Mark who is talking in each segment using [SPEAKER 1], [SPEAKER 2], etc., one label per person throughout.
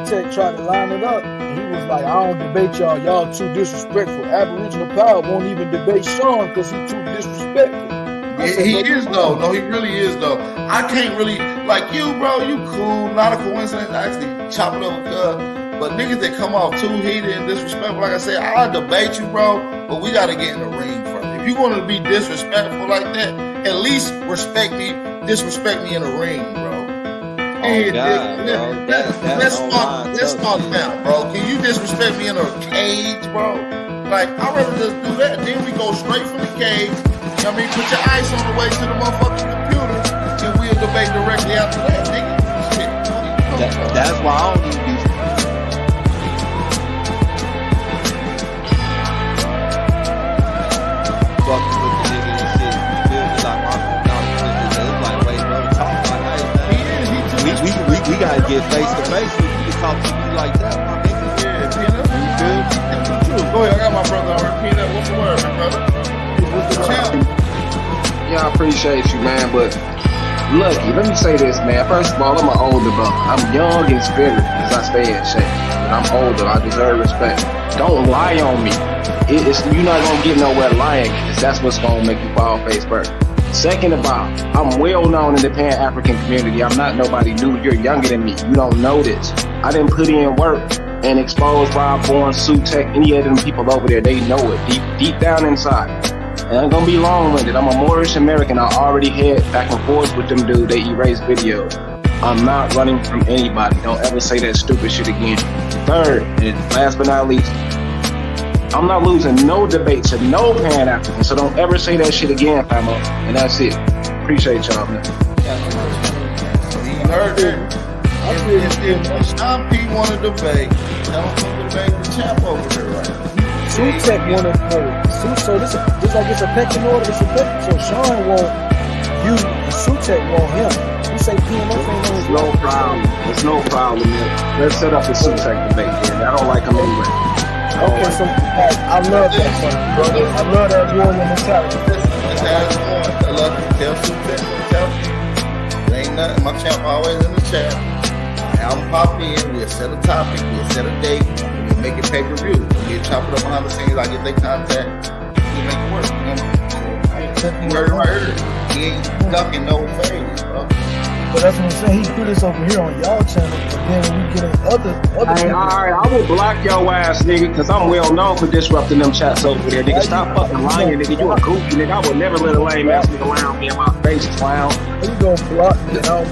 [SPEAKER 1] Tate tried to line it up, and he was like, I don't debate y'all. Y'all too disrespectful. Aboriginal Power won't even debate Sean because he's too disrespectful.
[SPEAKER 2] He is though. No, he really is though. I can't really like you, bro. You cool. Not a coincidence. I actually chop it up with But niggas that come off too heated and disrespectful, like I said, I'll debate you, bro. But we gotta get in the ring first. If you want to be disrespectful like that, at least disrespect me in the ring, bro.
[SPEAKER 3] Oh, God, bro.
[SPEAKER 2] Let's start now, bro. Can you disrespect me in a cage, bro? Like, I'd rather just do that. Then we go straight from the cage. You know what I mean? Put your ice on the way to the motherfucking computer, and we'll debate directly after that, nigga. Shit.
[SPEAKER 3] That's why I don't even be. Fucking with the nigga and shit. You feel me? Like, my it's like, wait, bro, talk like that. We gotta get face to face. We can talk to you like that, my nigga.
[SPEAKER 2] Yeah, Peanut. Go ahead, I got my brother on here. Peanut, what's the word, my brother? What's the challenge?
[SPEAKER 4] Yeah, I appreciate you, man, but lucky, let me say this, man. First of all, I'm an older brother. I'm young in spirit because I stay in shape. But I'm older. I deserve respect. Don't lie on me. You're not going to get nowhere lying because that's what's going to make you fall face first. Second of all, I'm well known in the Pan-African community. I'm not nobody new. You're younger than me. You don't know this. I didn't put in work and expose Rob Bourne, Sue Tech, any of them people over there. They know it deep down inside. And I'm gonna be long-winded. I'm a Moorish American. I already had back and forth with them dudes. They erased videos. I'm not running from anybody. Don't ever say that stupid shit again. Third, and last but not least, I'm not losing no debate to no Pan-African. So don't ever say that shit again, famo. And that's it. Appreciate y'all, man.
[SPEAKER 2] You heard that. If Sean P want to debate, tell him to debate the champ over there, right?
[SPEAKER 1] Tate wanted so this like it's a pecking order. It's a pecking. So Sean want you, and Tate want him. He say PMF ain't no.
[SPEAKER 4] No problem. There's no problem, man. Let's set up a Tate debate, man. I don't like him anyway.
[SPEAKER 1] Okay, so I love that one, brother. I love that warrior mentality.
[SPEAKER 2] That's how it's going. I love to tell Tate. There ain't nothing. My champ always in the chat. Album pop in. We'll set a topic. We'll set a date. Make it pay-per-view. We'll chop it up behind the scenes. I get their contact. We make it work. You heard it right here. He ain't ducking no phase, bro.
[SPEAKER 1] But that's what I'm saying. He put this over here on y'all channel, but then when we get in other
[SPEAKER 4] hey, alright, I will block your ass, nigga, because I'm well known for disrupting them chats over there. Nigga, stop fucking lying, nigga. You a goofy, nigga. I would never let a lame ass nigga around me in my face, clown.
[SPEAKER 1] You gonna block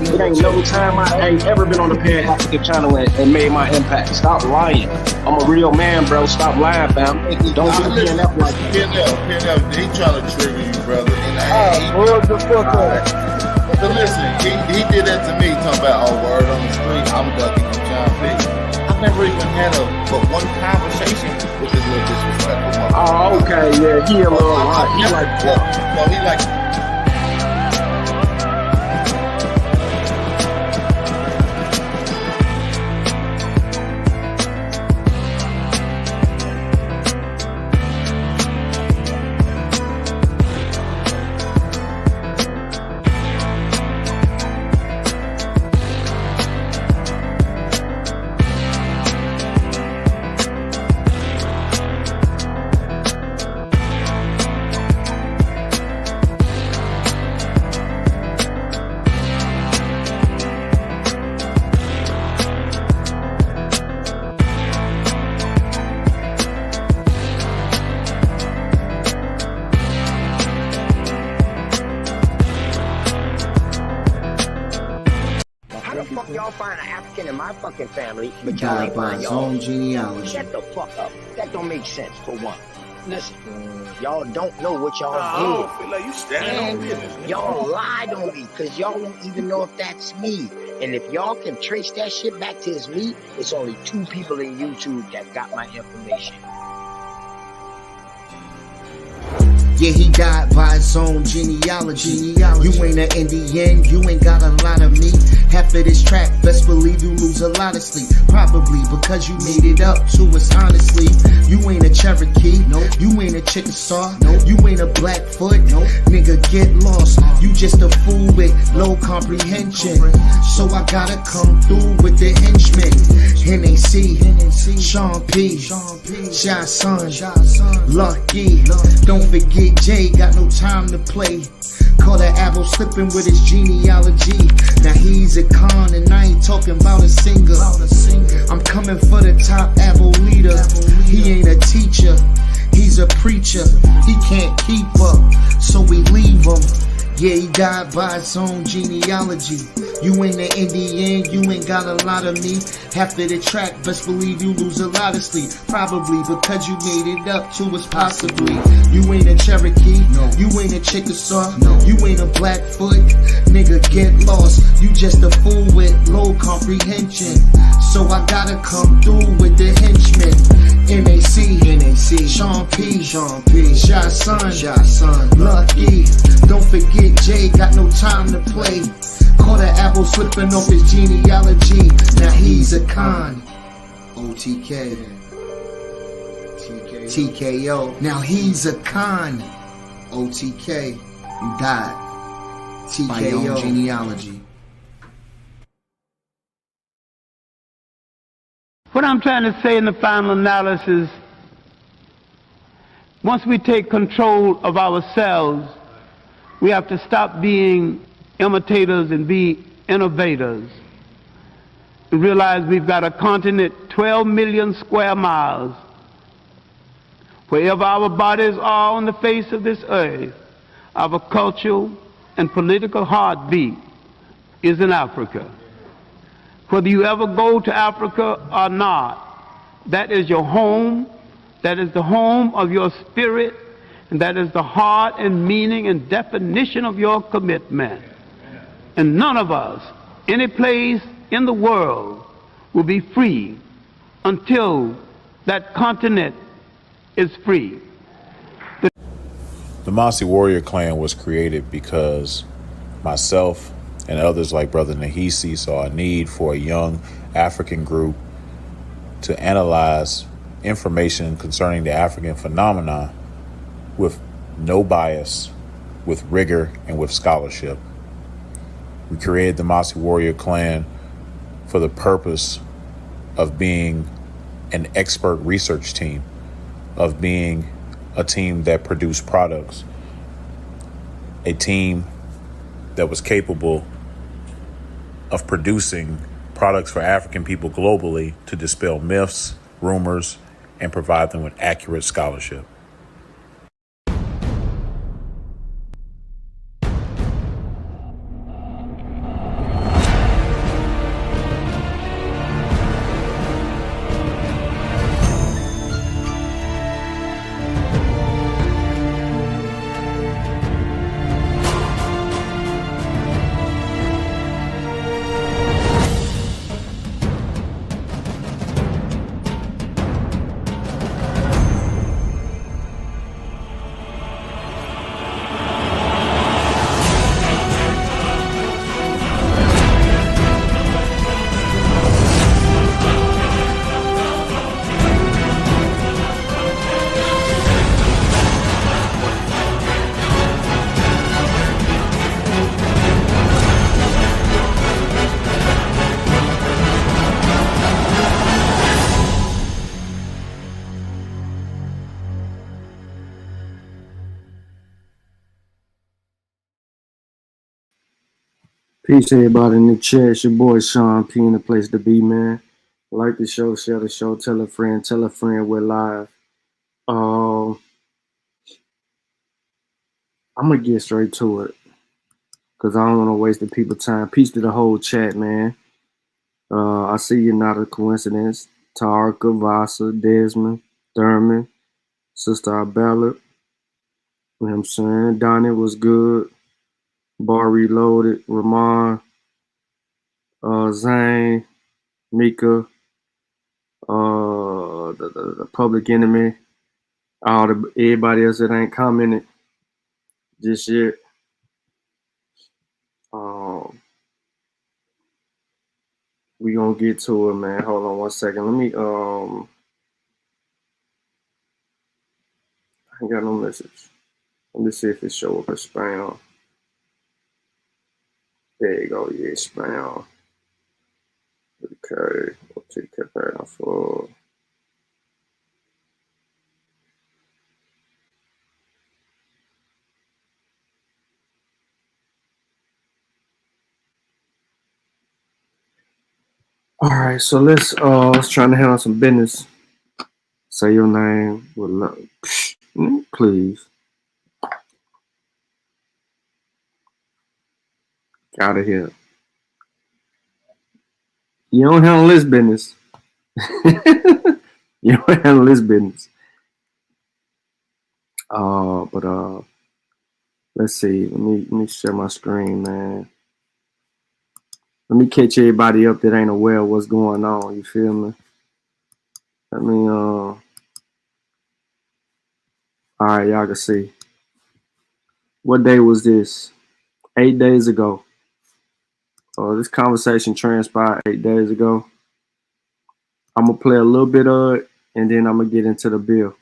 [SPEAKER 1] me?
[SPEAKER 4] It ain't no time I ain't ever been on the Pan-African channel and made my impact. Stop lying. I'm a real man, bro. Stop lying, fam. Don't do PNF like that.
[SPEAKER 2] PNF, he trying to trigger you, brother. And
[SPEAKER 1] the fuck up.
[SPEAKER 2] But listen, he did that to me, talking about, oh, word on the street, I'm ducking from John P. I've never even had but one conversation with this little disrespectful motherfucker.
[SPEAKER 4] Oh, okay, yeah, he a little hot. He like that.
[SPEAKER 2] So he like...
[SPEAKER 5] Family, but y'all ain't find your own genealogy. Shut the fuck up. That don't make sense for one. Listen, y'all don't know what y'all did.
[SPEAKER 2] I feel like you standing on business.
[SPEAKER 5] Y'all lied on me because y'all don't even know if that's me. And if y'all can trace that shit back to it's me, it's only 2 people in YouTube that got my information.
[SPEAKER 6] Yeah, he died by his own genealogy. You ain't an Indian, you ain't got a lot of meat. Half of this track, best believe you lose a lot of sleep. Probably because you made it up to us honestly. You ain't a Cherokee, nope. You ain't a Chickasaw, nope. You ain't a Blackfoot, nope. Nigga, get lost. You just a fool with low comprehension. So I gotta come through with the henchmen. NAC, Sean P, Shy Son, Lucky. Don't forget Jay, got no time to play. Caught an apple slipping with his genealogy. Now he's a con and I ain't talking about a singer. I'm coming for the top apple leader. He ain't a teacher, he's a preacher. He can't keep up, so we leave him. Yeah, he died by his own genealogy. You ain't an Indian, you ain't got a lot of me. Half of the track, best believe you lose a lot of sleep. Probably because you made it up to us possibly. You ain't a Cherokee, no. You ain't a Chickasaw, no. You ain't a Blackfoot. Nigga, get lost. You just a fool with low comprehension. So I gotta come through with the henchmen. NAC, Sean P, Shy Son, Lucky. Don't forget Jay, got no time to play. Caught an apple slipping off his genealogy. Now he's a con. OTK, TKO. Now he's a con. OTK, you died. TKO genealogy.
[SPEAKER 7] What I'm trying to say in the final analysis, once we take control of ourselves, we have to stop being imitators and be innovators. And realize we've got a continent 12 million square miles. Wherever our bodies are on the face of this earth, our cultural and political heartbeat is in Africa. Whether you ever go to Africa or not, that is your home, that is the home of your spirit, and that is the heart and meaning and definition of your commitment. And none of us, any place in the world, will be free until that continent is free.
[SPEAKER 8] The Mossy Warrior Clan was created because myself and others like Brother Nahisi saw a need for a young African group to analyze information concerning the African phenomenon with no bias, with rigor, and with scholarship. We created the Mossy Warrior Clan for the purpose of being an expert research team, of being a team that produced products, a team that was capable of producing products for African people globally to dispel myths, rumors, and provide them with accurate scholarship.
[SPEAKER 1] Peace, everybody in the chat. It's your boy Sean P in the place to be, man. Like the show, share the show, tell a friend, we're live. I'm gonna get straight to it because I don't want to waste the people's time. Peace to the whole chat, man. I see you're not a coincidence. Tarka, Vasa, Desmond, Thurman, Sister Arbella. You know what I'm saying? Donnie was good. Bar Reloaded, Ramon, Zane, Mika, the Public Enemy, everybody else that ain't commented. just yet. We gonna get to it, man. Hold on 1 second. Let me I ain't got no message. Let me see if it show up as spam. There you go. Yeah, spam. Okay. We'll take that back for. All right, so let's try to handle some business. Say your name with love, please. Out of here. You don't handle this business. You don't handle this business. But let's see. Let me share my screen, man. Let me catch everybody up that ain't aware of what's going on. You feel me? Let me all right, y'all can see. What day was this? 8 days ago. This conversation transpired 8 days ago. I'm gonna play a little bit of it, and then I'm gonna get into the bill.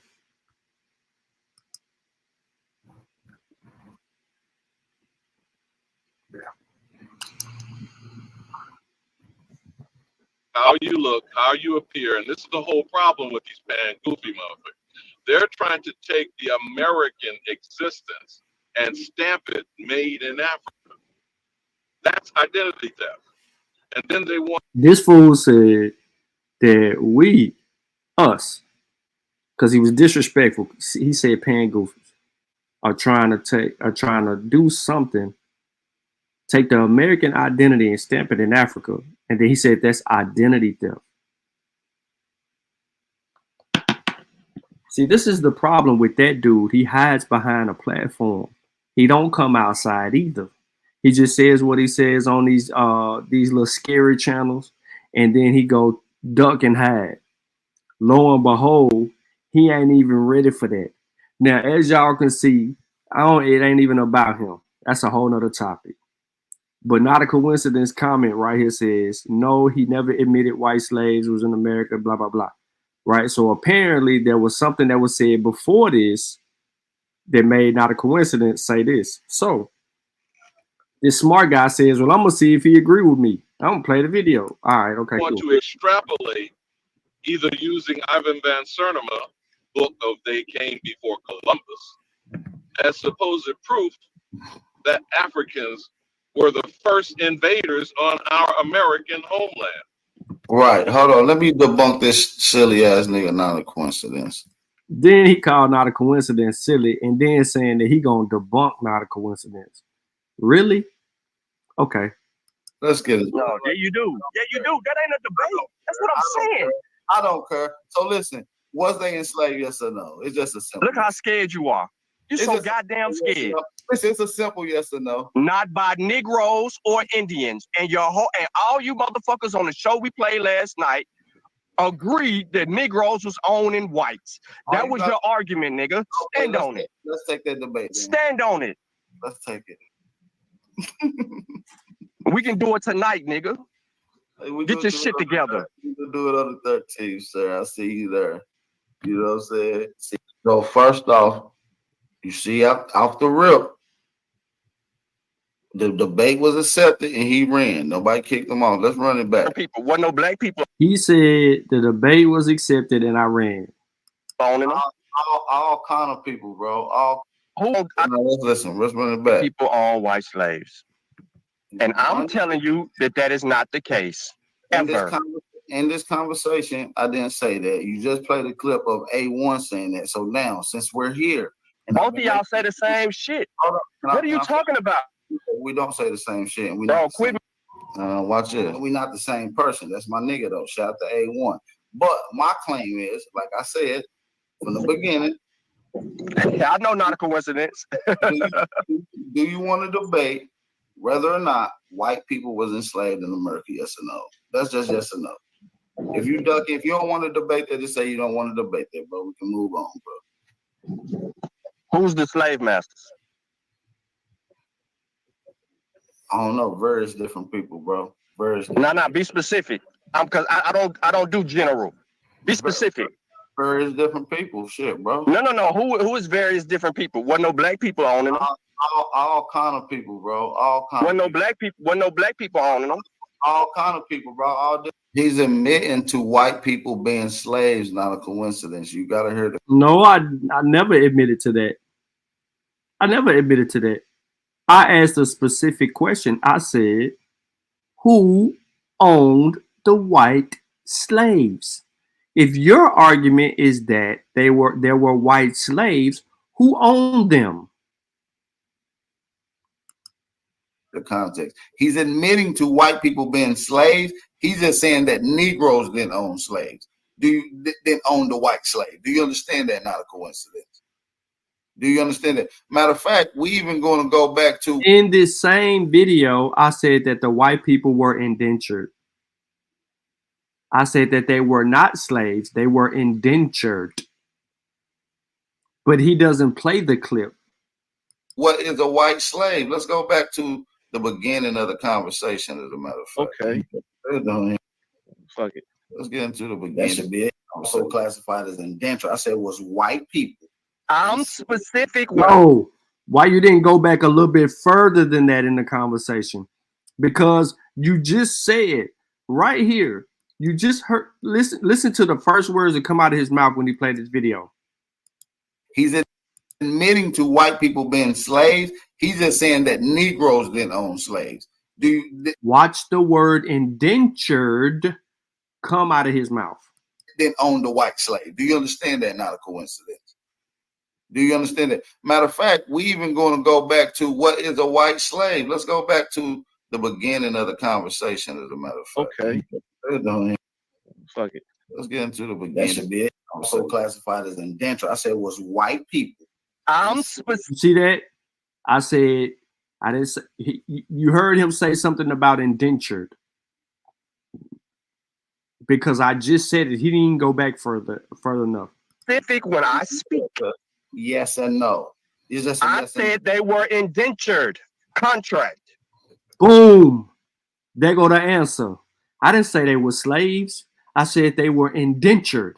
[SPEAKER 9] How you look, how you appear, and this is the whole problem with these bad goofy motherfuckers. They're trying to take the American existence and stamp it made in Africa. That's identity theft. And then they want.
[SPEAKER 1] This fool said that we, us, because he was disrespectful. He said pan goofies are trying to do something, take the American identity and stamp it in Africa. And then he said that's identity theft. See, this is the problem with that dude. He hides behind a platform. He don't come outside either. He just says what he says on these little scary channels, and then he go duck and hide. Lo and behold, he ain't even ready for that. Now, as y'all can see, it ain't even about him. That's a whole nother topic. But not a coincidence comment right here says, no, he never admitted white slaves was in America, blah, blah, blah. Right? So apparently there was something that was said before this that made not a coincidence say this. So this smart guy says, well, I'm going to see if he agree with me. I'm going to play the video. All right, okay,
[SPEAKER 9] want
[SPEAKER 1] cool.
[SPEAKER 9] to extrapolate either using Ivan Van Cernema, book of They Came Before Columbus, as supposed proof that Africans were the first invaders on our American homeland.
[SPEAKER 2] Right. Hold on. Let me debunk this silly ass nigga. Not a coincidence.
[SPEAKER 1] Then he called not a coincidence silly, and then saying that he gonna debunk not a coincidence. Really? Okay.
[SPEAKER 2] Let's get it.
[SPEAKER 5] No, yeah, you do. Yeah, you do. That ain't a debate. That's what I'm saying.
[SPEAKER 2] I don't care. So listen, was they enslaved? Yes or no? It's just a simple.
[SPEAKER 5] Look how scared you are. You're so goddamn scared.
[SPEAKER 2] It's a simple yes or no.
[SPEAKER 5] Not by Negroes or Indians. And and all you motherfuckers on the show we played last night agreed that Negroes was owning whites. That was your argument, nigga. Stand on it.
[SPEAKER 2] Let's take that debate. Then.
[SPEAKER 5] Stand on it.
[SPEAKER 2] Let's take it.
[SPEAKER 5] We can do it tonight, nigga. Get your shit together.
[SPEAKER 2] We can do it on the 13th, sir. I see you there. You know what I'm saying? So first off, you see off the rip, the debate was accepted and he ran. Nobody kicked him off. Let's run it back.
[SPEAKER 5] People, wasn't no black people.
[SPEAKER 1] He said the debate was accepted and I ran.
[SPEAKER 2] All kind of people, bro. Let's listen. Let's run it back.
[SPEAKER 5] People own white slaves. And I'm telling you that is not the case. Ever.
[SPEAKER 2] In this conversation, I didn't say that. You just played a clip of A1 saying that. So now, since we're here,
[SPEAKER 5] both of y'all say the same shit. What are you talking about?
[SPEAKER 2] We don't say the same shit.
[SPEAKER 5] Quit.
[SPEAKER 2] Watch this. We're not the same person. That's my nigga though. Shout out to A1. But my claim is, like I said from the beginning.
[SPEAKER 5] I know not a coincidence.
[SPEAKER 2] do you want to debate whether or not white people was enslaved in America? Yes or no? That's just yes or no. If you don't want to debate that, just say you don't want to debate that, bro. We can move on, bro.
[SPEAKER 5] Who's the slave masters?
[SPEAKER 2] I don't know. Various different people, bro. Various.
[SPEAKER 5] No, be specific. Because I don't do general. Be specific.
[SPEAKER 2] Various different people, shit, bro.
[SPEAKER 5] No. Who is various different people? Wasn't no black people owning them.
[SPEAKER 2] All kind of people, bro. All kind.
[SPEAKER 5] Wasn't no black people owning them.
[SPEAKER 2] All kind of people, bro. All different. He's admitting to white people being slaves, not a coincidence. You gotta hear that.
[SPEAKER 1] No, I never admitted to that. I never admitted to that. I asked a specific question. I said, who owned the white slaves? If your argument is that there were white slaves, who owned them?
[SPEAKER 2] The context. He's admitting to white people being slaves. He's just saying that Negroes didn't own slaves. Didn't own the white slave. Do you understand that? Not a coincidence. Do you understand that? Matter of fact, we even going to go back to
[SPEAKER 1] in this same video. I said that the white people were indentured. I said that they were not slaves; they were indentured. But he doesn't play the clip.
[SPEAKER 2] What is a white slave? Let's go back to the beginning of the conversation. As a matter of fact,
[SPEAKER 5] okay. Fuck it.
[SPEAKER 2] Let's get into the beginning. That should be it. Also classified as indentured. I said it was white people.
[SPEAKER 5] I'm specific.
[SPEAKER 1] No, why you didn't go back a little bit further than that in the conversation? Because you just said right here, you just heard, listen to the first words that come out of his mouth when he played this video.
[SPEAKER 2] He's admitting to white people being slaves. He's just saying that Negroes didn't own slaves.
[SPEAKER 1] Watch the word indentured come out of his mouth.
[SPEAKER 2] Didn't own the white slave. Do you understand that? Not a coincidence. Do you understand that? Matter of fact, we even going to go back to what is a white slave. Let's go back to the beginning of the conversation. As a matter of fact,
[SPEAKER 5] okay. Fuck it.
[SPEAKER 2] Let's get into the beginning. That should be it. Also classified as indentured. I said it was white people.
[SPEAKER 5] I'm specific.
[SPEAKER 1] See that? I said I didn't say. You heard him say something about indentured. Because I just said it. He didn't go back further enough.
[SPEAKER 5] Specific when I speak.
[SPEAKER 2] Yes and no.
[SPEAKER 5] I said they were indentured. Contract.
[SPEAKER 1] Boom. There go the answer. I didn't say they were slaves. I said they were indentured.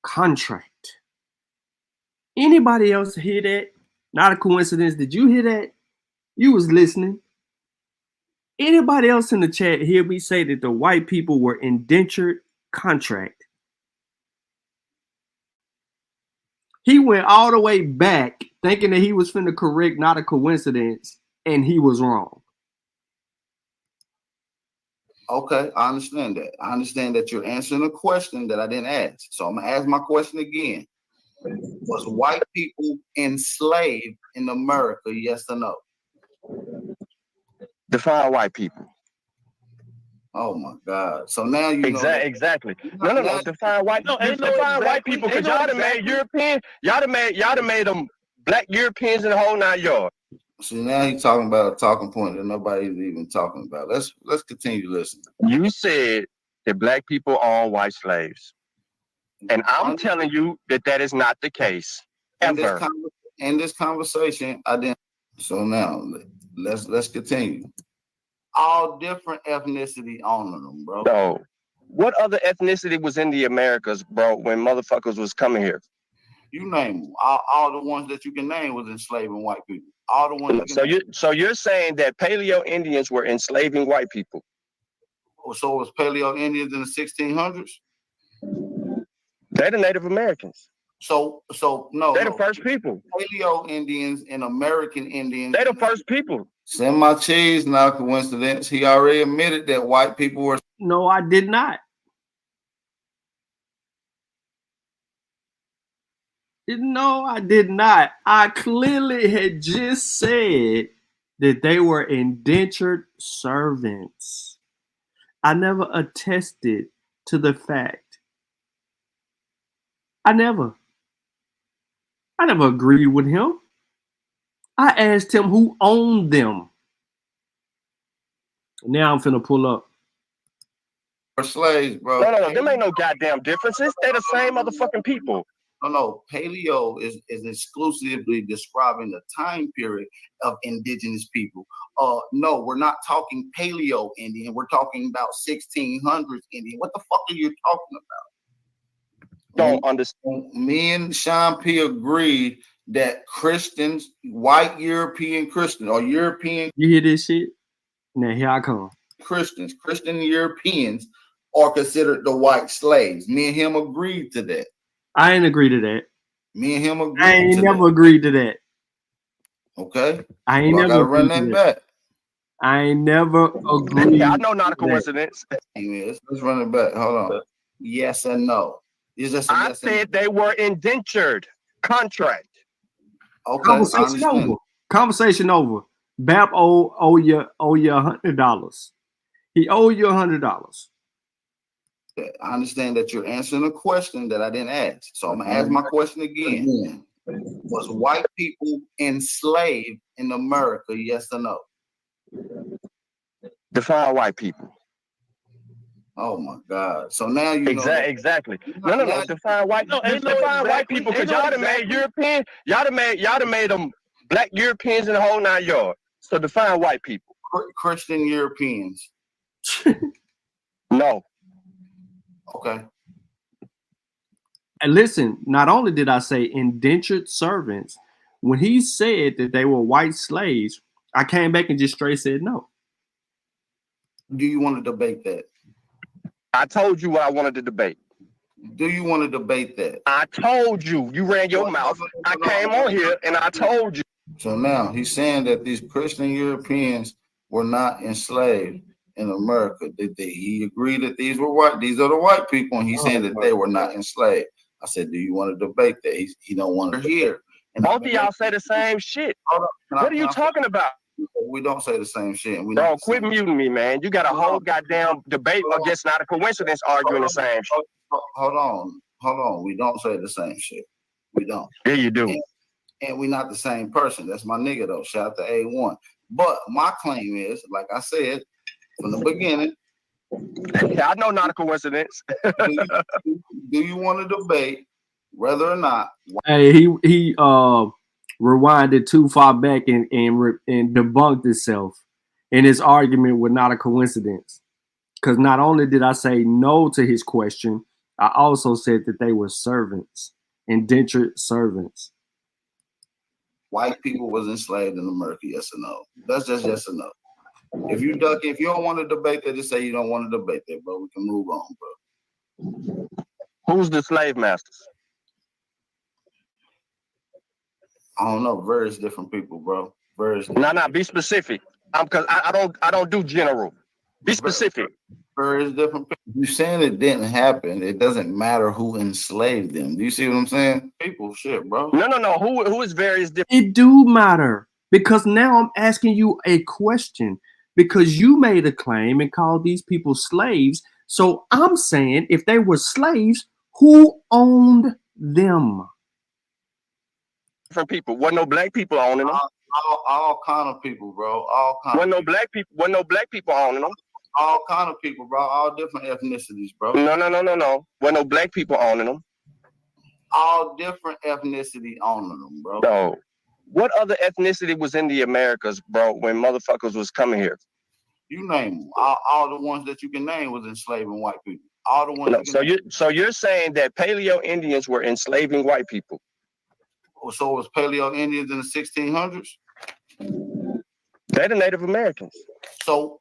[SPEAKER 1] Contract. Anybody else hear that? Not a coincidence. Did you hear that? You was listening. Anybody else in the chat hear me say that the white people were indentured? Contract. He went all the way back thinking that he was finna correct, not a coincidence, and he was wrong.
[SPEAKER 2] Okay, I understand that. I understand that you're answering a question that I didn't ask. So I'm gonna ask my question again. Was white people enslaved in America? Yes or no?
[SPEAKER 5] Define white people.
[SPEAKER 2] Oh my God! So now you know
[SPEAKER 5] exactly. No. Define white. No, ain't define white people because y'all done made European. Y'all done made them black Europeans in the whole 9 yards.
[SPEAKER 2] See, now he's talking about a talking point that nobody's even talking about. Let's continue listening.
[SPEAKER 5] You said that black people own white slaves, and I'm telling you that is not the case ever.
[SPEAKER 2] In this conversation, I didn't. So now let's continue. All different ethnicity owning them, bro.
[SPEAKER 5] No. What other ethnicity was in the Americas, bro, when motherfuckers was coming here?
[SPEAKER 2] You name them. All the ones that you can name was enslaving white people. All the ones.
[SPEAKER 5] So you're saying that Paleo Indians were enslaving white people?
[SPEAKER 2] So was Paleo Indians in the 1600s?
[SPEAKER 5] They're the Native Americans.
[SPEAKER 2] So no.
[SPEAKER 5] They're the first people.
[SPEAKER 2] Paleo Indians and American Indians.
[SPEAKER 5] They're the first people.
[SPEAKER 2] Send my cheese, not coincidence. He already admitted that white people were.
[SPEAKER 1] No, I did not. No, I did not. I clearly had just said that they were indentured servants. I never attested to the fact. I never agreed with him. I asked him who owned them. Now I'm finna pull up.
[SPEAKER 2] Slaves, bro.
[SPEAKER 5] No. Them ain't no goddamn differences. They're the same motherfucking people.
[SPEAKER 2] No. Paleo is exclusively describing the time period of indigenous people. No, we're not talking Paleo Indian. We're talking about 1600s Indian. What the fuck are you talking about?
[SPEAKER 5] Don't understand.
[SPEAKER 2] Me and Sean P agreed that Christians, white European Christians or European.
[SPEAKER 1] You hear this shit? Now here I come.
[SPEAKER 2] Christians, Christian Europeans are considered the white slaves. Me and him agreed to that.
[SPEAKER 1] I ain't agree to that.
[SPEAKER 2] Me and him agreed.
[SPEAKER 1] I ain't never agreed to that.
[SPEAKER 2] Okay.
[SPEAKER 1] I ain't never
[SPEAKER 2] gotta run that back.
[SPEAKER 1] I ain't never agreed.
[SPEAKER 5] I know not a coincidence.
[SPEAKER 2] Let's run it back. Hold on. Yes and no.
[SPEAKER 5] I said they were indentured contract.
[SPEAKER 2] Okay.
[SPEAKER 1] Conversation over. Conversation over. BAP owe you $100. He owe you $100.
[SPEAKER 2] I understand that you're answering a question that I didn't ask. So I'm gonna ask my question again. Was white people enslaved in America? Yes or no?
[SPEAKER 5] Define white people.
[SPEAKER 2] Oh my God! So now you know
[SPEAKER 5] exactly. No. Define white. Define white people because y'all done made European. Y'all done made them black Europeans in the whole 9 yards. So define white people.
[SPEAKER 2] Christian Europeans.
[SPEAKER 5] No.
[SPEAKER 2] Okay.
[SPEAKER 1] And listen, not only did I say indentured servants, when he said that they were white slaves, I came back and just straight said no.
[SPEAKER 2] Do you want to debate that?
[SPEAKER 5] I told you what I wanted to debate.
[SPEAKER 2] Do you want to debate that?
[SPEAKER 5] I told you. You ran your mouth. I came on here and I told you.
[SPEAKER 2] So now he's saying that these Christian Europeans were not enslaved in America. He agreed that these were white. These are the white people, and he's saying that they were not enslaved. I said, do you want to debate that? He don't want to hear. And
[SPEAKER 5] both of y'all say the same shit. What are you talking about?
[SPEAKER 2] We don't say the same shit.
[SPEAKER 5] Bro, quit muting me, man. You got a whole goddamn debate against not a coincidence arguing the same shit.
[SPEAKER 2] Hold on. We don't say the same shit. We don't.
[SPEAKER 5] Yeah, you do.
[SPEAKER 2] And we're not the same person. That's my nigga, though. Shout out to A1. But my claim is, like I said from the beginning.
[SPEAKER 5] I know not a coincidence.
[SPEAKER 2] do you want to debate whether or not?
[SPEAKER 1] Hey, he rewinded too far back and debunked itself in his argument with not a coincidence. Because not only did I say no to his question, I also said that they were servants, indentured servants.
[SPEAKER 2] White people was enslaved in America, yes or no? That's just yes or no. If you don't want to debate that, just say you don't want to debate that, bro. We can move on, bro.
[SPEAKER 5] Who's the slave masters?
[SPEAKER 2] I don't know. Various different people, bro.
[SPEAKER 5] No. Be specific. Because I don't do general. Be specific.
[SPEAKER 2] Various different people. You're saying it didn't happen. It doesn't matter who enslaved them. Do you see what I'm saying? People, shit, bro.
[SPEAKER 5] No. Who is various different?
[SPEAKER 1] It do matter because now I'm asking you a question because you made a claim and called these people slaves. So I'm saying if they were slaves, who owned them?
[SPEAKER 5] Different people. Wasn't no black people owning them.
[SPEAKER 2] All kind of people, bro. All kind.
[SPEAKER 5] Wasn't no black people owning them.
[SPEAKER 2] All kind of people, bro. All different ethnicities, bro.
[SPEAKER 5] No. Wasn't no black people owning them.
[SPEAKER 2] All different ethnicity owning them, bro.
[SPEAKER 5] No. What other ethnicity was in the Americas, bro, when motherfuckers was coming here?
[SPEAKER 2] You name them. All the ones that you can name was enslaving white people. All the ones.
[SPEAKER 5] No, so you're saying that Paleo Indians were enslaving white people?
[SPEAKER 2] So was Paleo Indians in the 1600s?
[SPEAKER 5] They're the Native Americans.
[SPEAKER 2] So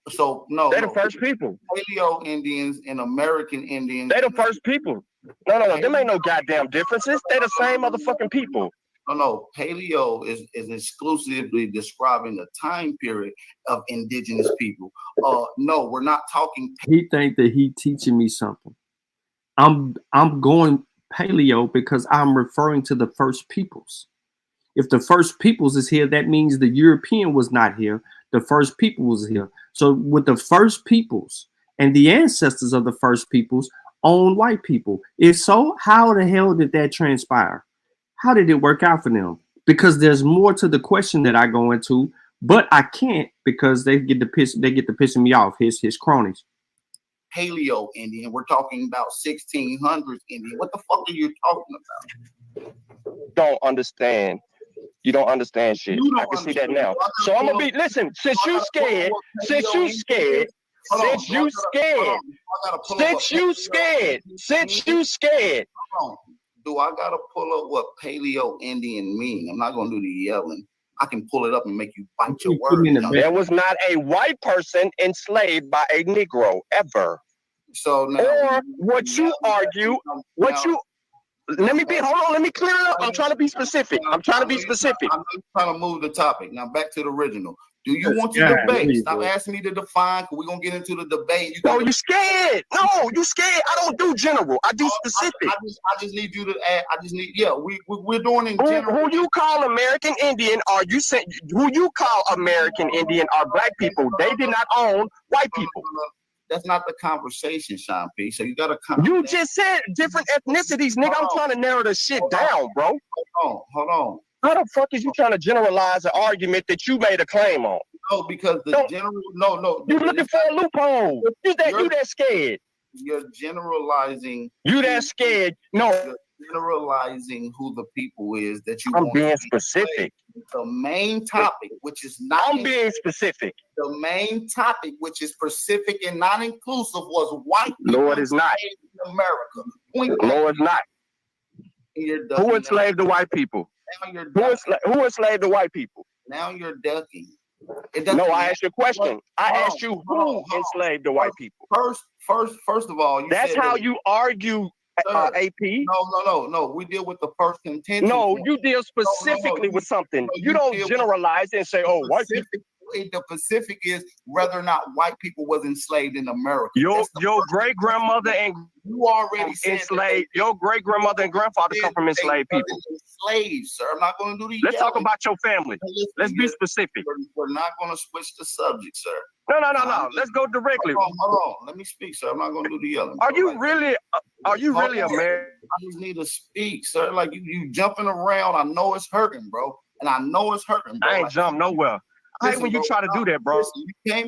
[SPEAKER 2] no.
[SPEAKER 5] They're the first people.
[SPEAKER 2] Paleo Indians and American Indians.
[SPEAKER 5] They're the first people. No. Them ain't no goddamn differences. They're the same motherfucking people.
[SPEAKER 2] No. Paleo is exclusively describing the time period of indigenous people. No, we're not talking.
[SPEAKER 1] He think that he teaching me something. I'm going Paleo because I'm referring to the first peoples. If the first peoples is here, that means the European was not here. The first people was here. So with the first peoples and the ancestors of the first peoples own white people. If so, how the hell did that transpire? How did it work out for them? Because there's more to the question that I go into, but I can't because they get to pissing me off, his cronies.
[SPEAKER 2] Paleo Indian. We're talking about 1600s Indian. What the fuck are you talking about?
[SPEAKER 5] Don't understand. You don't understand shit. I can see that now. So I'm gonna be listen. Since you scared, since you scared, since you scared, since you scared, since you scared.
[SPEAKER 2] Do I gotta pull up what Paleo Indian mean? I'm not gonna do the yelling. I can pull it up and make you bite your words.
[SPEAKER 5] There was not a white person enslaved by a Negro ever.
[SPEAKER 2] So now,
[SPEAKER 5] or what you argue, what you. Let me be. Hold on. Let me clear it up. I'm trying to be specific. I'm trying to be specific.
[SPEAKER 2] I'm trying to move the topic now back to the original. Do you want to debate? Stop asking me to define, because we're gonna get into the debate.
[SPEAKER 5] No, you scared. No, you scared. I don't do general. I do specific.
[SPEAKER 2] I just need you to add. I just need. Yeah, we're doing in general.
[SPEAKER 5] Who you call American Indian? Are you saying who you call American Indian are black people? They did not own white people.
[SPEAKER 2] That's not the conversation, Sean P. So you gotta come.
[SPEAKER 5] You just said different ethnicities, nigga. I'm trying to narrow the shit down, bro.
[SPEAKER 2] Hold on.
[SPEAKER 5] How the fuck is you trying to generalize an argument that you made a claim on?
[SPEAKER 2] No, because the general. No.
[SPEAKER 5] You looking for a loophole? You that scared?
[SPEAKER 2] You're generalizing.
[SPEAKER 5] You that scared? No.
[SPEAKER 2] You're generalizing who the people is that you.
[SPEAKER 5] I'm being specific.
[SPEAKER 2] The main topic, which is not.
[SPEAKER 5] I'm being specific.
[SPEAKER 2] The main topic, which is specific and not inclusive, was white.
[SPEAKER 5] No, it is not.
[SPEAKER 2] In America.
[SPEAKER 5] No, it's not. Who enslaved the white people? Who enslaved the white people?
[SPEAKER 2] Now you're ducking.
[SPEAKER 5] No, I asked you a question. I asked you who enslaved the white people.
[SPEAKER 2] First of all,
[SPEAKER 5] that's how you argue, AP.
[SPEAKER 2] No. We deal with the first contention.
[SPEAKER 5] No, you deal specifically with something. You don't generalize and say, "Oh, white people."
[SPEAKER 2] The Pacific is whether or not white people was enslaved in America.
[SPEAKER 5] Your great grandmother and
[SPEAKER 2] you already
[SPEAKER 5] enslaved. Your great grandmother and grandfather come from enslaved people.
[SPEAKER 2] Enslaved, sir. I'm not going to do these.
[SPEAKER 5] Let's talk about your family. Let's be specific.
[SPEAKER 2] We're not going to switch the subject, sir.
[SPEAKER 5] No. Let's go directly.
[SPEAKER 2] Hold on. Let me speak, sir. I'm not going to do the yelling.
[SPEAKER 5] Are you really American?
[SPEAKER 2] I just need to speak, sir. Like you jumping around. I know it's hurting, bro. And I know it's hurting, bro.
[SPEAKER 5] I ain't jump nowhere. I hate when you try to do that, bro.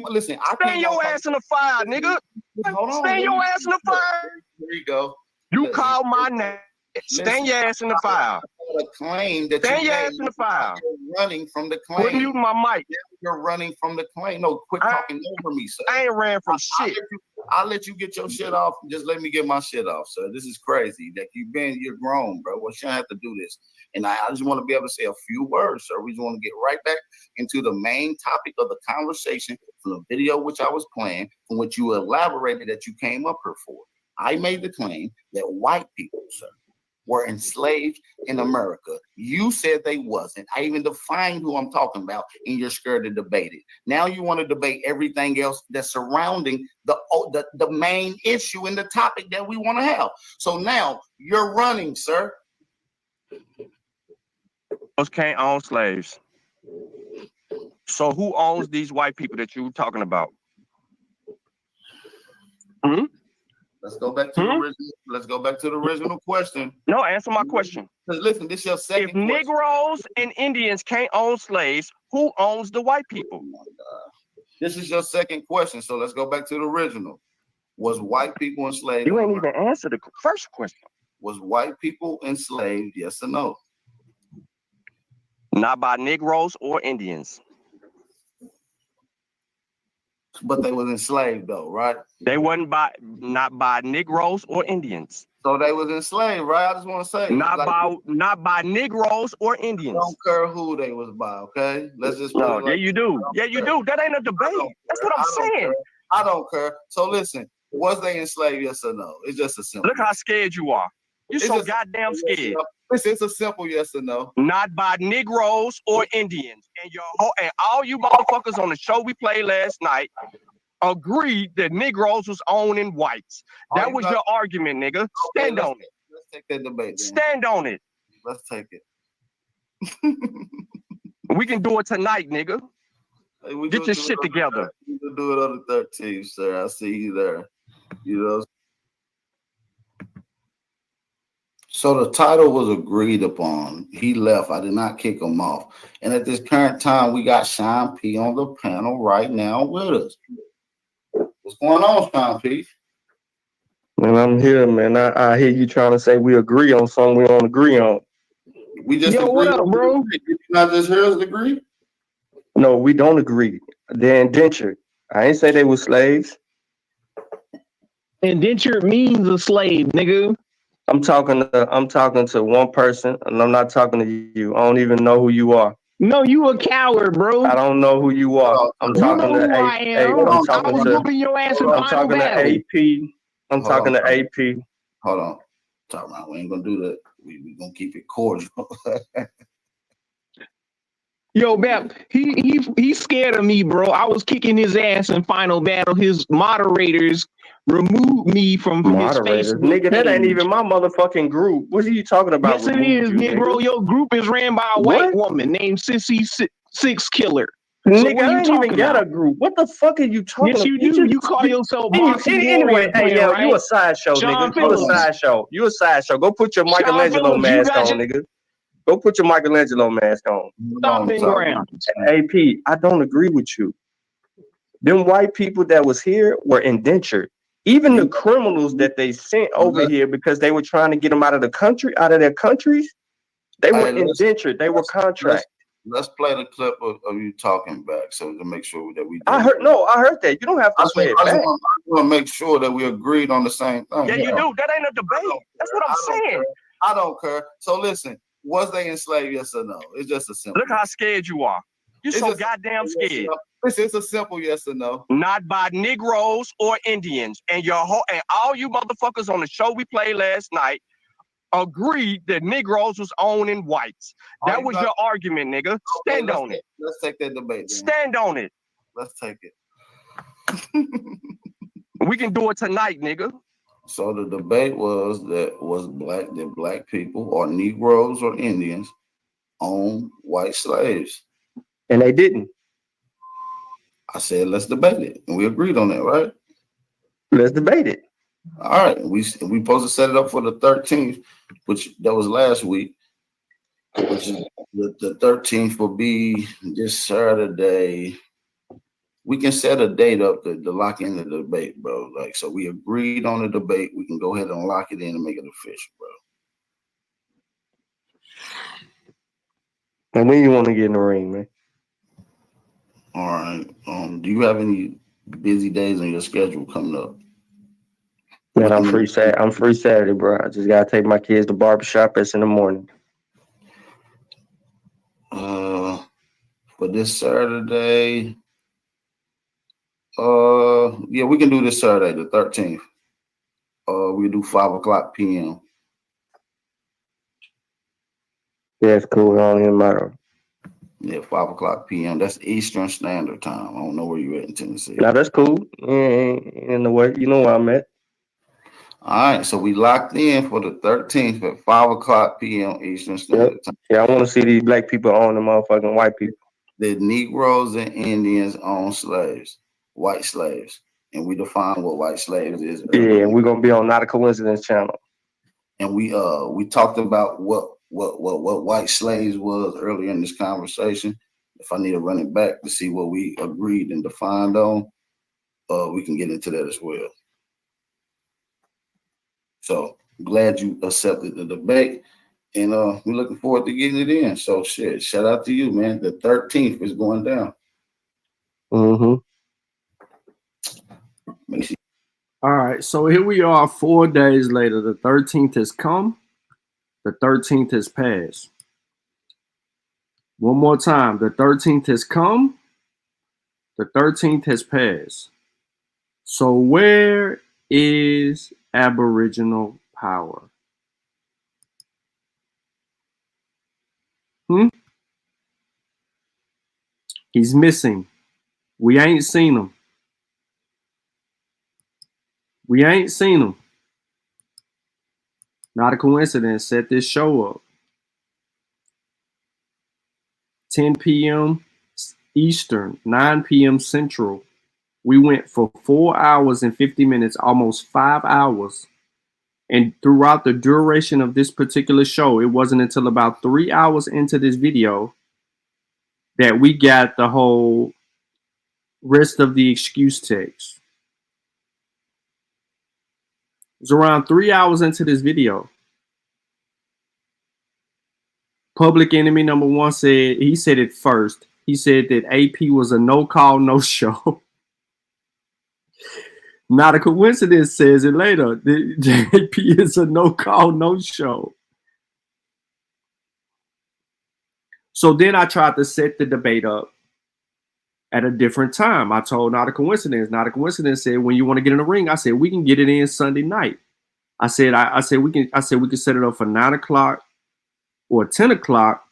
[SPEAKER 2] Listen,
[SPEAKER 5] stand your ass in the fire, nigga. Stand your ass in the fire.
[SPEAKER 2] There you go.
[SPEAKER 5] You call my name. Stand your ass in the fire.
[SPEAKER 2] The claim that
[SPEAKER 5] stand your ass in the fire.
[SPEAKER 2] You're running from the claim.
[SPEAKER 5] Quit muting my mic.
[SPEAKER 2] You're running from the claim. No, quit talking over me, sir.
[SPEAKER 5] I ain't ran from shit.
[SPEAKER 2] I'll let you get your shit off. Just let me get my shit off, sir. This is crazy. That you're grown, bro. Well, you shouldn't have to do this. And I just want to be able to say a few words, sir. We just want to get right back into the main topic of the conversation from the video which I was playing, from which you elaborated that you came up here for. I made the claim that white people, sir, were enslaved in America. You said they wasn't. I even defined who I'm talking about, and you're scared to debate it. Now you want to debate everything else that's surrounding the main issue and the topic that we want to have. So now you're running, sir.
[SPEAKER 5] Those can't own slaves. So who owns these white people that you were talking about?
[SPEAKER 2] Let's go back to the original. Let's go back to the original question.
[SPEAKER 5] No, answer my question.
[SPEAKER 2] Listen, this is your second question.
[SPEAKER 5] If Negroes and Indians can't own slaves, who owns the white people?
[SPEAKER 2] Oh my God. This is your second question. So let's go back to the original. Was white people enslaved?
[SPEAKER 5] You ain't even answered the first question.
[SPEAKER 2] Was white people enslaved? Yes or no?
[SPEAKER 5] Not by Negroes or Indians.
[SPEAKER 2] But they was enslaved though, right?
[SPEAKER 5] They wasn't not by Negroes or Indians.
[SPEAKER 2] So they was enslaved, right? I just want to say
[SPEAKER 5] not by Negroes or Indians.
[SPEAKER 2] I don't care who they was by, okay? Let's just
[SPEAKER 5] yeah, you do. Yeah, you do. That ain't a debate. That's what I'm saying.
[SPEAKER 2] I don't care. So listen, was they enslaved? Yes or no? It's just a simple.
[SPEAKER 5] Look how scared you are. You're so goddamn scared.
[SPEAKER 2] It's a simple yes or no.
[SPEAKER 5] Not by Negroes or Indians. And all you motherfuckers on the show we played last night agreed that Negroes was owning whites. That was your argument, nigga. Stand on it.
[SPEAKER 2] Let's take that debate. Then.
[SPEAKER 5] Stand on it.
[SPEAKER 2] Let's take it.
[SPEAKER 5] We can do it tonight, nigga.
[SPEAKER 2] Hey,
[SPEAKER 5] get your shit together.
[SPEAKER 2] We can do it on the 13th, sir. I see you there. You know. So the title was agreed upon. He left. I did not kick him off. And at this current time, we got Sean P on the panel right now with us. What's going on, Sean P?
[SPEAKER 5] Man, I'm here, man. I hear you trying to say we agree on something we don't agree on.
[SPEAKER 2] We just
[SPEAKER 5] Yo, what
[SPEAKER 2] agreed.
[SPEAKER 5] up, bro?
[SPEAKER 2] Did you not just hear us agree?
[SPEAKER 5] No, we don't agree. They're indentured. I ain't say they were slaves.
[SPEAKER 10] Indentured means a slave, nigga.
[SPEAKER 5] I'm talking to one person, and I'm not talking to you. I don't even know who you are.
[SPEAKER 10] No, you a coward, bro.
[SPEAKER 5] I don't know who you are. I'm
[SPEAKER 10] You
[SPEAKER 5] talking
[SPEAKER 10] know
[SPEAKER 5] to
[SPEAKER 10] who I am.
[SPEAKER 5] I'm
[SPEAKER 10] I
[SPEAKER 5] talking
[SPEAKER 10] was
[SPEAKER 5] to
[SPEAKER 10] whooping your ass in
[SPEAKER 5] I'm
[SPEAKER 10] final
[SPEAKER 5] talking to
[SPEAKER 10] battle.
[SPEAKER 5] AP. I'm talking to AP.
[SPEAKER 2] Hold on. Talk about we ain't gonna do that. We gonna keep it cordial.
[SPEAKER 10] Yo, BAP, he's scared of me, bro. I was kicking his ass in final battle. His moderators removed me from
[SPEAKER 5] Moderators,
[SPEAKER 10] his Facebook
[SPEAKER 5] nigga, that ain't
[SPEAKER 10] page.
[SPEAKER 5] even my motherfucking group. What are you talking about?
[SPEAKER 10] Yes, it is, Negro. Your group is ran by a white woman named Sissy Six Killer. So
[SPEAKER 5] Nigga,
[SPEAKER 10] what are you
[SPEAKER 5] I ain't even
[SPEAKER 10] talking
[SPEAKER 5] got
[SPEAKER 10] about?
[SPEAKER 5] a group. What the fuck are you talking
[SPEAKER 10] Yes,
[SPEAKER 5] about?
[SPEAKER 10] you do. You call yourself Boxy
[SPEAKER 5] Anyway,
[SPEAKER 10] Warrior
[SPEAKER 5] hey,
[SPEAKER 10] Player,
[SPEAKER 5] yo,
[SPEAKER 10] right?
[SPEAKER 5] you a sideshow,
[SPEAKER 10] Sean
[SPEAKER 5] nigga. You a
[SPEAKER 10] Phillips.
[SPEAKER 5] sideshow. You a sideshow. Go put your
[SPEAKER 10] Sean
[SPEAKER 5] Michelangelo
[SPEAKER 10] Phillips, you
[SPEAKER 5] mask
[SPEAKER 10] got
[SPEAKER 5] on, nigga. Go put your Michelangelo mask on.
[SPEAKER 10] stomping ground.
[SPEAKER 5] AP, I don't agree with you. Them white people that was here were indentured. Even the criminals that they sent over here because they were trying to get them out of their countries, they were indentured. They were contract.
[SPEAKER 2] Let's play the clip of you talking back, so to make sure that we.
[SPEAKER 5] I heard that. You don't have to play it back.
[SPEAKER 2] I want to make sure that we agreed on the same thing.
[SPEAKER 5] Yeah, you do. That ain't a debate. That's what I'm saying.
[SPEAKER 2] I don't care. So listen, was they enslaved? Yes or no? It's just a simple.
[SPEAKER 5] Look how scared you are. You're so goddamn scared.
[SPEAKER 2] It's a simple yes or no.
[SPEAKER 5] Not by Negroes or Indians. And and all you motherfuckers on the show we played last night agreed that Negroes was owning whites. That was your argument, nigga. Stand on it.
[SPEAKER 2] Let's take that debate. Then.
[SPEAKER 5] Stand on it.
[SPEAKER 2] Let's take it.
[SPEAKER 5] We can do it tonight, nigga.
[SPEAKER 2] So the debate was that black people or Negroes or Indians own white slaves.
[SPEAKER 5] And they didn't.
[SPEAKER 2] I said, let's debate it. And we agreed on that, right?
[SPEAKER 5] Let's debate it.
[SPEAKER 2] All right. We supposed to set it up for the 13th, which that was last week. Which is the 13th will be this Saturday. We can set a date up to lock in the debate, bro. Like, so we agreed on the debate. We can go ahead and lock it in and make it official, bro.
[SPEAKER 5] And when you want to get in the ring, man?
[SPEAKER 2] All right. Do you have any busy days on your schedule coming up?
[SPEAKER 5] Man, I'm free Saturday, bro. I just gotta take my kids to barbershop. It's in the morning.
[SPEAKER 2] For this Saturday, yeah, we can do this Saturday, the 13th. We can do 5:00 p.m.
[SPEAKER 5] Yeah, it's cool. It don't even matter.
[SPEAKER 2] Yeah, 5:00 p.m. That's Eastern Standard Time. I don't know where you're at in Tennessee.
[SPEAKER 5] Now that's cool. In the way, you know where I'm at.
[SPEAKER 2] All right, so we locked in for the 13th at 5:00 p.m. Eastern Standard Time.
[SPEAKER 5] Yeah, I want to see these black people own the motherfucking white people.
[SPEAKER 2] The Negroes and Indians own slaves, white slaves, and we define what white slaves is.
[SPEAKER 5] Yeah, we're gonna be on Not a Coincidence channel.
[SPEAKER 2] And we talked about what white slaves was earlier in this conversation. If I need to run it back to see what we agreed and defined on, we can get into that as well. So glad you accepted the debate, and we're looking forward to getting it in. So shit, shout out to you, man. The 13th is going down.
[SPEAKER 1] All right, so here we are 4 days later. The 13th has come. The 13th has passed. One more time. The 13th has come. The 13th has passed. So where is Aboriginal power? He's missing. We ain't seen him. We ain't seen him. Not a coincidence. Set this show up. 10 p.m. Eastern, 9 p.m. Central. We went for 4 hours and 50 minutes, almost 5 hours. And throughout the duration of this particular show, it wasn't until about 3 hours into this video that we got the whole rest of the excuse text. It was around 3 hours into this video. Public Enemy #1 said, he said it first. He said that AP was a no call, no show. Not a coincidence, says it later. The AP is a no call, no show. So then I tried to set the debate up at a different time. I told Not a Coincidence. Not a Coincidence said, when you want to get in the ring, I said we can get it in Sunday night. I said we can set it up for 9 o'clock or 10 o'clock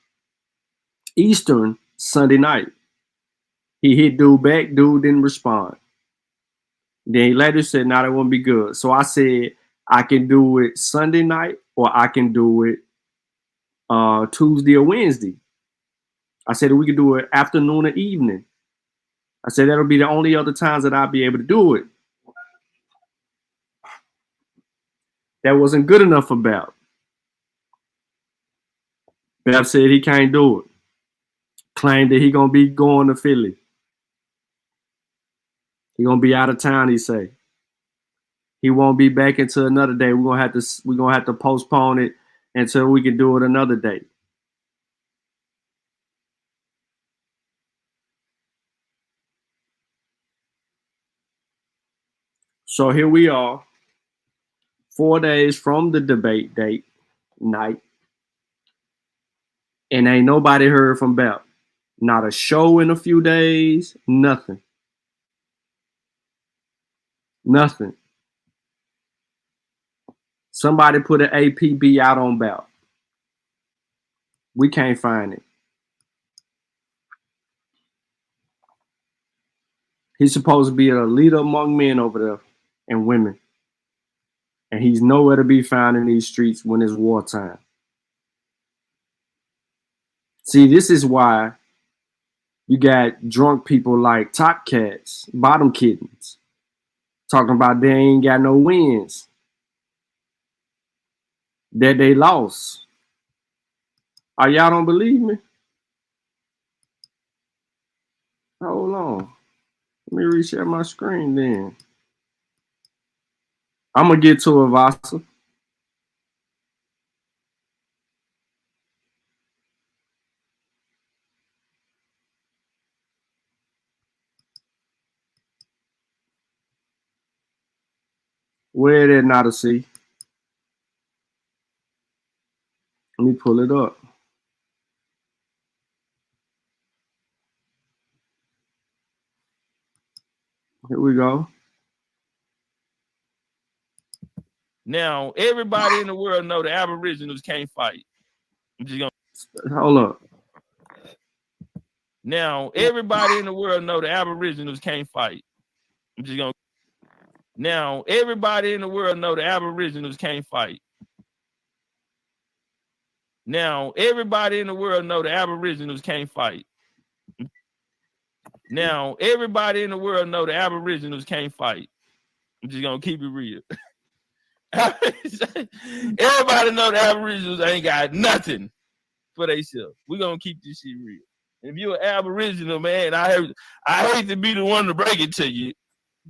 [SPEAKER 1] Eastern Sunday night. He hit dude back. Dude didn't respond. Then he later said, "Nah, that won't be good." So I said I can do it Sunday night or I can do it Tuesday or Wednesday. I said we could do it afternoon or evening. I said that'll be the only other times that I'll be able to do it. That wasn't good enough for BAP. BAP said he can't do it. Claimed that he gonna be going to Philly. He gonna be out of town, he say. He won't be back until another day. We're gonna have to postpone it until we can do it another day. So here we are, 4 days from the debate date night, and ain't nobody heard from BAP. Not a show in a few days, nothing. Nothing. Somebody put an APB out on BAP. We can't find it. He's supposed to be a leader among men over there and women. And he's nowhere to be found in these streets when it's wartime. See, this is why you got drunk people like top cats, bottom kittens, talking about they ain't got no wins, that they lost. Oh, y'all don't believe me? Hold on. Let me reshare my screen then. I'm going to get to it, Vasa. Where did not a see? Let me pull it up. Here we go.
[SPEAKER 11] Now, everybody in the world know the Aboriginals can't fight. I'm just gonna
[SPEAKER 1] hold up.
[SPEAKER 11] Now, everybody in the world know the Aboriginals can't fight. I'm just gonna. Now, everybody in the world know the Aboriginals can't fight. Now, everybody in the world know the Aboriginals can't fight. Now, everybody in the world know the Aboriginals can't fight. I'm just gonna keep it real. Everybody know the Aboriginals ain't got nothing for themselves. We're gonna keep this shit real. If you're an Aboriginal, man, I hate to be the one to break it to you.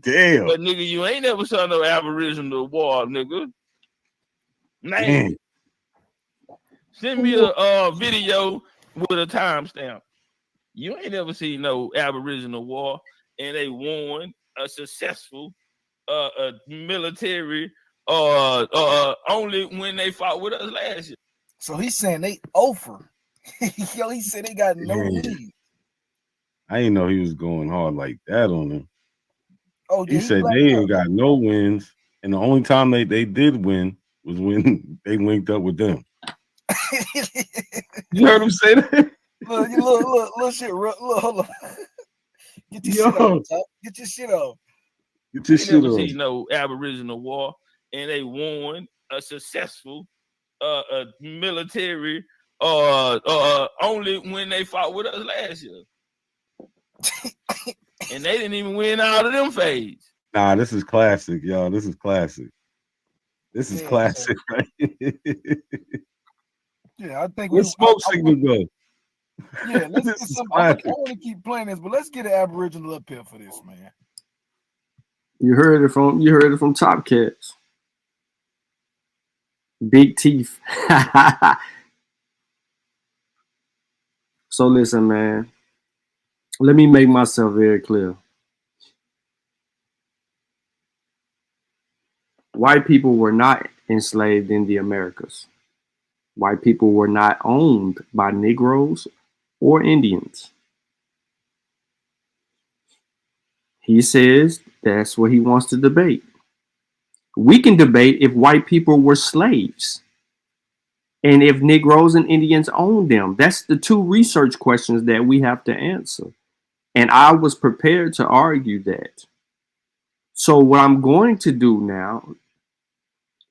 [SPEAKER 12] Damn.
[SPEAKER 11] But nigga, you ain't never saw no Aboriginal war, nigga. Man. Send me a video with a timestamp. You ain't never seen no Aboriginal war, and they won a successful military only when they fought with us last year.
[SPEAKER 13] So he's saying they over. Yo, he said they got no lead.
[SPEAKER 12] I didn't know he was going hard like that on them.
[SPEAKER 13] Oh,
[SPEAKER 12] he said they ain't got no wins, and the only time they did win was when they linked up with them.
[SPEAKER 11] You heard him say that?
[SPEAKER 13] Look, shit. Look, hold on. Get your shit off. Get your shit off.
[SPEAKER 12] Get your shit off.
[SPEAKER 11] Seen no Aboriginal war, and they won a successful military only when they fought with us last year. And they didn't even win out of them phase.
[SPEAKER 12] Nah, this is classic, y'all. This is classic. This is classic, right?
[SPEAKER 13] Yeah, I think
[SPEAKER 12] let's smoke signal go.
[SPEAKER 13] Yeah, let's get some. I want to keep playing this, but let's get an Aboriginal up here for this, man.
[SPEAKER 1] You heard it from Top Cats. Big teeth. So listen, man. Let me make myself very clear. White people were not enslaved in the Americas. White people were not owned by Negroes or Indians. He says that's what he wants to debate. We can debate if white people were slaves and if Negroes and Indians owned them. That's the two research questions that we have to answer. And I was prepared to argue that. So what I'm going to do now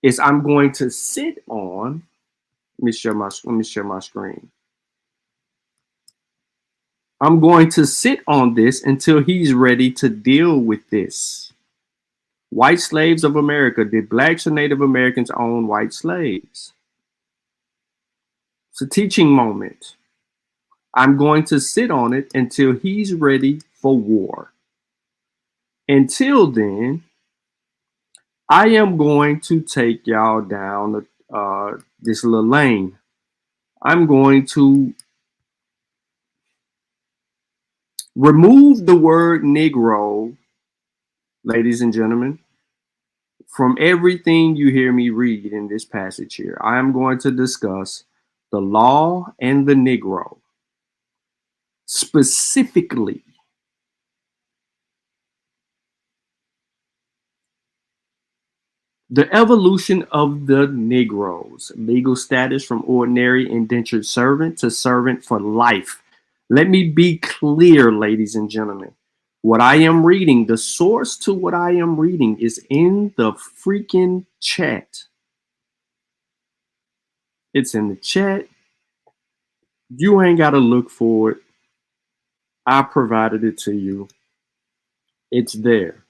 [SPEAKER 1] is I'm going to sit on, let me share my screen. I'm going to sit on this until he's ready to deal with this. White slaves of America. Did blacks or Native Americans own white slaves? It's a teaching moment. I'm going to sit on it until he's ready for war. Until then, I am going to take y'all down this little lane. I'm going to remove the word Negro, ladies and gentlemen, from everything you hear me read in this passage here. I am going to discuss the law and the Negro. Specifically, the evolution of the Negroes, legal status from ordinary indentured servant to servant for life. Let me be clear, ladies and gentlemen. What I am reading, the source to what I am reading is in the freaking chat. It's in the chat. You ain't got to look for it. I provided it to you. It's there.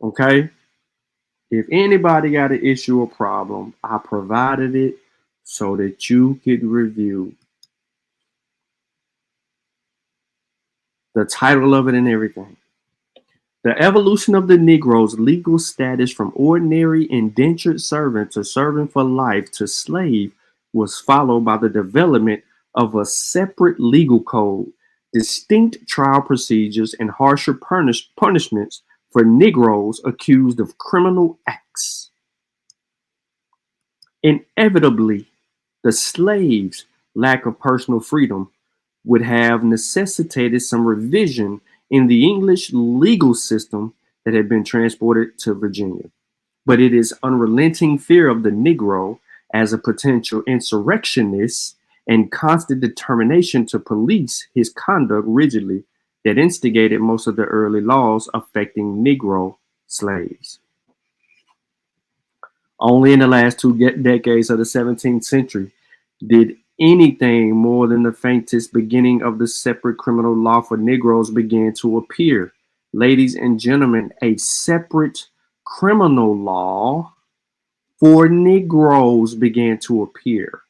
[SPEAKER 1] Okay? If anybody got an issue or problem, I provided it so that you could review the title of it and everything. The evolution of the Negro's legal status from ordinary indentured servant to servant for life to slave was followed by the development of a separate legal code, distinct trial procedures, and harsher punishments for Negroes accused of criminal acts. Inevitably, the slaves' lack of personal freedom would have necessitated some revision in the English legal system that had been transported to Virginia. But it is unrelenting fear of the Negro as a potential insurrectionist and constant determination to police his conduct rigidly that instigated most of the early laws affecting Negro slaves. Only in the last two decades of the 17th century did anything more than the faintest beginning of the separate criminal law for Negroes began to appear. Ladies and gentlemen, a separate criminal law for Negroes began to appear.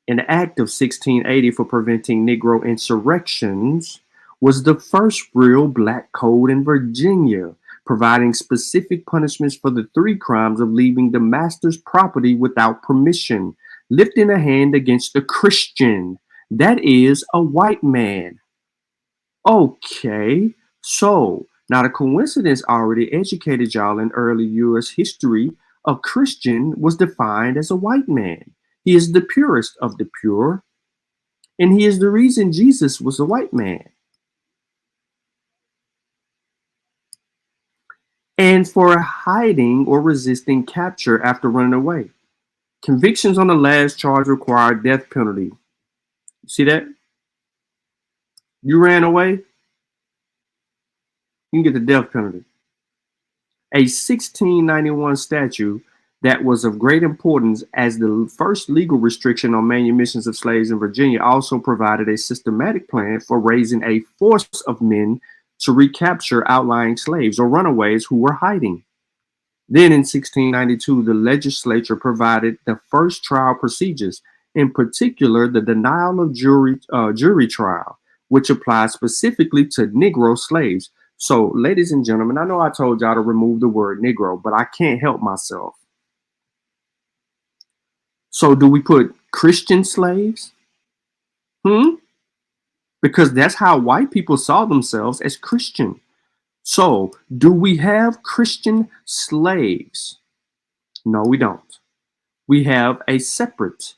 [SPEAKER 1] An act of 1680 for preventing Negro insurrections was the first real black code in Virginia, providing specific punishments for the three crimes of leaving the master's property without permission, lifting a hand against a Christian, that is, a white man. Okay, so not a coincidence, already educated y'all in early U.S. history, a Christian was defined as a white man. He is the purest of the pure, and he is the reason Jesus was a white man. And for hiding or resisting capture after running away. Convictions on the last charge required death penalty. See that? You ran away, you can get the death penalty. A 1691 statute that was of great importance as the first legal restriction on manumissions of slaves in Virginia also provided a systematic plan for raising a force of men to recapture outlying slaves or runaways who were hiding. Then in 1692, the legislature provided the first trial procedures, in particular the denial of jury trial, which applies specifically to Negro slaves. So, ladies and gentlemen, I know I told y'all to remove the word Negro, but I can't help myself. So do we put Christian slaves? Because that's how white people saw themselves, as Christian. So do we have Christian slaves? No, we don't. We have a separate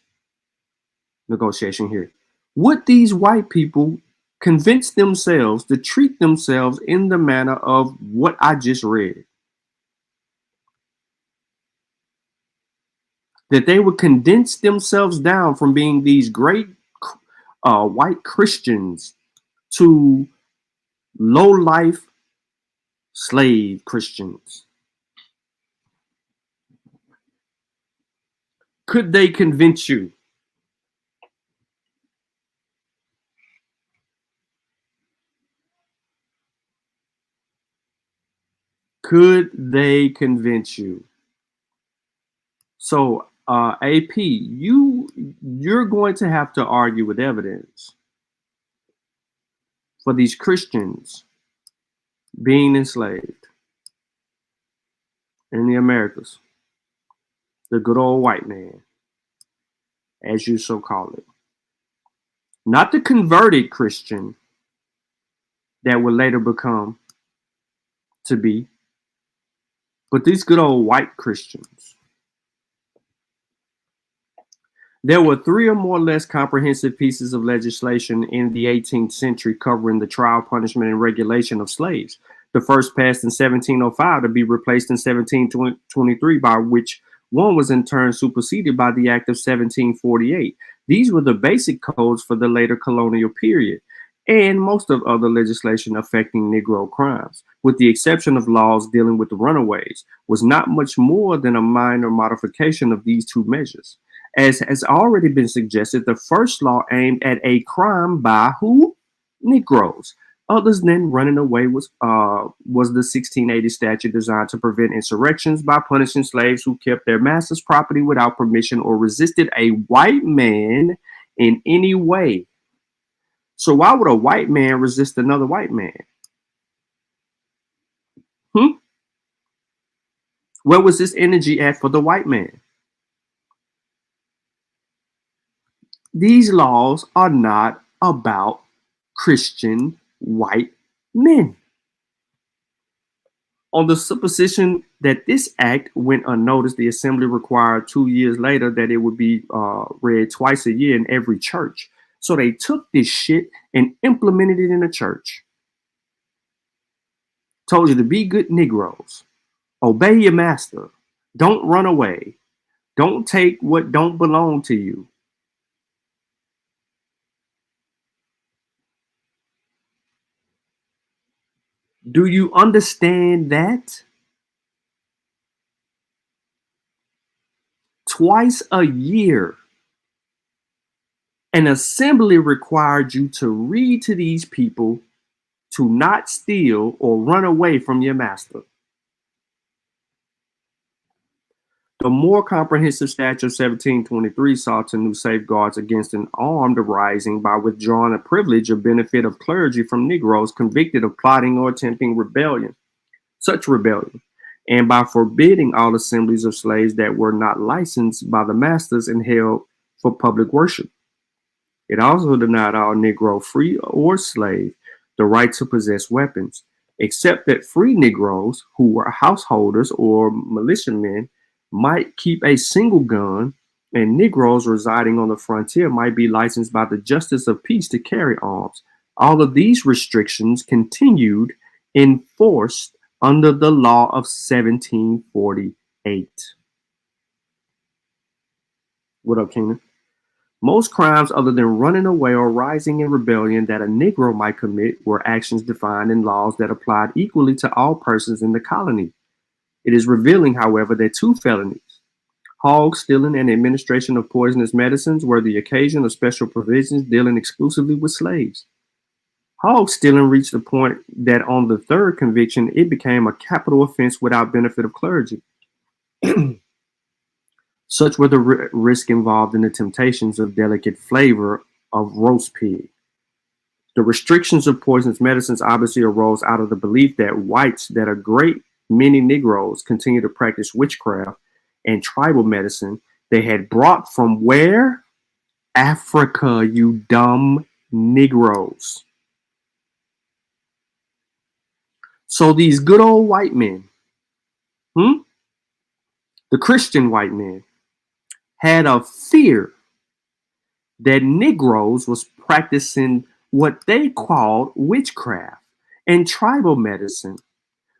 [SPEAKER 1] negotiation here. Would these white people convince themselves to treat themselves in the manner of what I just read? That they would condense themselves down from being these great white Christians to low-life slave Christians. Could they convince you? Could they convince you? So, AP, you're going to have to argue with evidence for these Christians being enslaved in the Americas. The good old white man, as you so call it. Not the converted Christian that would later become to be, but these good old white Christians. There were 3 or more less comprehensive pieces of legislation in the 18th century covering the trial, punishment, and regulation of slaves. The first passed in 1705 to be replaced in 1723, by which one was in turn superseded by the Act of 1748. These were the basic codes for the later colonial period, and most of other legislation affecting Negro crimes, with the exception of laws dealing with the runaways, was not much more than a minor modification of these 2 measures. As has already been suggested, the first law aimed at a crime by who? Negroes. Others than running away was the 1680 statute designed to prevent insurrections by punishing slaves who kept their master's property without permission or resisted a white man in any way. So why would a white man resist another white man? Where was this energy at for the white man? These laws are not about Christian white men. On the supposition that this act went unnoticed, the assembly required 2 years later that it would be read twice a year in every church. So they took this shit and implemented it in the church. Told you to be good Negroes. Obey your master. Don't run away. Don't take what don't belong to you. Do you understand that? Twice a year, an assembly required you to read to these people to not steal or run away from your master. The more comprehensive statute of 1723 sought to new safeguards against an armed rising by withdrawing a privilege or benefit of clergy from Negroes convicted of plotting or attempting such rebellion, and by forbidding all assemblies of slaves that were not licensed by the masters and held for public worship. It also denied all Negro, free or slave, the right to possess weapons, except that free Negroes who were householders or militiamen might keep a single gun, and Negroes residing on the frontier might be licensed by the justice of peace to carry arms. All of these restrictions continued in force under the law of 1748. What up, Keenan? Most crimes other than running away or rising in rebellion that a Negro might commit were actions defined in laws that applied equally to all persons in the colony. It is revealing, however, that 2 felonies, hog stealing and administration of poisonous medicines, were the occasion of special provisions dealing exclusively with slaves. Hog stealing reached the point that on the 3rd conviction, it became a capital offense without benefit of clergy. Such were the risk involved in the temptations of delicate flavor of roast pig. The restrictions of poisonous medicines obviously arose out of the belief that whites, that a great many Negroes continue to practice witchcraft and tribal medicine, they had brought from where? Africa, you dumb Negroes. So these good old white men, the Christian white men, had a fear that Negroes was practicing what they called witchcraft and tribal medicine,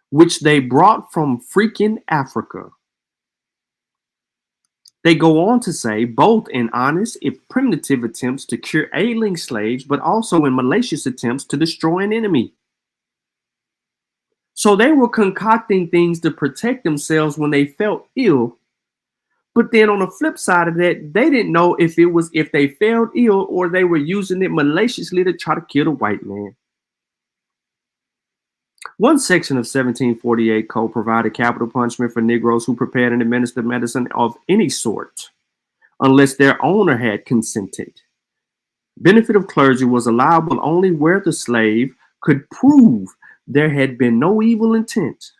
[SPEAKER 1] which they brought from freaking Africa. They go on to say, both in honest, if primitive attempts to cure ailing slaves, but also in malicious attempts to destroy an enemy. So they were concocting things to protect themselves when they felt ill. But then on the flip side of that, they didn't know if they felt ill or they were using it maliciously to try to kill the white man. One section of 1748 code provided capital punishment for Negroes who prepared and administered medicine of any sort, unless their owner had consented. Benefit of clergy was allowable only where the slave could prove there had been no evil intent.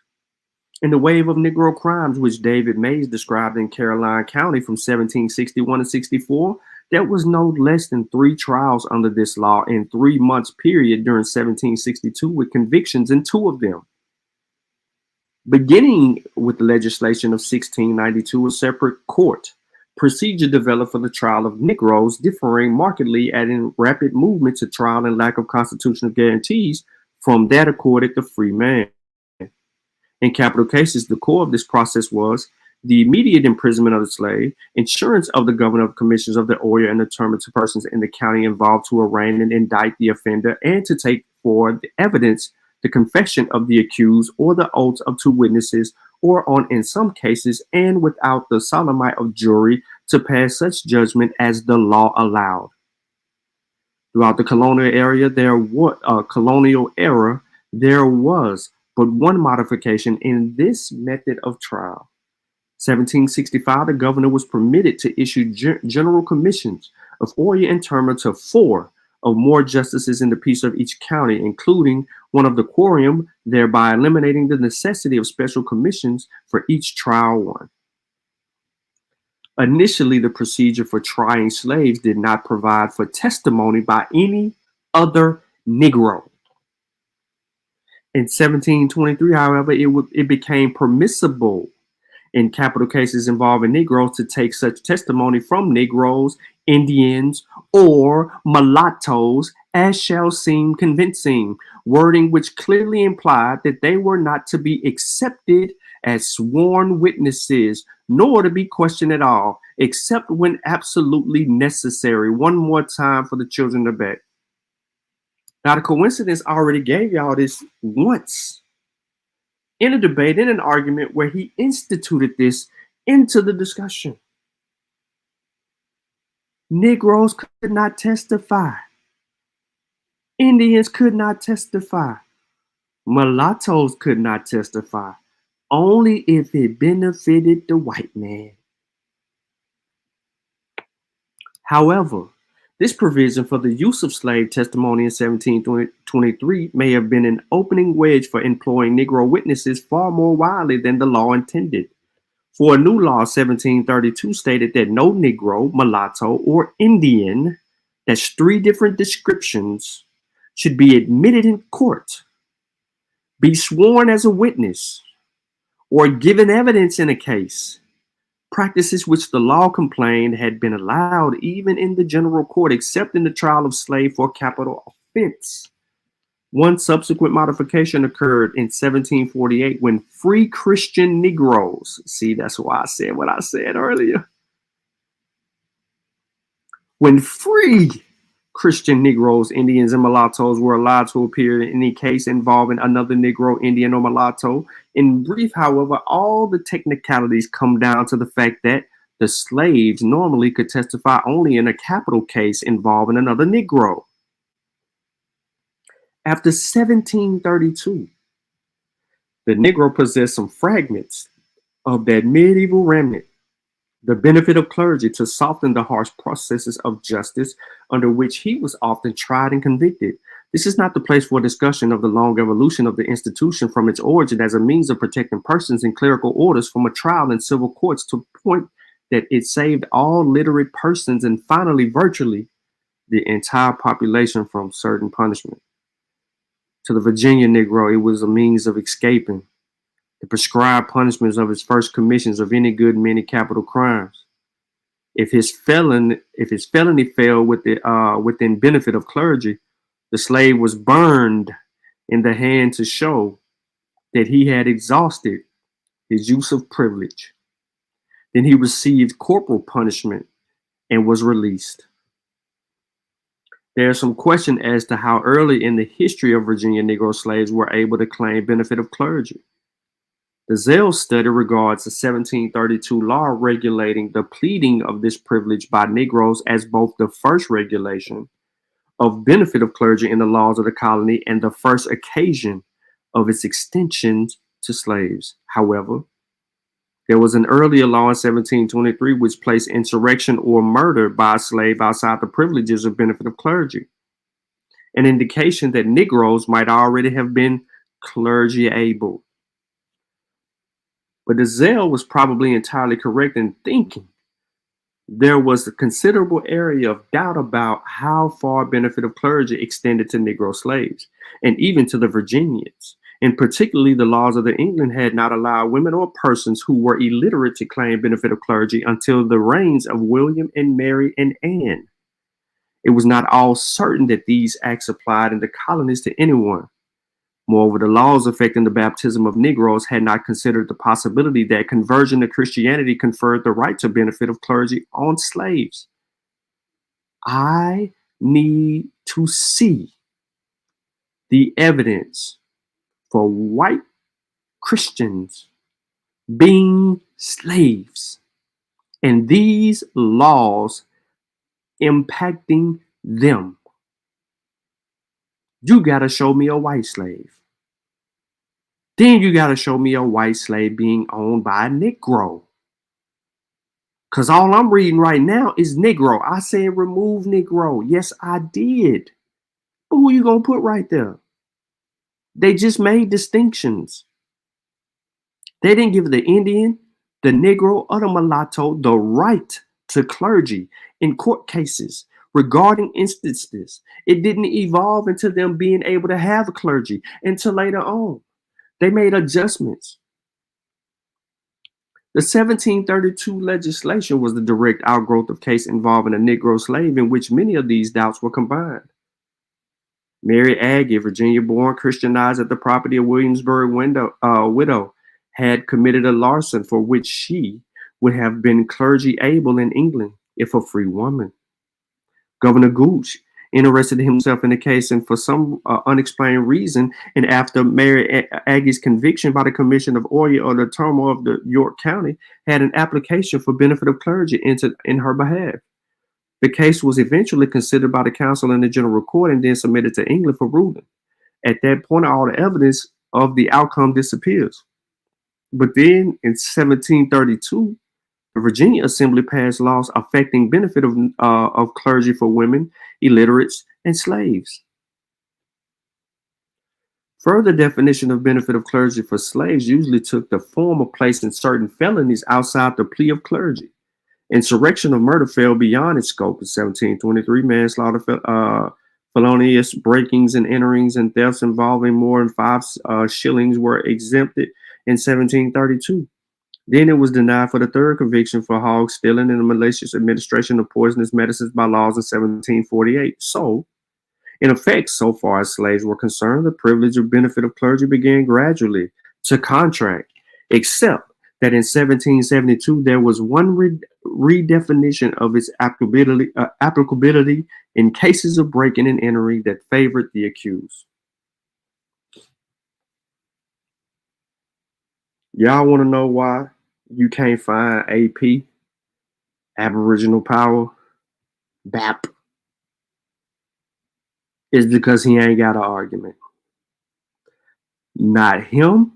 [SPEAKER 1] In the wave of Negro crimes, which David Mays described in Caroline County from 1761 to 64, there was no less than 3 trials under this law in 3 months period during 1762, with convictions in 2 of them. Beginning with the legislation of 1692, a separate court procedure developed for the trial of Negroes, differing markedly in rapid movement to trial and lack of constitutional guarantees from that accorded to free man. In capital cases, the core of this process was the immediate imprisonment of the slave, insurance of the governor of commissions of the oyer and the determined persons in the county involved to arraign and indict the offender, and to take for the evidence the confession of the accused or the oaths of 2 witnesses, or on, in some cases, and without the solemnity of jury, to pass such judgment as the law allowed. Throughout the colonial era, there was but one modification in this method of trial. 1765, the governor was permitted to issue general commissions of oyer and termer to 4 or more justices in the peace of each county, including one of the quorum, thereby eliminating the necessity of special commissions for each trial one. Initially, the procedure for trying slaves did not provide for testimony by any other Negro. In 1723, however, it became permissible in capital cases involving Negroes to take such testimony from Negroes, Indians, or mulattoes as shall seem convincing, wording which clearly implied that they were not to be accepted as sworn witnesses, nor to be questioned at all, except when absolutely necessary. One more time for the children of Bet. Now, the coincidence already gave y'all this once in a debate, in an argument where he instituted this into the discussion. Negroes could not testify. Indians could not testify. Mulattoes could not testify, only if it benefited the white man. However, this provision for the use of slave testimony in 1723 may have been an opening wedge for employing Negro witnesses far more widely than the law intended. For a new law, 1732, stated that no Negro, mulatto, or Indian, that's 3 different descriptions, should be admitted in court, be sworn as a witness, or given evidence in a case. Practices which the law complained had been allowed even in the general court, except in the trial of slave for capital offense. One subsequent modification occurred in 1748 when free Christian Negroes, see, that's why I said what I said earlier. When free Christian Negroes, Indians, and mulattoes were allowed to appear in any case involving another Negro, Indian, or mulatto. In brief, however, all the technicalities come down to the fact that the slaves normally could testify only in a capital case involving another Negro. After 1732, the Negro possessed some fragments of that medieval remnant, the benefit of clergy, to soften the harsh processes of justice under which he was often tried and convicted. This is not the place for a discussion of the long evolution of the institution from its origin as a means of protecting persons in clerical orders from a trial in civil courts to point that it saved all literate persons and finally virtually the entire population from certain punishment. To the Virginia Negro, it was a means of escaping the prescribed punishments of his first commissions of any good many capital crimes. If his felony fell within benefit of clergy, the slave was burned in the hand to show that he had exhausted his use of privilege. Then he received corporal punishment and was released. There is some question as to how early in the history of Virginia Negro slaves were able to claim benefit of clergy. The Zell study regards the 1732 law regulating the pleading of this privilege by Negroes as both the first regulation of benefit of clergy in the laws of the colony and the first occasion of its extension to slaves. However, there was an earlier law in 1723 which placed insurrection or murder by a slave outside the privileges of benefit of clergy, an indication that Negroes might already have been clergy able. But the Zell was probably entirely correct in thinking there was a considerable area of doubt about how far benefit of clergy extended to Negro slaves and even to the Virginians. And particularly the laws of the England had not allowed women or persons who were illiterate to claim benefit of clergy until the reigns of William and Mary and Anne. It was not all certain that these acts applied in the colonies to anyone. Moreover, the laws affecting the baptism of Negroes had not considered the possibility that conversion to Christianity conferred the right to benefit of clergy on slaves. I need to see the evidence for white Christians being slaves and these laws impacting them. You got to show me a white slave. Then you got to show me a white slave being owned by a Negro. Because all I'm reading right now is Negro. I said remove Negro. Yes, I did. But who you going to put right there? They just made distinctions. They didn't give the Indian, the Negro, or the mulatto the right to clergy in court cases regarding instances. It didn't evolve into them being able to have a clergy until later on. They made adjustments. The 1732 legislation was the direct outgrowth of case involving a Negro slave in which many of these doubts were combined. Mary Aggie, Virginia-born, Christianized at the property of Williamsburg widow, had committed a larceny for which she would have been clergy able in England if a free woman. Governor Gooch interested himself in the case, and for some unexplained reason, and after Mary Aggie's conviction by the Commission of Oyer or the turmoil of the York County, had an application for benefit of clergy entered in her behalf. The case was eventually considered by the council in the general court and then submitted to England for ruling. At that point, all the evidence of the outcome disappears. But then in 1732, the Virginia Assembly passed laws affecting benefit of clergy for women, illiterates, and slaves. Further definition of benefit of clergy for slaves usually took the form of placing certain felonies outside the plea of clergy. Insurrection of murder fell beyond its scope in 1723. Manslaughter, felonious breakings and enterings, and thefts involving more than 5 shillings were exempted in 1732. Then it was denied for the third conviction for hog stealing and the malicious administration of poisonous medicines by laws in 1748. So, in effect, so far as slaves were concerned, the privilege or benefit of clergy began gradually to contract, except that in 1772 there was one redefinition of its applicability in cases of breaking and entering that favored the accused. Y'all want to know why you can't find AP, Aboriginal Power, BAP? It's because he ain't got an argument. Not him,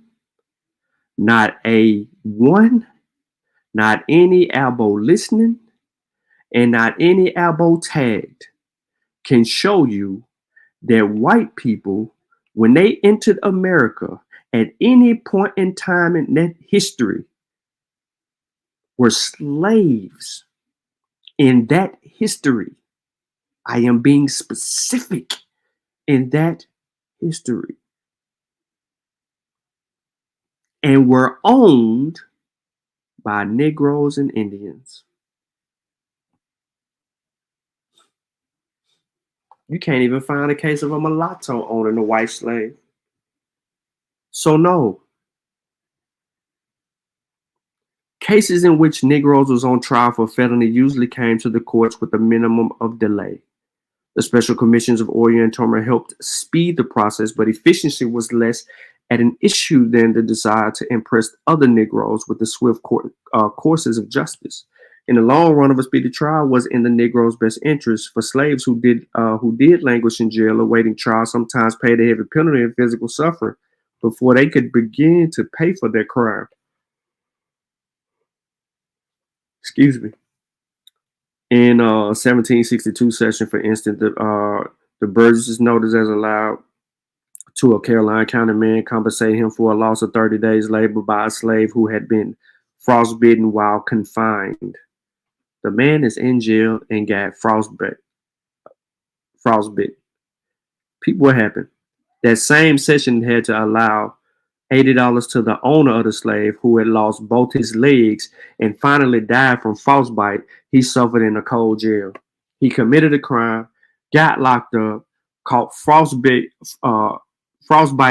[SPEAKER 1] not A1, not any Abo listening, and not any Abo tagged can show you that white people, when they entered America at any point in time in that history, were slaves in that history. I am being specific in that history. And were owned by Negroes and Indians. You can't even find a case of a mulatto owning a white slave. So no. Cases in which Negroes was on trial for felony usually came to the courts with a minimum of delay. The special commissions of Oyer and Tomer helped speed the process, but efficiency was less at an issue than the desire to impress other Negroes with the swift courses of justice. In the long run of a speedy trial was in the Negroes' best interest. For slaves who did languish in jail awaiting trial, sometimes paid a heavy penalty and physical suffering before they could begin to pay for their crime. Excuse me. In 1762 session, for instance, the Burgesses notice as allowed to a Caroline County man compensate him for a loss of 30 days' labor by a slave who had been frostbitten while confined. The man is in jail and got frostbite. Peep what happened. That same session had to allow $80 to the owner of the slave who had lost both his legs and finally died from frostbite he suffered in a cold jail. He committed a crime, got locked up, caught frostbite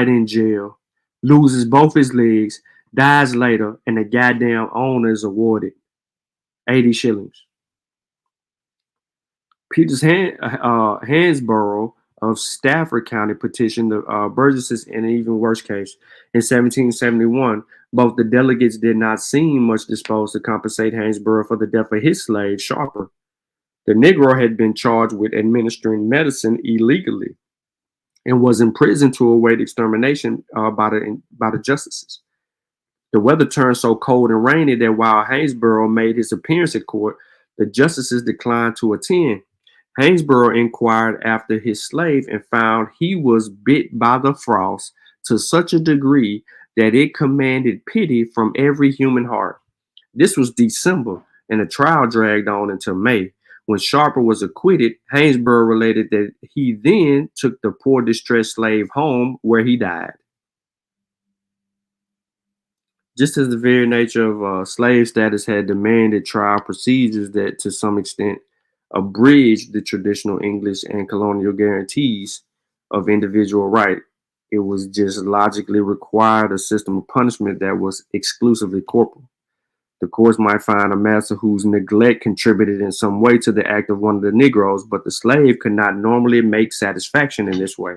[SPEAKER 1] in jail, loses both his legs, dies later, and the goddamn owner is awarded 80 shillings. Peters Hansborough of Stafford County petitioned the Burgesses in an even worse case. In 1771, both the delegates did not seem much disposed to compensate Hansborough for the death of his slave, Sharper. The Negro had been charged with administering medicine illegally and was imprisoned to await extermination by the justices. The weather turned so cold and rainy that while Hansborough made his appearance at court, the justices declined to attend. Hansborough inquired after his slave and found he was bit by the frost to such a degree that it commanded pity from every human heart. This was December, and the trial dragged on until May. When Sharper was acquitted, Hansborough related that he then took the poor distressed slave home where he died. Just as the very nature of slave status had demanded trial procedures that to some extent abridged the traditional English and colonial guarantees of individual right, it was just logically required a system of punishment that was exclusively corporal. The courts might find a master whose neglect contributed in some way to the act of one of the Negroes, but the slave could not normally make satisfaction in this way.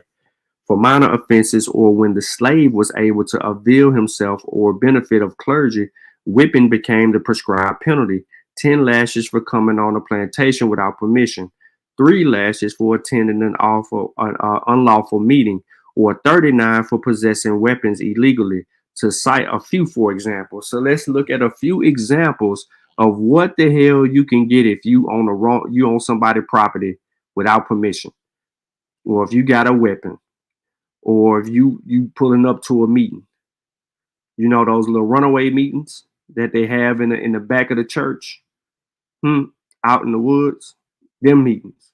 [SPEAKER 1] For minor offenses or when the slave was able to avail himself or benefit of clergy, whipping became the prescribed penalty. 10 lashes for coming on a plantation without permission, 3 lashes for attending an unlawful meeting, or 39 for possessing weapons illegally, to cite a few, for example. So let's look at a few examples of what the hell you can get if you own somebody's property without permission, or if you got a weapon, or if you pulling up to a meeting. You know those little runaway meetings that they have in the back of the church, out in the woods, them meetings.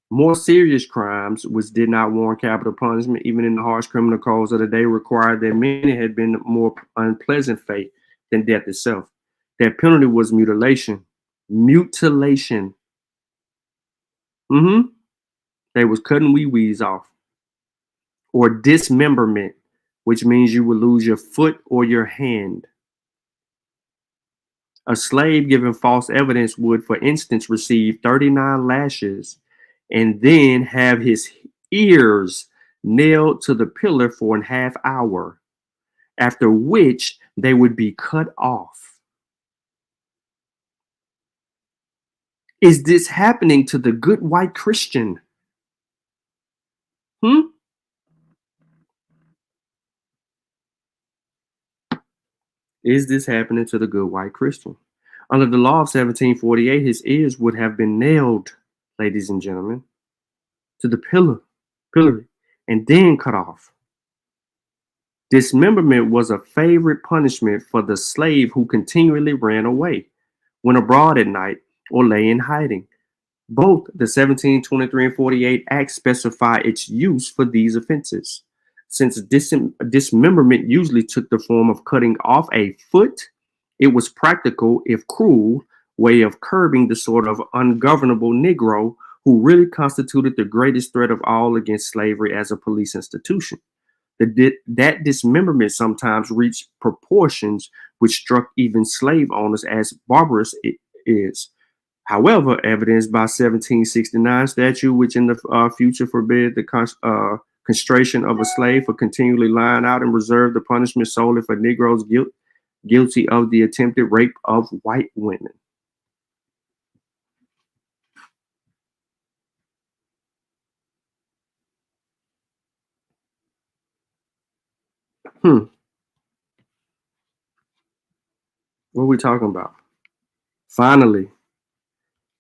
[SPEAKER 1] More serious crimes, which did not warrant capital punishment, even in the harsh criminal codes of the day, required that many had been more unpleasant fate than death itself. That penalty was mutilation. Mutilation. They was cutting wee-wees off. Or dismemberment, which means you would lose your foot or your hand. A slave given false evidence would, for instance, receive 39 lashes and then have his ears nailed to the pillar for a half hour, after which they would be cut off. Is this happening to the good white Christian? Is this happening to the good white Christian? Under the law of 1748, his ears would have been nailed, ladies and gentlemen, to the pillory. and then cut off. Dismemberment was a favorite punishment for the slave who continually ran away, went abroad at night, or lay in hiding. Both the 1723 and 48 Acts specify its use for these offenses. Since dismemberment usually took the form of cutting off a foot, it was practical, if cruel, way of curbing the sort of ungovernable Negro who really constituted the greatest threat of all against slavery as a police institution. That dismemberment sometimes reached proportions which struck even slave owners as barbarous it is. However, evidenced by 1769 statute, which in the future forbid the castration of a slave for continually lying out and reserved the punishment solely for Negroes guilty of the attempted rape of white women. What are we talking about? Finally,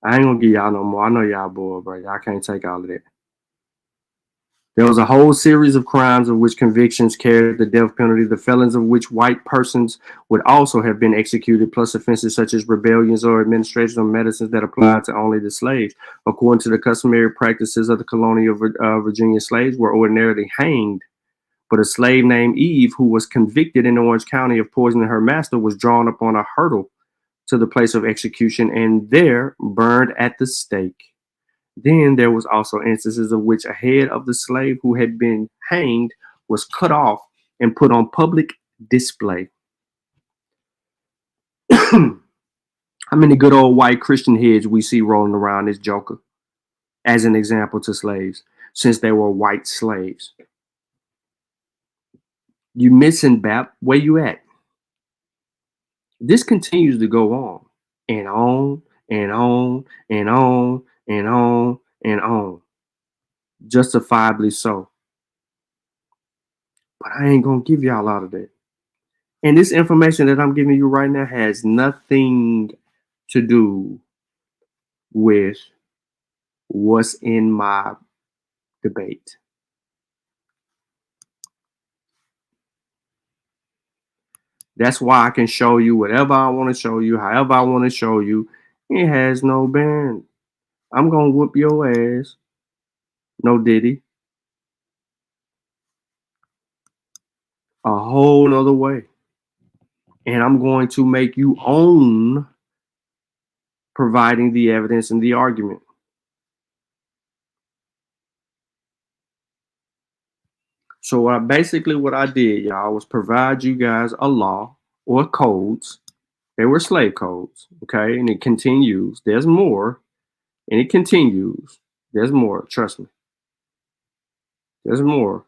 [SPEAKER 1] I ain't gonna give y'all no more. I know y'all bored, bro. Y'all can't take all of that. There was a whole series of crimes of which convictions carried the death penalty, the felons of which white persons would also have been executed, plus offenses such as rebellions or administration of medicines that applied to only the slaves. According to the customary practices of the colonial Virginia slaves were ordinarily hanged, but a slave named Eve, who was convicted in Orange County of poisoning her master, was drawn up on a hurdle to the place of execution and there burned at the stake. Then there was also instances of which a head of the slave who had been hanged was cut off and put on public display. How many good old white Christian heads we see rolling around this joker as an example to slaves, since they were white slaves? You missing, BAP? Where you at? This continues to go on and on and on and on and on and on. Justifiably so. But I ain't gonna give y'all all of that. And this information that I'm giving you right now has nothing to do with what's in my debate. That's why I can show you whatever I want to show you, however I want to show you. It has no bearing. I'm gonna whoop your ass. No diddy. A whole nother way. And I'm going to make you own providing the evidence and the argument. So basically what I did, y'all, was provide you guys a law or codes. They were slave codes, okay? And it continues. There's more, and it continues. There's more, trust me. There's more.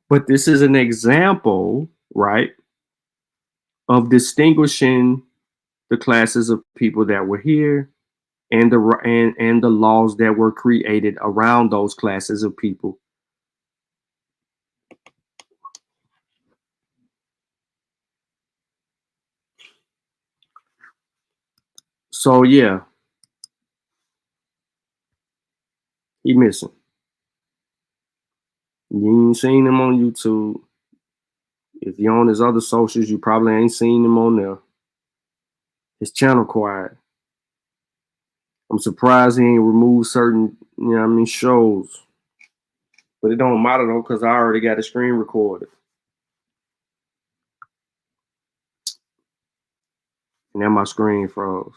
[SPEAKER 1] But this is an example, right, of distinguishing the classes of people that were here and the laws that were created around those classes of people. So yeah, he missing. You ain't seen him on YouTube. If you're on his other socials, you probably ain't seen him on there. His channel quiet. I'm surprised he ain't removed certain, shows. But it don't matter though, because I already got the screen recorded. And then my screen froze.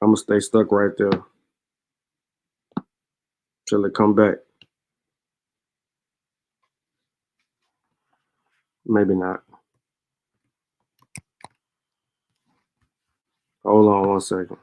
[SPEAKER 1] I'm gonna stay stuck right there till it come back. Maybe not. Hold on 1 second.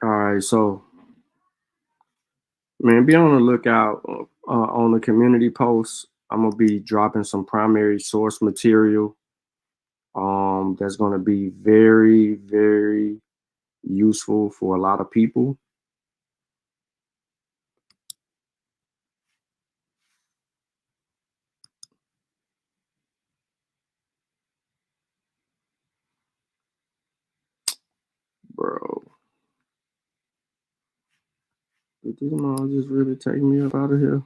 [SPEAKER 1] All right, so man, be on the lookout on the community posts. I'm gonna be dropping some primary source material. That's gonna be very, very useful for a lot of people. Bro, did this mom just really take me up out of here?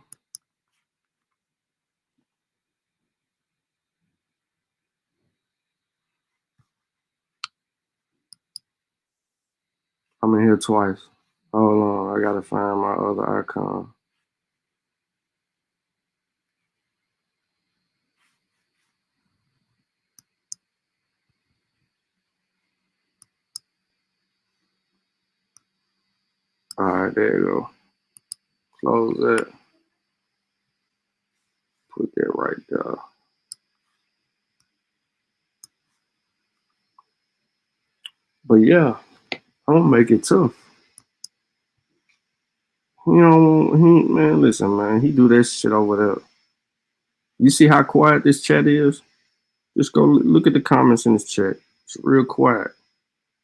[SPEAKER 1] I'm in here twice. Hold on, I gotta find my other icon. All right, there you go. Close that. Put that right there. But yeah, I'm gonna make it tough. Man, listen, man, he do that shit over there. You see how quiet this chat is? Just go look at the comments in this chat. It's real quiet.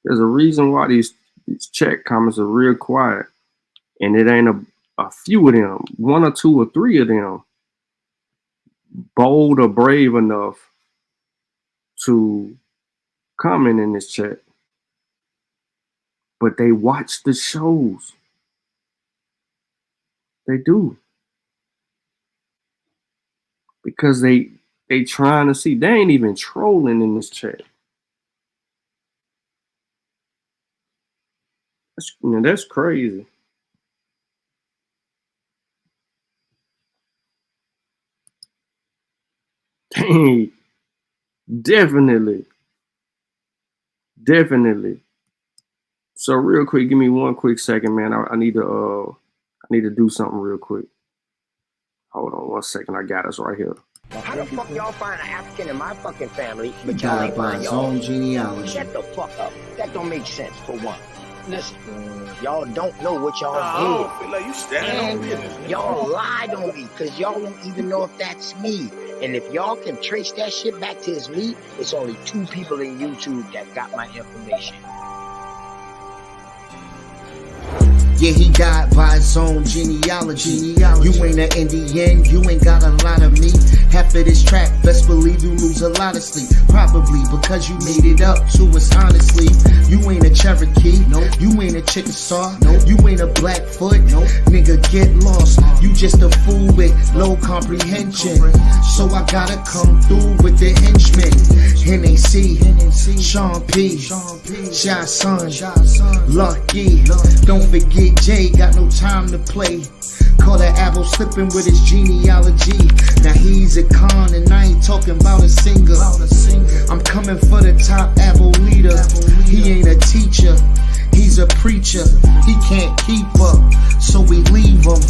[SPEAKER 1] There's a reason why these chat comments are real quiet. And it ain't a few of them, one or two or three of them, bold or brave enough to comment in this chat. But they watch the shows. They do. Because they trying to see. They ain't even trolling in this chat. That's crazy. Dang. Definitely. So real quick, give me one quick second, man. I need to do something real quick. Hold on 1 second. I got us right here.
[SPEAKER 14] How the fuck y'all find an African in my fucking family, but y'all ain't find
[SPEAKER 6] his
[SPEAKER 14] y'all
[SPEAKER 6] own genealogy.
[SPEAKER 14] Shut the fuck up. That don't make sense, for one. Listen, y'all don't know what y'all did.
[SPEAKER 15] Feel like you standing on business.
[SPEAKER 14] Y'all lied on me, because y'all don't even know if that's me. And if y'all can trace that shit back to it's me, it's only 2 people in YouTube that got my information.
[SPEAKER 6] Yeah, he died by his own genealogy. You ain't an Indian, you ain't got a lot of me. Half of this track, best believe you lose a lot of sleep. Probably because you made it up to us honestly. You ain't a Cherokee, nope. You ain't a Chickasaw, nope. You ain't a Blackfoot, nope. Nigga, get lost. You just a fool with low comprehension. So I gotta come through with the henchmen. NAC, Sean P, Shy Son, Lucky. Don't forget Jay, got no time to play. Call that apple slipping with his genealogy. Now he's a con and I ain't talking about a singer. I'm coming for the top apple leader. He ain't a teacher, he's a preacher. He can't keep up, so we leave him.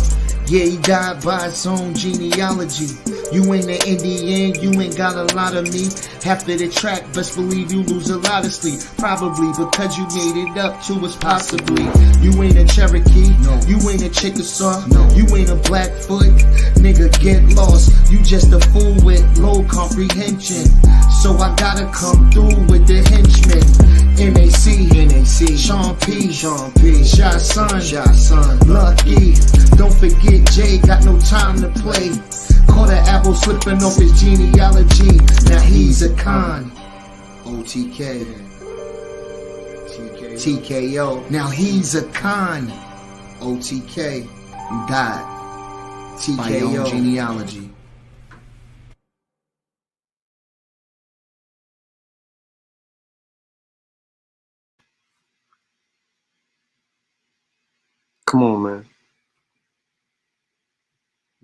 [SPEAKER 6] Yeah, he died by his own genealogy. You ain't an Indian, you ain't got a lot of me. Half of the track, best believe you lose a lot of sleep. Probably because you made it up to us possibly. You ain't a Cherokee, no. You ain't a Chickasaw, no. You ain't a Blackfoot. Nigga, get lost. You just a fool with low comprehension. So I gotta come through with the henchmen. NAC, Sean P, Shy Son, Lucky. Don't forget Jay, got no time to play. Call the apple slipping off his genealogy. Now he's a con. OTK. TKO. Now he's a con. OTK. You died. TKO. Genealogy.
[SPEAKER 1] Come on, man.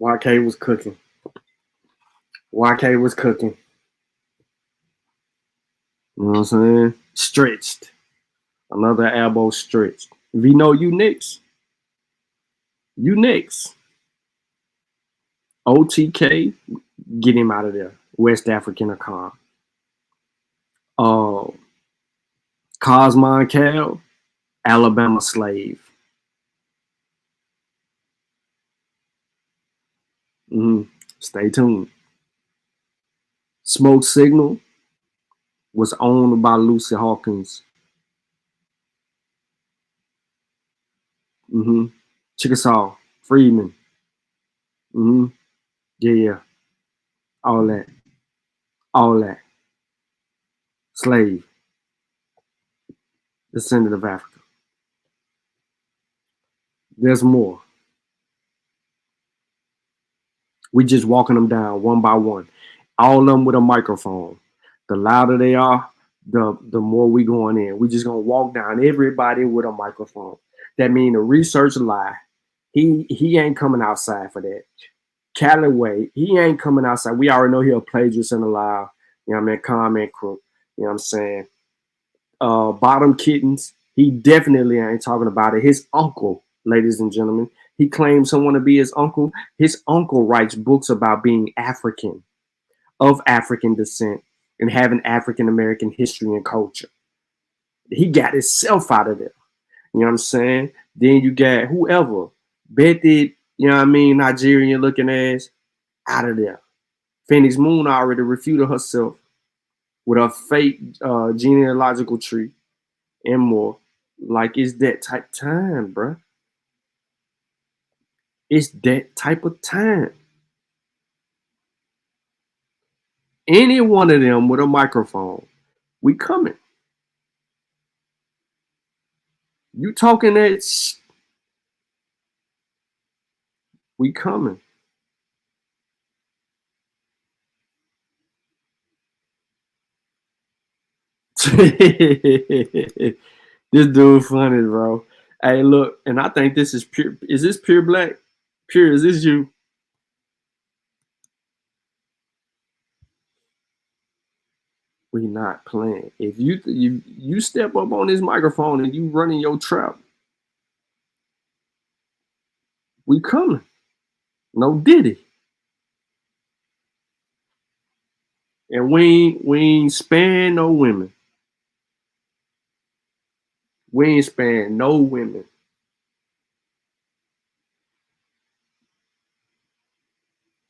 [SPEAKER 1] YK was cooking. You know what I'm saying? Stretched. Another elbow stretched. Vino, you next. OTK, get him out of there. West African Akan. Cosmon Cal, Alabama slave. Stay tuned. Smoke Signal was owned by Lucy Hawkins. Chickasaw, Freeman. Yeah. All that. Slave. Descendant of Africa. There's more. We just walking them down one by one. All of them with a microphone. The louder they are, the more we going in. We just gonna walk down everybody with a microphone. That mean the research lie. He ain't coming outside for that. Callaway, he ain't coming outside. We already know he a plagiarist and a liar. You know what I mean? Comment crook. You know what I'm saying? Bottom Kittens, he definitely ain't talking about it. His uncle, ladies and gentlemen, he claims someone to be his uncle. His uncle writes books about being African, of African descent, and having African American history and culture. He got himself out of there. You know what I'm saying? Then you got whoever, Betty, you know what I mean, Nigerian looking ass, out of there. Phoenix Moon already refuted herself with her fake genealogical tree and more. Like, it's that type time, bruh. It's that type of time. Any one of them with a microphone, we coming. You talking that we coming. This dude funny, bro. Hey, look, and I think this is pure. Is this pure black? Pure, is this you? We not playing. If you step up on this microphone and you running your trap, we coming. No Diddy. And we ain't sparing no women. We ain't sparing no women.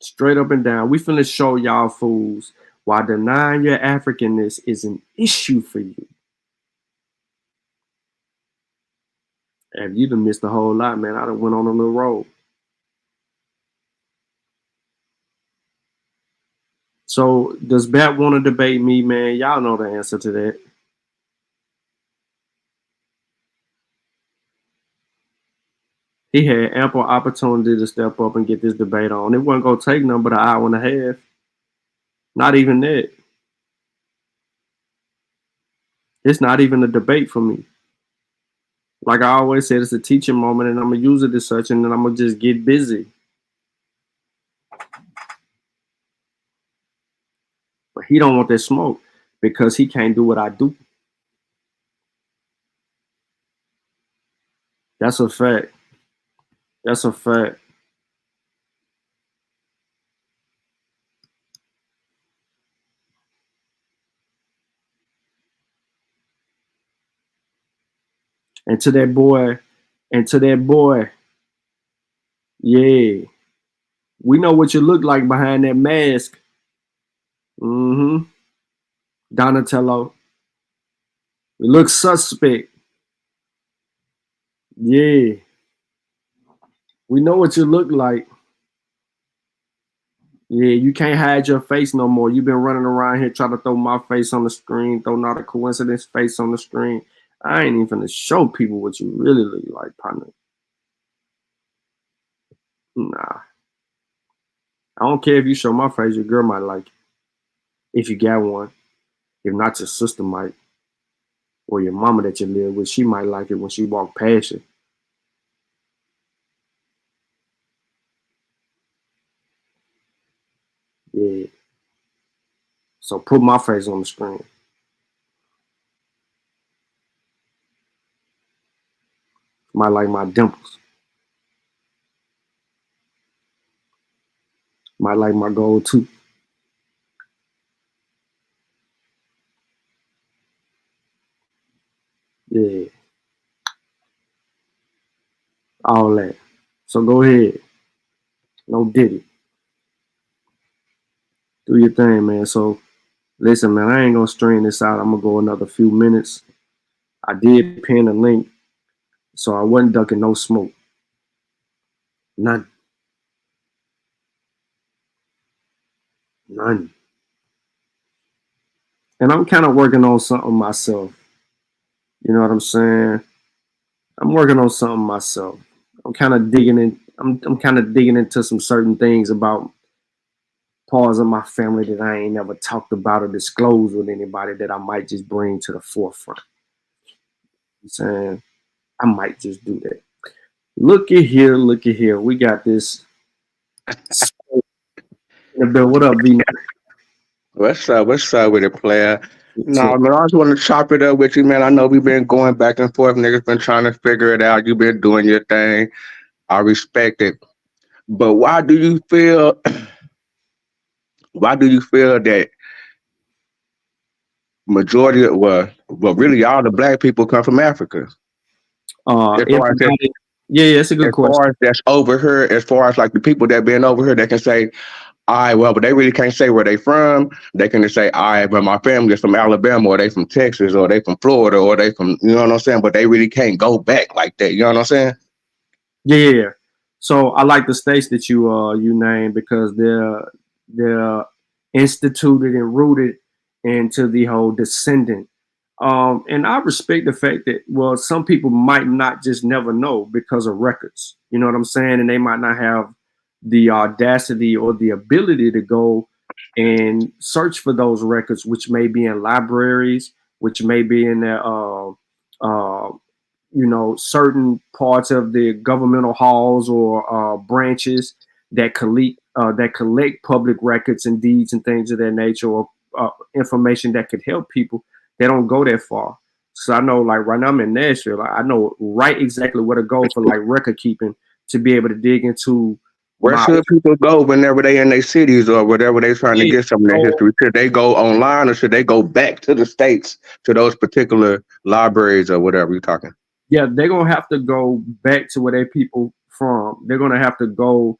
[SPEAKER 1] Straight up and down. We finna show y'all fools why denying your Africanness is an issue for you. And you done missed a whole lot, man. I done went on a little road. So does BAP want to debate me, man? Y'all know the answer to that. He had ample opportunity to step up and get this debate on. It wasn't going to take nothing but an hour and a half. Not even that. It's not even a debate for me. Like I always said, it's a teaching moment, and I'm going to use it as such, and then I'm going to just get busy. But he don't want that smoke because he can't do what I do. That's a fact. That's a fact. And to that boy, yeah, we know what you look like behind that mask. Donatello, you look suspect. Yeah, we know what you look like. Yeah, you can't hide your face no more. You've been running around here trying to throw my face on the screen, throw not a coincidence face on the screen. I ain't even gonna show people what you really look like, partner. Nah. I don't care if you show my face, your girl might like it. If you got one. If not, your sister might. Or your mama that you live with, she might like it when she walk past you. Yeah. So put my face on the screen. Might like my dimples. Might like my gold too. Yeah. all that. So go ahead. No diddy. Do your thing, man. So listen, man, I ain't gonna strain this out. I'm gonna go another few minutes. I did pin a link, so I wasn't ducking no smoke. None. None. And I'm kind of working on something myself. You know what I'm saying? I'm working on something myself. I'm kind of digging in. I'm kind of digging into some certain things about parts of my family that I ain't never talked about or disclosed with anybody that I might just bring to the forefront. I'm saying I might just do that. Look at here, look at here. We got this. What up, V?
[SPEAKER 16] What's up? What's up with it, player? No, man, I just want to chop it up with you, man. I know we've been going back and forth. Niggas been trying to figure it out. You've been doing your thing. I respect it. But why do you feel that majority of really all the black people come from Africa?
[SPEAKER 1] Yeah, that's a good question.
[SPEAKER 16] As far as that's over here, as far as like the people that been over here, they can say, all right, well, but they really can't say where they from. They can just say, all right, but my family is from Alabama, or they from Texas, or they from Florida, or they from, you know what I'm saying? But they really can't go back like that. You know what I'm saying?
[SPEAKER 1] Yeah. So I like the states that you named because they're instituted and rooted into the whole descendant. And I respect the fact that, well, some people might not just never know because of records. You know what I'm saying? And they might not have the audacity or the ability to go and search for those records, which may be in libraries, which may be in their, certain parts of the governmental halls or branches that collect public records and deeds and things of that nature, or information that could help people. They don't go that far. So I know, like right now I'm in Nashville, I know right exactly where to go for like record keeping to be able to dig into.
[SPEAKER 16] Where should people go whenever they in their cities or whatever they trying to get some of their history? Should they go online or should they go back to the States to those particular libraries or whatever you're talking?
[SPEAKER 1] Yeah, they're going to have to go back to where they people from. They're going to have to go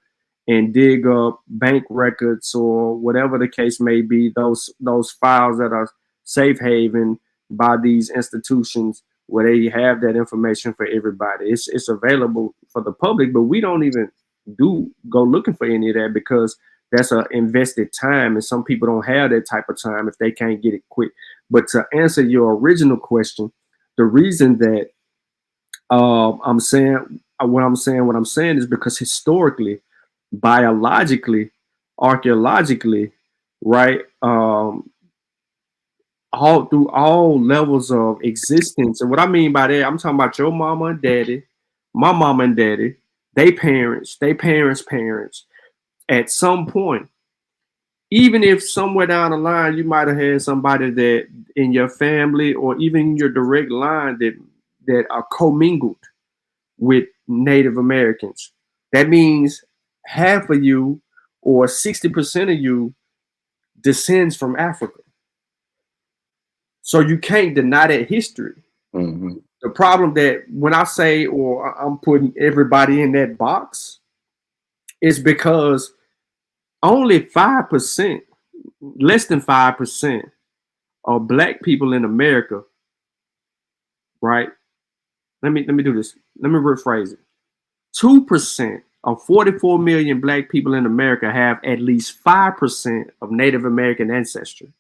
[SPEAKER 1] and dig up bank records or whatever the case may be, those files that are safe haven by these institutions where they have that information for everybody. It's available for the public, but we don't even go looking for any of that because that's an invested time, and some people don't have that type of time if they can't get it quick. But to answer your original question, the reason that I'm saying what I'm saying is because historically, biologically, archaeologically, right, all through all levels of existence. And what I mean by that, I'm talking about your mama and daddy, my mama and daddy, they parents, parents, at some point, even if somewhere down the line you might have had somebody that in your family or even your direct line that are commingled with Native Americans. That means half of you or 60% of you descends from Africa. So you can't deny that history.
[SPEAKER 16] Mm-hmm.
[SPEAKER 1] The problem that when I say, or I'm putting everybody in that box, is because only 5%, less than 5% of black people in America, right? Let me do this. Let me rephrase it. 2% of 44 million black people in America have at least 5% of Native American ancestry.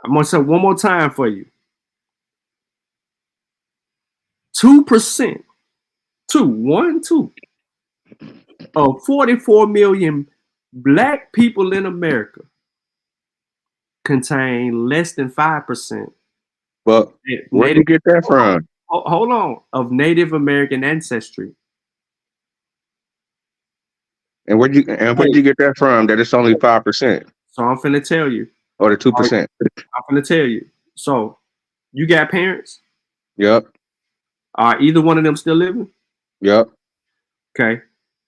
[SPEAKER 1] I'm going to say one more time for you. 2%, 2 of 44 million black people in America contain less than 5%.
[SPEAKER 16] But where do you get that from?
[SPEAKER 1] Hold on, of Native American ancestry.
[SPEAKER 16] And where'd you get that from? That it's only 5%.
[SPEAKER 1] So I'm finna tell you.
[SPEAKER 16] Or the 2%.
[SPEAKER 1] I'm finna tell you. So you got parents?
[SPEAKER 16] Yep.
[SPEAKER 1] Are either one of them still living?
[SPEAKER 16] Yep.
[SPEAKER 1] Okay.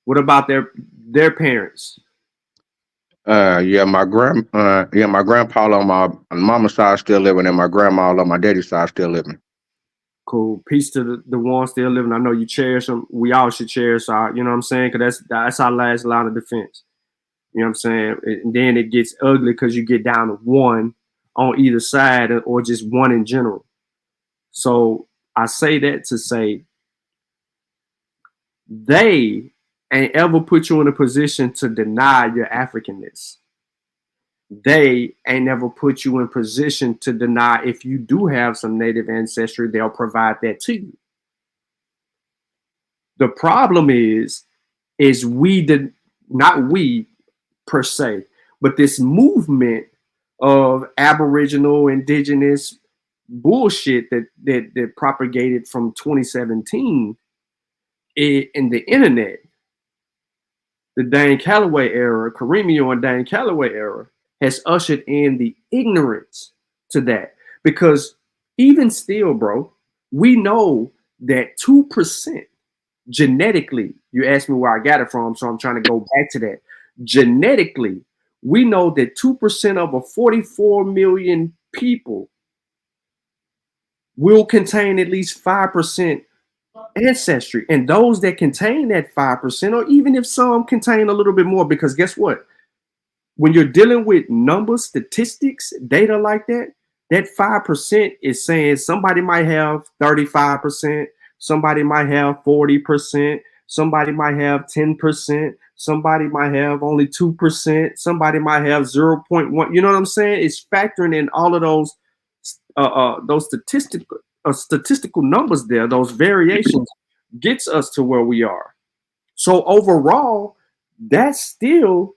[SPEAKER 1] What about their parents?
[SPEAKER 16] My grandpa on my mama's side still living, and my grandma on my daddy's side still living.
[SPEAKER 1] Cool. Peace to the ones still living. I know you cherish them. We all should cherish our, you know what I'm saying? Because that's our last line of defense. You know what I'm saying? And then it gets ugly because you get down to one on either side or just one in general. So I say that to say they ain't ever put you in a position to deny your Africanness. They ain't never put you in position to deny if you do have some native ancestry, they'll provide that to you. The problem is not we per se, but this movement of Aboriginal, indigenous bullshit that propagated from 2017 in the internet, the Dane Calloway era, Karemio and Dane Calloway era, has ushered in the ignorance to that. Because even still, bro, we know that 2% genetically, you asked me where I got it from, so I'm trying to go back to that. Genetically, we know that 2% of a 44 million people will contain at least 5% ancestry. And those that contain that 5%, or even if some contain a little bit more, because guess what? When you're dealing with numbers, statistics, data like that, that 5% is saying somebody might have 35%, somebody might have 40%, somebody might have 10%, somebody might have only 2%, somebody might have 0.1. You know what I'm saying? It's factoring in all of those statistical numbers there, those variations gets us to where we are. So overall, that's still,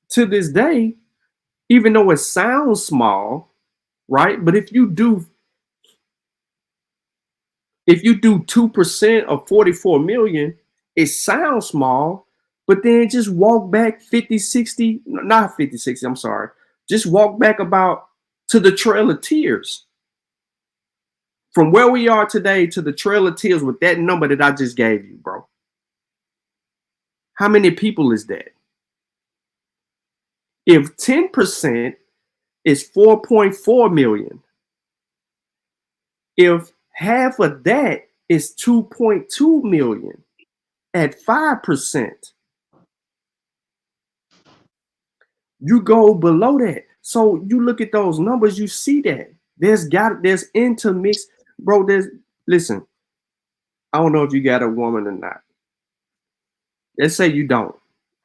[SPEAKER 1] to this day, even though it sounds small, right? But if you do 2% of 44 million, it sounds small, but then just walk back 50, 60, not 50, 60, I'm sorry. Just walk back about to the Trail of Tears. From where we are today to the Trail of Tears with that number that I just gave you, bro. How many people is that? If 10% is 4.4 million, if half of that is 2.2 million at 5%, you go below that. So you look at those numbers, you see that there's intermixed, bro. Listen, I don't know if you got a woman or not. Let's say you don't.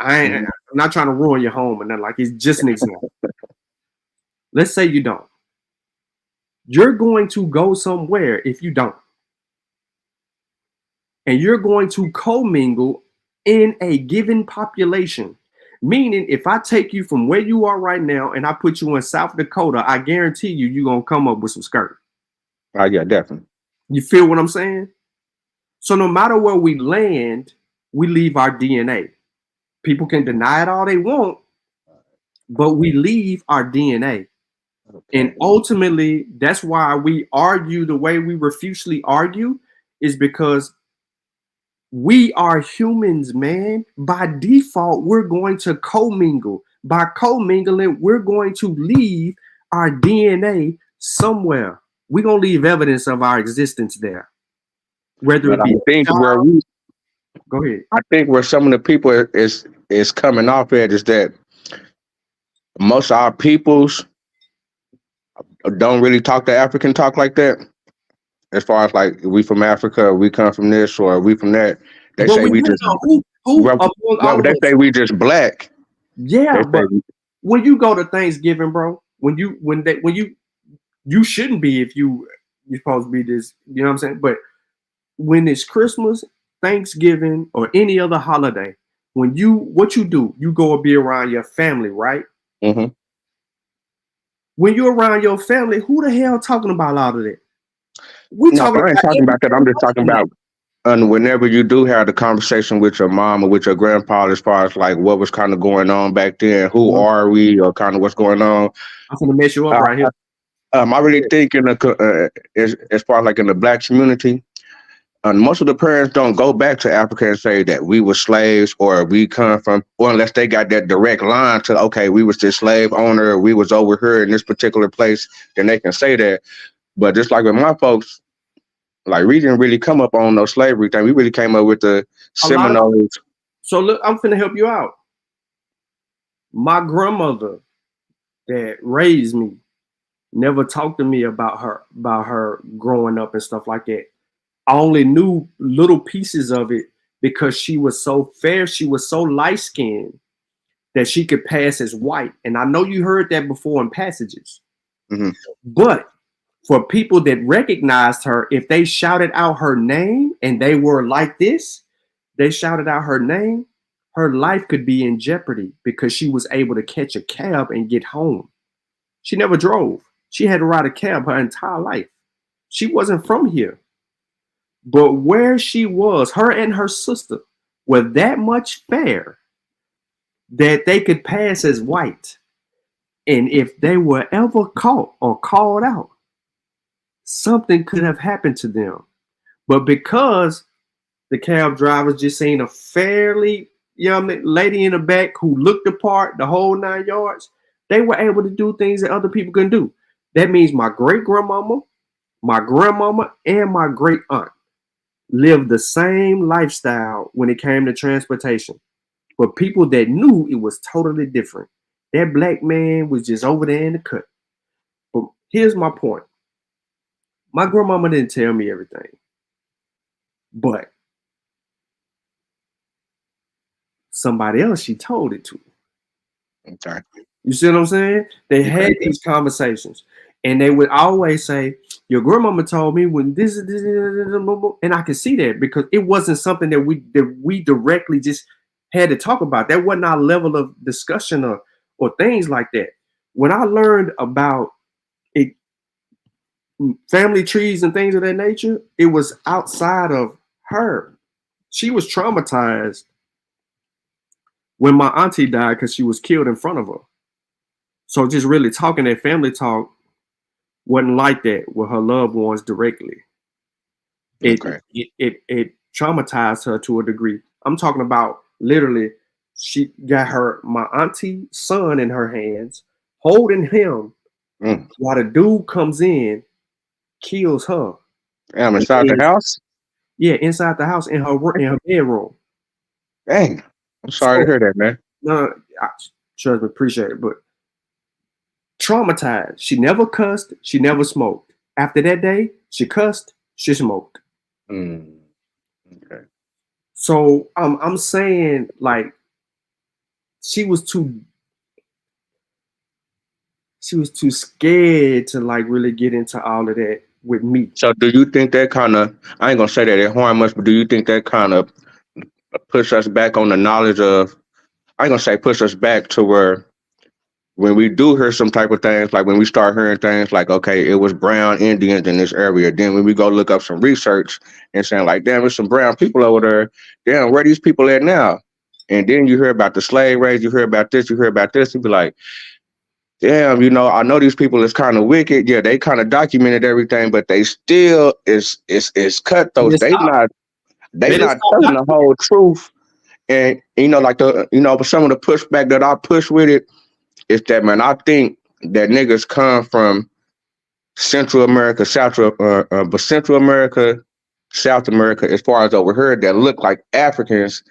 [SPEAKER 1] I'm not trying to ruin your home or nothing. Like, it's just an example. Let's say you don't. You're going to go somewhere if you don't. And you're going to commingle in a given population. Meaning, if I take you from where you are right now and I put you in South Dakota, I guarantee you're going to come up with some skirt.
[SPEAKER 16] Yeah, definitely.
[SPEAKER 1] You feel what I'm saying? So no matter where we land, we leave our DNA. People can deny it all they want, but we leave our DNA. Okay. And ultimately, that's why we argue the way we refusely argue, is because we are humans, man. By default, we're going to commingle. By commingling, we're going to leave our DNA somewhere. We're going to leave evidence of our existence there. Whether it be go ahead.
[SPEAKER 16] I think where some of the people is coming off at is that most of our peoples don't really talk the African talk like that. As far as like, we from Africa, we come from this, or we from that. They say we just they say we just black.
[SPEAKER 1] Yeah, but when you go to Thanksgiving, bro, you shouldn't be if you're supposed to be this, you know what I'm saying? But when it's Christmas, Thanksgiving, or any other holiday, what you do, you go and be around your family, right?
[SPEAKER 16] Mm-hmm.
[SPEAKER 1] When you're around your family, who the hell talking about all of that?
[SPEAKER 16] I ain't talking about that. I'm just talking about whenever you do have the conversation with your mom or with your grandpa, as far as like what was kind of going on back then, who are we, or kind of what's going on.
[SPEAKER 1] I'm gonna mess you up right here.
[SPEAKER 16] I really think as far as like in the black community, most of the parents don't go back to Africa and say that we were slaves, or we come from, or unless they got that direct line to, okay, we was this slave owner, we was over here in this particular place, then they can say that. But just like with my folks, like we didn't really come up on no slavery thing. We really came up with the Seminoles.
[SPEAKER 1] So look, I'm finna help you out. My grandmother that raised me never talked to me about her growing up and stuff like that. I only knew little pieces of it because she was so fair, she was so light-skinned that she could pass as white. And I know you heard that before in passages.
[SPEAKER 16] Mm-hmm.
[SPEAKER 1] But for people that recognized her, if they shouted out her name and they were like this, they shouted out her name, her life could be in jeopardy because she was able to catch a cab and get home. She never drove. She had to ride a cab her entire life. She wasn't from here. But where she was, her and her sister were that much fair that they could pass as white. And if they were ever caught or called out, something could have happened to them. But because the cab drivers just seen a fairly young lady in the back who looked the part, the whole 9 yards, they were able to do things that other people couldn't do. That means my great-grandmama, my grandmama, and my great-aunt lived the same lifestyle when it came to transportation. But people that knew it was totally different. That black man was just over there in the cut. But here's my point. My grandmama didn't tell me everything. But somebody else she told it to.
[SPEAKER 16] Okay.
[SPEAKER 1] You see what I'm saying? They had these conversations. And they would always say, your grandmama told me when this, and I could see that because it wasn't something that we directly just had to talk about. That wasn't our level of discussion or things like that. When I learned about it, family trees and things of that nature, it was outside of her. She was traumatized when my auntie died because she was killed in front of her. So just really talking that family talk wasn't like that with her loved ones directly. It traumatized her to a degree. I'm talking about literally, she got my auntie son in her hands, holding him while the dude comes in, kills her.
[SPEAKER 16] Inside the house?
[SPEAKER 1] Yeah, inside the house in her bedroom.
[SPEAKER 16] Dang. I'm sorry to hear that, man.
[SPEAKER 1] No, trust me, appreciate it, but traumatized. She never cussed. She never smoked. After that day, she cussed. She smoked.
[SPEAKER 16] Okay.
[SPEAKER 1] So I'm saying, like, she was too scared to like really get into all of that with me.
[SPEAKER 16] So do you think that kind of, I ain't gonna say that it harmed much, but do you think that kind of push us back on the knowledge of, I ain't gonna say push us back to where when we do hear some type of things, like when we start hearing things like, okay, it was brown Indians in this area. Then when we go look up some research and saying like, damn, there's some brown people over there. Damn, where are these people at now? And then you hear about the slave race, you hear about this, you be like, damn, you know, I know these people is kind of wicked. Yeah, they kind of documented everything, but they still is cutthroats. They not telling the whole truth. And you know, like some of the pushback that I push with it is that, man, I think that niggas come from Central America, but Central America, South America, as far as over here, that look like Africans,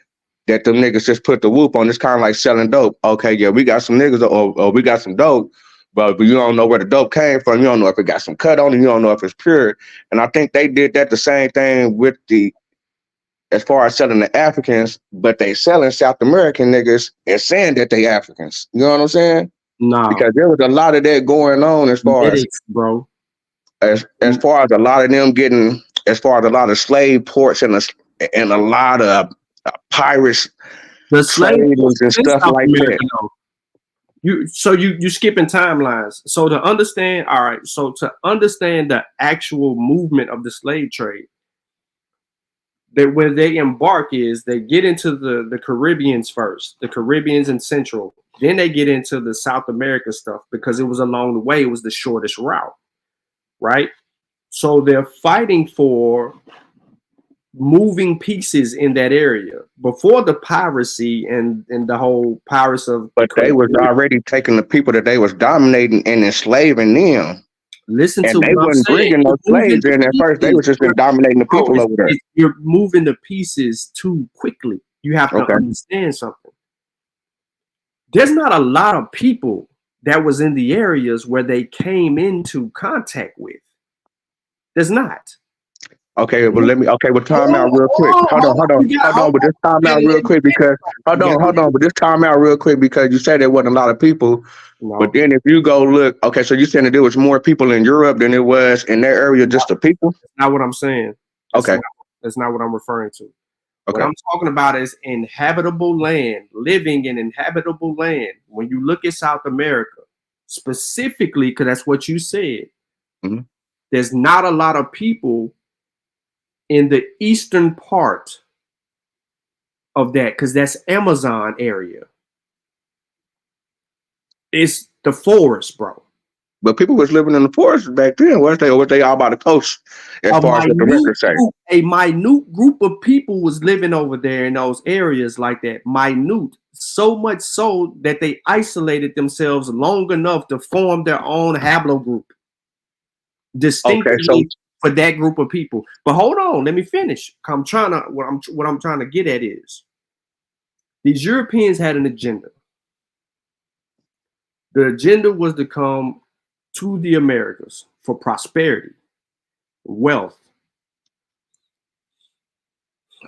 [SPEAKER 16] that them niggas just put the whoop on. It's kind of like selling dope. Okay, yeah, we got some niggas, or we got some dope, but you don't know where the dope came from. You don't know if it got some cut on it. You don't know if it's pure. And I think they did that the same thing with as far as selling the Africans, but they selling South American niggas and saying that they Africans. You know what I'm saying?
[SPEAKER 1] No.
[SPEAKER 16] Because there was a lot of that going on as far as,
[SPEAKER 1] bro.
[SPEAKER 16] As far as a lot of them getting, as far as a lot of slave ports and a lot of pirates,
[SPEAKER 1] the slave
[SPEAKER 16] and stuff like that.
[SPEAKER 1] You skipping timelines. So to understand the actual movement of the slave trade, that when they embark is they get into the Caribbeans first, the Caribbeans and Central. Then they get into the South America stuff because it was along the way, it was the shortest route, right? So they're fighting for moving pieces in that area before the piracy and the whole pirates of.
[SPEAKER 16] But they was already taking the people that they was dominating and enslaving them.
[SPEAKER 1] Listen
[SPEAKER 16] And
[SPEAKER 1] to
[SPEAKER 16] they
[SPEAKER 1] what I'm
[SPEAKER 16] wasn't
[SPEAKER 1] saying.
[SPEAKER 16] bringing no
[SPEAKER 1] You're moving
[SPEAKER 16] slaves in at
[SPEAKER 1] the
[SPEAKER 16] first. They
[SPEAKER 1] pieces.
[SPEAKER 16] was just dominating the
[SPEAKER 1] Bro,
[SPEAKER 16] people over there.
[SPEAKER 1] you're moving the pieces too quickly. You have to
[SPEAKER 16] Okay.
[SPEAKER 1] understand something. There's not a lot of people that was in the areas where they came into contact with. There's not.
[SPEAKER 16] Okay, well time out real quick.
[SPEAKER 1] Hold
[SPEAKER 16] Hold on, but just time out real quick because but just time out real quick because you said there wasn't a lot of people.
[SPEAKER 1] No.
[SPEAKER 16] But then if you go look, okay, so you saying that there was more people in Europe than it was in their area, just the people?
[SPEAKER 1] That's not what I'm saying. That's not what I'm referring to.
[SPEAKER 16] Okay.
[SPEAKER 1] What I'm talking about is inhabitable land, living in inhabitable land. When you look at South America, specifically, because that's what you said, there's not a lot of people in the eastern part of that, because that's Amazon area. It's the forest, bro.
[SPEAKER 16] But people was living in the forest back then, was they? Or was they all by the coast, as far as what the records say?
[SPEAKER 1] A minute group of people was living over there in those areas like that. Minute. So much so that they isolated themselves long enough to form their own haplogroup. Distinctly for that group of people. But hold on, let me finish. What I'm trying to get at is these Europeans had an agenda. The agenda was to come to the Americas for prosperity, wealth.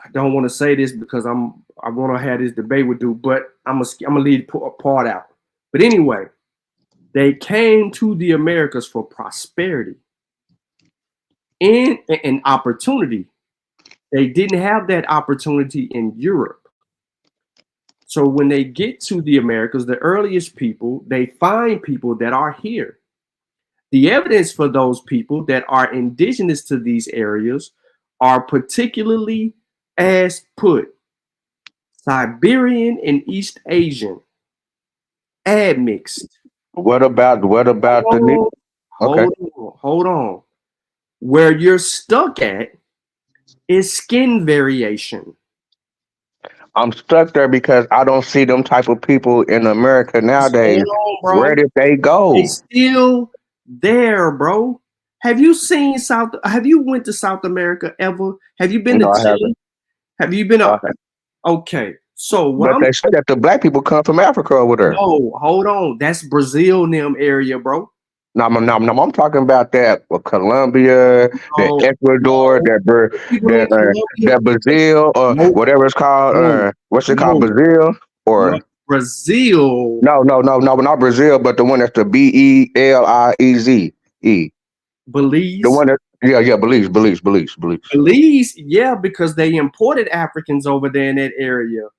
[SPEAKER 1] I don't want to say this because I want to have this debate with you, but I'm gonna leave a part out. But anyway, they came to the Americas for prosperity and an opportunity. They didn't have that opportunity in Europe. So when they get to the Americas, the earliest people, they find people that are here. The evidence for those people that are indigenous to these areas are particularly as put Siberian and East Asian admixed.
[SPEAKER 16] What about the
[SPEAKER 1] Hold on. Where you're stuck at is skin variation.
[SPEAKER 16] I'm stuck there because I don't see them type of people in America nowadays. Where did they go?
[SPEAKER 1] They still there, bro. Have you went to South America ever? Have you been
[SPEAKER 16] No,
[SPEAKER 1] to
[SPEAKER 16] I
[SPEAKER 1] Chile?
[SPEAKER 16] haven't.
[SPEAKER 1] Have you been up? Okay. So
[SPEAKER 16] but they say that the black people come from Africa over there.
[SPEAKER 1] No, hold on. That's Brazil them area, bro.
[SPEAKER 16] No, I'm talking about that Colombia, that Ecuador, that Brazil, or whatever it's called. What's it called? Brazil or
[SPEAKER 1] Brazil?
[SPEAKER 16] No, not Brazil, but the one that's the Belize.
[SPEAKER 1] Belize.
[SPEAKER 16] The one that Belize.
[SPEAKER 1] Belize, yeah, because they imported Africans over there in that area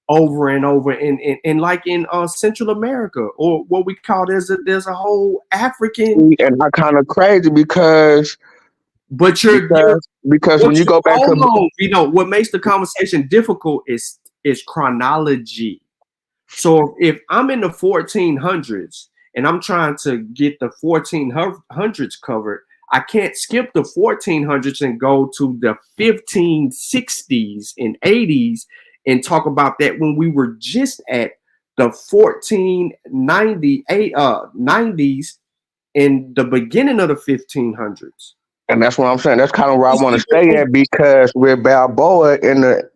[SPEAKER 1] over and over in like in Central America, or what we call there's a whole African.
[SPEAKER 16] And I'm kind of crazy because when you go back
[SPEAKER 1] what makes the conversation difficult is chronology. So if I'm in the 1400s and I'm trying to get the 1400s covered, I can't skip the 1400s and go to the 1560s and 80s and talk about that when we were just at the 90s in the beginning of the 1500s.
[SPEAKER 16] And that's what I'm saying. That's kind of where I want to stay at, because with Balboa in the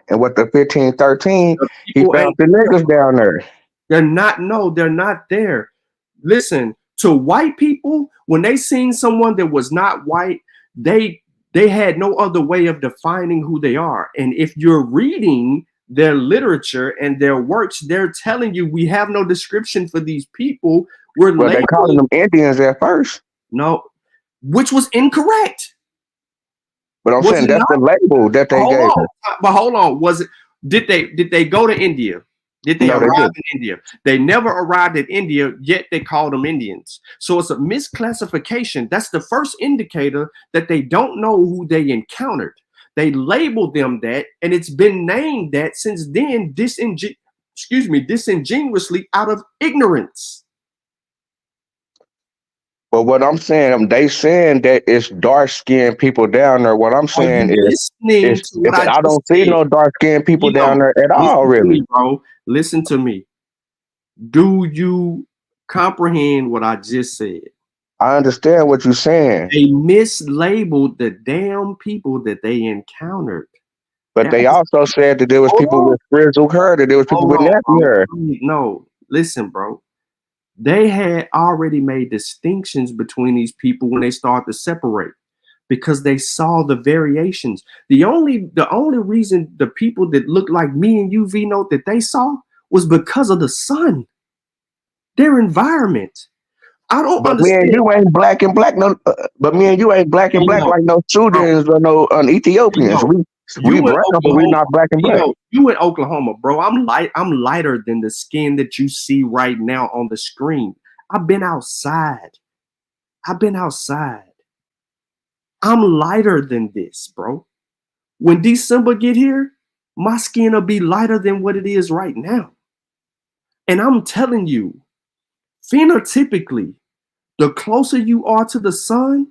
[SPEAKER 16] 1513, he found the niggas down there.
[SPEAKER 1] They're not there. Listen, to white people, when they seen someone that was not white, they had no other way of defining who they are. And if you're reading their literature and their works, they're telling you we have no description for these people.
[SPEAKER 16] They calling them Indians at first.
[SPEAKER 1] No, which was incorrect.
[SPEAKER 16] But I'm saying that's the label that they gave us.
[SPEAKER 1] But hold on, did they go to India? Did they arrive in India? They never arrived at India, yet they called them Indians. So it's a misclassification. That's the first indicator that they don't know who they encountered. They labeled them that, and it's been named that since then, disingenuously out of ignorance.
[SPEAKER 16] But what I'm saying, they saying that it's dark-skinned people down there. What I'm saying is I don't see no dark-skinned people down there at all, really.
[SPEAKER 1] Bro, listen to me. Do you comprehend what I just said?
[SPEAKER 16] I understand what you're saying.
[SPEAKER 1] They mislabeled the damn people that they encountered.
[SPEAKER 16] But they also said that there was people with frizzled hair, that there was people with nappy hair.
[SPEAKER 1] No, listen, bro. They had already made distinctions between these people when they started to separate because they saw the variations. The only reason the people that looked like me and you, Vino, that they saw was because of the sun, their environment. I don't
[SPEAKER 16] but
[SPEAKER 1] understand.
[SPEAKER 16] Me and you ain't black and black no. But me and you ain't black and black like no Sudans or no Ethiopians. We brown, but we not black and black.
[SPEAKER 1] You in Oklahoma, bro. I'm lighter than the skin that you see right now on the screen. I've been outside. I'm lighter than this, bro. When December get here, my skin will be lighter than what it is right now. And I'm telling you, phenotypically, the closer you are to the sun,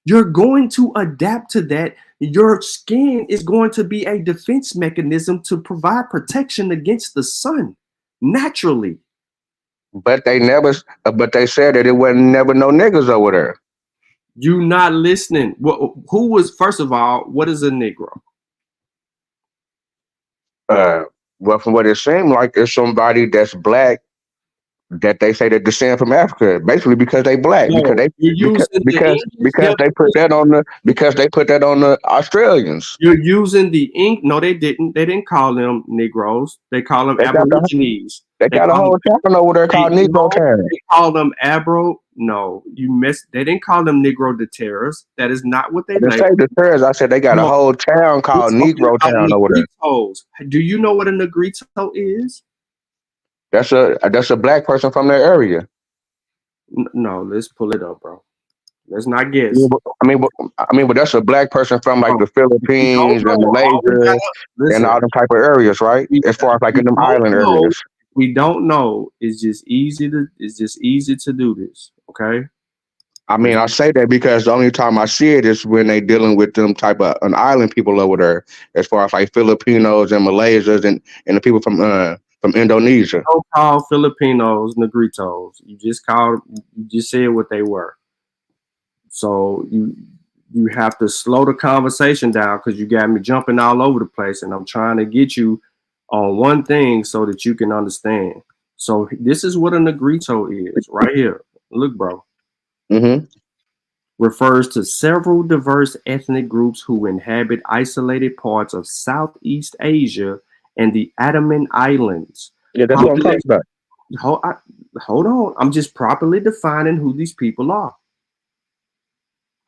[SPEAKER 1] you're going to adapt to that. Your skin is going to be a defense mechanism to provide protection against the sun naturally.
[SPEAKER 16] But they said that it wasn't never no niggas over there.
[SPEAKER 1] You not listening. Well, who was, first of all, what is a Negro?
[SPEAKER 16] Well, from what it seemed like, it's somebody that's black that they say that descend from Africa, basically because they black,
[SPEAKER 1] No,
[SPEAKER 16] because they put that on the Australians.
[SPEAKER 1] You're using the ink. No, they didn't. They didn't call them Negroes. They call them Aborigines.
[SPEAKER 16] They got a whole town over there called Negro Town.
[SPEAKER 1] They call them No, you missed. They didn't call them Negro de Terras. That is not what they
[SPEAKER 16] didn't say de Terras. I said they got a whole town called Negro Town over there.
[SPEAKER 1] Do you know what a Negrito is?
[SPEAKER 16] That's a black person from that area.
[SPEAKER 1] No, let's pull it up, bro. Let's not guess.
[SPEAKER 16] But that's a black person from like the Philippines and Malaysia and all them type of areas, right? As far as like in them island areas.
[SPEAKER 1] We don't know. It's just easy to do this. Okay.
[SPEAKER 16] I say that because the only time I see it is when they dealing with them type of an island people over there, as far as like Filipinos and Malaysians and the people from Indonesia.
[SPEAKER 1] Don't call Filipinos Negritos. You just said what they were. So you have to slow the conversation down because you got me jumping all over the place, and I'm trying to get you on one thing so that you can understand. So this is what a Negrito is right here. Look, bro.
[SPEAKER 16] Mm-hmm.
[SPEAKER 1] Refers to several diverse ethnic groups who inhabit isolated parts of Southeast Asia and the Andaman Islands.
[SPEAKER 16] Yeah, that's what I'm talking about.
[SPEAKER 1] Hold on. I'm just properly defining who these people are.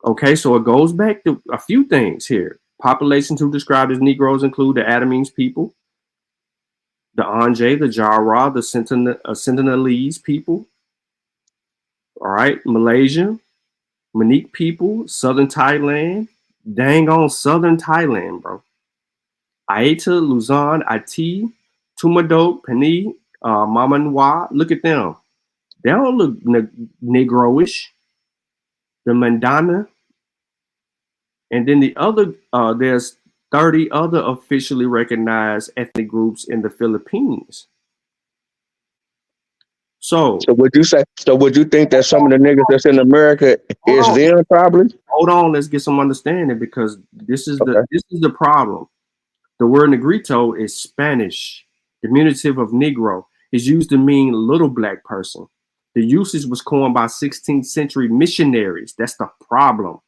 [SPEAKER 1] Okay, so it goes back to a few things here. Populations who described as Negroes include the Adamese people, the Anje, the Jara, the Sentinelese people. All right, Malaysia, Manique people, Southern Thailand, dang on Southern Thailand, bro. Aeta, Luzon, Ati, Tumadok, Pani, Mamanwa. Look at them. They don't look Negroish. The Mandana. And then the other, there's 30 other officially recognized ethnic groups in the Philippines. So
[SPEAKER 16] would you think that some of the niggas that's in America is them probably?
[SPEAKER 1] Hold on, let's get some understanding because this is the problem. The word Negrito is Spanish. Diminutive of Negro is used to mean little black person. The usage was coined by 16th century missionaries. That's the problem.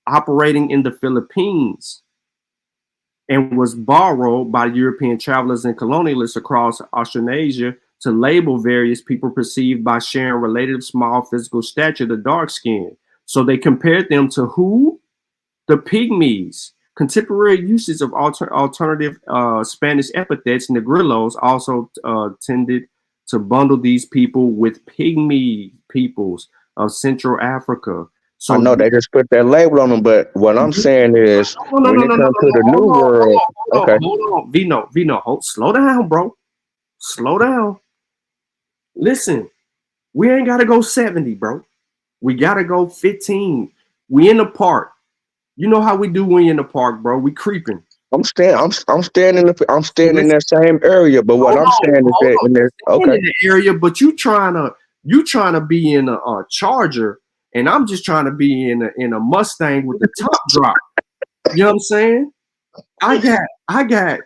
[SPEAKER 1] Operating in the Philippines and was borrowed by European travelers and colonialists across Australasia to label various people perceived by sharing relative small physical stature to dark skin. So they compared them to who? The Pygmies. Contemporary uses of alternative Spanish epithets, negrillos, also tended to bundle these people with Pygmy peoples of Central Africa. So
[SPEAKER 16] I know they just put that label on them, but what I'm saying is when it comes to the new world,
[SPEAKER 1] hold on, Vino, slow down, bro. Slow down. Listen, we ain't gotta go 70, bro. We gotta go 15. We in the park. You know how we do when you're in the park, bro. We creeping.
[SPEAKER 16] I'm staying in that same area, but what I'm saying is that in the area,
[SPEAKER 1] but you trying to be in a Charger and I'm just trying to be in a Mustang with the top drop. You know what I'm saying? I got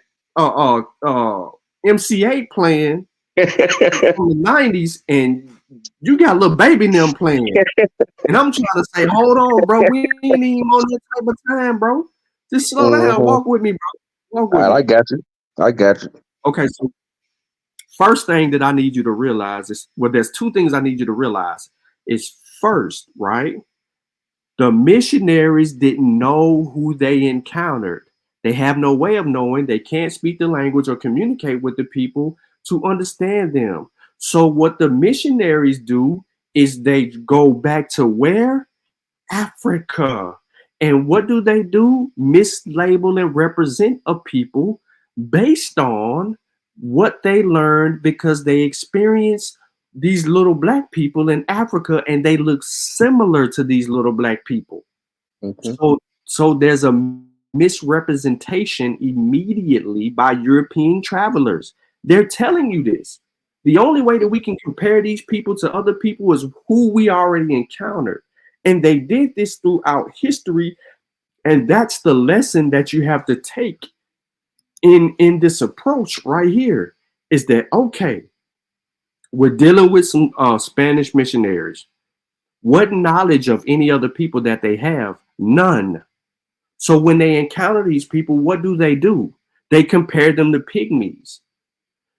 [SPEAKER 1] MC8 playing from the 90s, and you got Lil Baby and them playing. And I'm trying to say, hold on, bro. We ain't even on that type of time, bro. Just slow down. Walk with me, bro. Walk with me.
[SPEAKER 16] I got you.
[SPEAKER 1] Okay, so first thing that I need you to realize is, well, there's two things I need you to realize. Is first, right? The missionaries didn't know who they encountered. They have no way of knowing. They can't speak the language or communicate with the people to understand them. So what the missionaries do is they go back to where? Africa. And what do? Mislabel and represent a people based on what they learned because they experienced these little black people in Africa and they look similar to these little black people. So there's a misrepresentation immediately by European travelers. They're telling you this. The only way that we can compare these people to other people is who we already encountered. And they did this throughout history. And that's the lesson that you have to take in this approach right here, is that, okay, we're dealing with some Spanish missionaries. What knowledge of any other people that they have? None. So when they encounter these people, what do? They compare them to pygmies.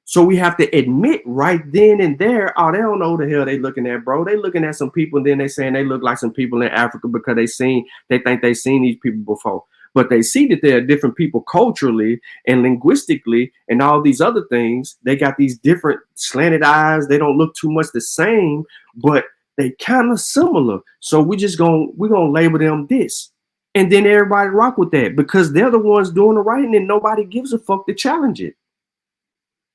[SPEAKER 1] So we have to admit right then and there, oh, they don't know the hell they looking at, bro. They looking at some people and then they saying they look like some people in Africa because they think they've seen these people before. But they see that they're different people culturally and linguistically and all these other things. They got these different slanted eyes. They don't look too much the same, but they kind of similar. So we're gonna label them this. And then everybody rock with that because they're the ones doing the writing and nobody gives a fuck to challenge it.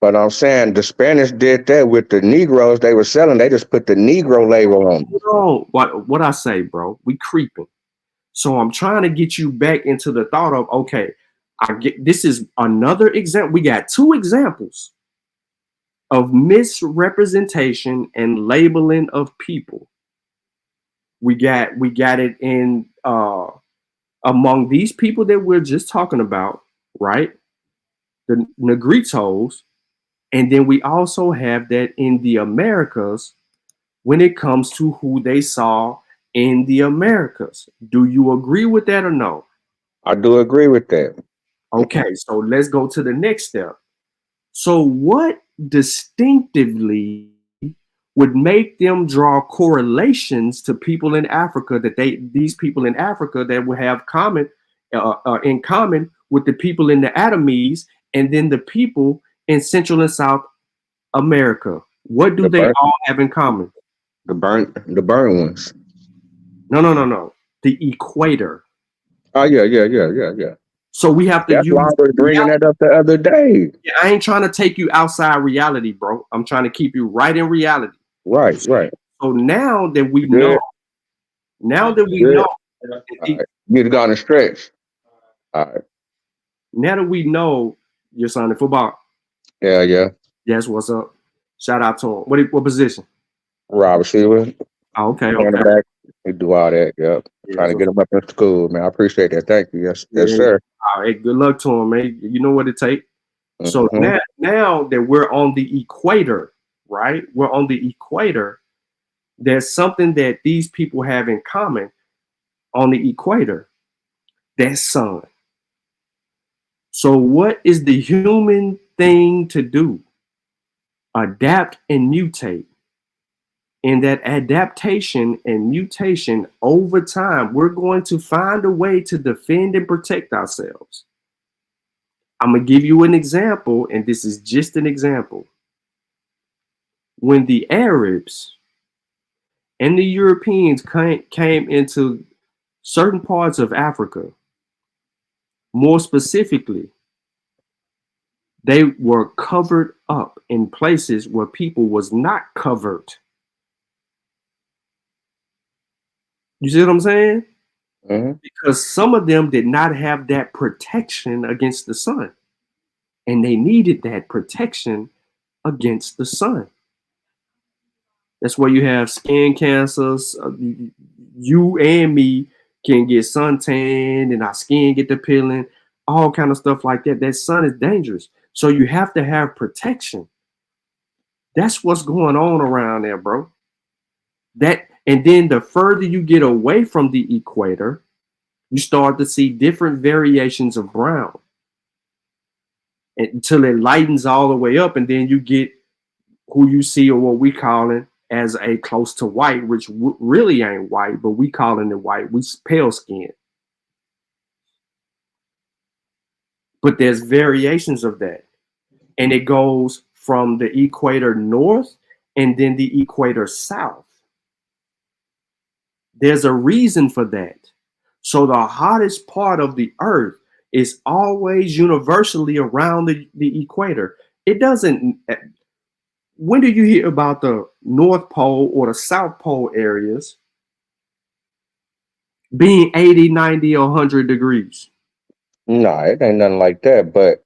[SPEAKER 16] But I'm saying the Spanish did that with the Negroes they were selling. They just put the Negro label on.
[SPEAKER 1] What I say, bro, we creeping. So I'm trying to get you back into the thought of, okay, this is another example. We got two examples of misrepresentation and labeling of people. We got it in among these people that we're just talking about, right? The Negritos. And then we also have that in the Americas when it comes to who they saw in the Americas. Do you agree with that or no?
[SPEAKER 16] I do agree with that.
[SPEAKER 1] Okay, so let's go to the next step. So what distinctively would make them draw correlations to people in Africa these people in Africa that would have in common with the people in the Atomies and then the people in Central and South America? What do they all have in common?
[SPEAKER 16] The burnt ones.
[SPEAKER 1] No. The equator.
[SPEAKER 16] Oh yeah.
[SPEAKER 1] So we have to
[SPEAKER 16] That's
[SPEAKER 1] use.
[SPEAKER 16] why I was bringing that up the other day.
[SPEAKER 1] Yeah, I ain't trying to take you outside reality, bro. I'm trying to keep you right in reality.
[SPEAKER 16] Right.
[SPEAKER 1] So now that we know,
[SPEAKER 16] Right. You've gone a stretch. All right.
[SPEAKER 1] Now that we know you're signing football.
[SPEAKER 16] Yeah.
[SPEAKER 1] Yes, what's up? Shout out to him. What position?
[SPEAKER 16] Wide receiver.
[SPEAKER 1] Oh, okay.
[SPEAKER 16] Back. We do all that. Yep. Trying to get him up in school, man. I appreciate that. Thank you. Yes, sir.
[SPEAKER 1] All right. Good luck to him, man. You know what it takes. So now that we're on the equator, right? We're on the equator. There's something that these people have in common on the equator. That's sun. So what is the human thing to do? Adapt and mutate. In that adaptation and mutation over time, we're going to find a way to defend and protect ourselves. I'm going to give you an example, and this is just an example. When the Arabs and the Europeans came into certain parts of Africa, more specifically, they were covered up in places where people was not covered. You see what I'm saying? Because some of them did not have that protection against the sun. And they needed that protection against the sun. That's why you have skin cancers. you and me can get suntan and our skin get the peeling, all kind of stuff like that. That sun is dangerous. So you have to have protection. That's what's going on around there, bro. And then the further you get away from the equator, you start to see different variations of brown until it lightens all the way up, and then you get who you see, or what we calling as a close to white, which really ain't white, but we calling it white. We pale skin. But there's variations of that, and it goes from the equator north and then the equator south. There's a reason for that. So the hottest part of the earth is always universally around the equator. It doesn't. When do you hear about the North Pole or the South Pole areas being 80, 90, or 100 degrees?
[SPEAKER 16] No, it ain't nothing like that. But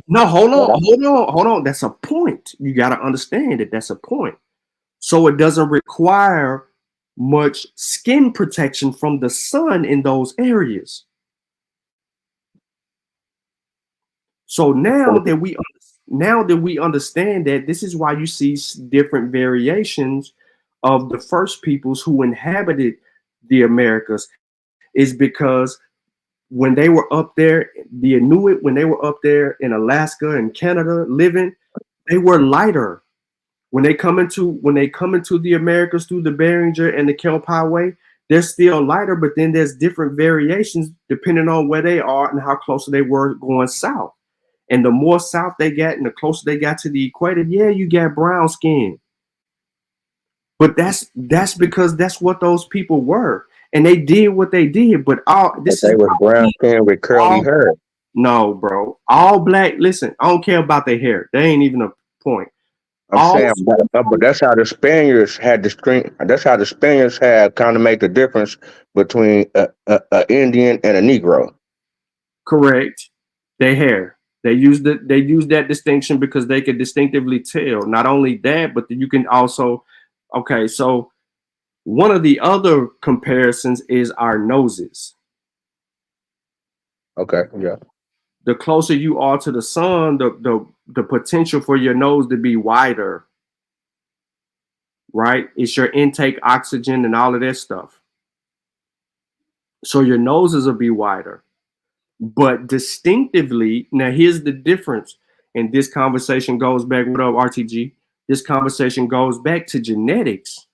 [SPEAKER 1] no, hold on. That's a point. You got to understand that that's a point. So it doesn't require much skin protection from the sun in those areas. So now that we understand that, this is why you see different variations of the first peoples who inhabited the Americas, is because when they were up there, the Inuit, when they were up there in Alaska and Canada living, they were lighter. When they come into the Americas through the Beringer and the Kelp Highway, they're still lighter, but then there's different variations depending on where they are and how close they were going south. And the more south they got and the closer they got to the equator, yeah, you got brown skin. But that's because that's what those people were. And they did what they did. But
[SPEAKER 16] they was brown skin with curly hair.
[SPEAKER 1] No, bro. All black, listen, I don't care about their hair. They ain't even a point.
[SPEAKER 16] I'm saying, but that's how the Spaniards had the strength. That's how the Spaniards had kind of make the difference between a Indian and a Negro.
[SPEAKER 1] Correct. Their hair. They used that distinction because they could distinctively tell. Not only that, but you can also. Okay, so one of the other comparisons is our noses.
[SPEAKER 16] Okay. Yeah.
[SPEAKER 1] The closer you are to the sun, the potential for your nose to be wider, right? It's your intake oxygen and all of that stuff. So your noses will be wider. But distinctively, now here's the difference. And this conversation goes back, what up, RTG? This conversation goes back to genetics.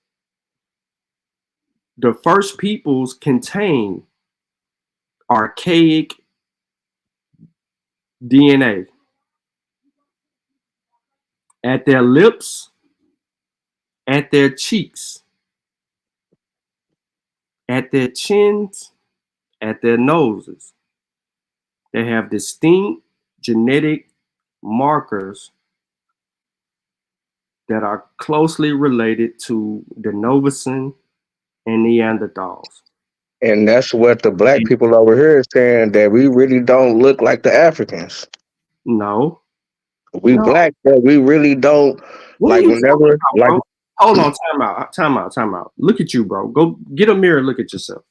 [SPEAKER 1] The first peoples contain archaic DNA at their lips, at their cheeks, at their chins, at their noses. They have distinct genetic markers that are closely related to the Denisovan and Neanderthals.
[SPEAKER 16] And that's what the black people over here is saying, that we really don't look like the Africans.
[SPEAKER 1] No.
[SPEAKER 16] We black, but we really don't.
[SPEAKER 1] What like whenever about, like hold on, time out. Look at you, bro. Go get a mirror, look at yourself.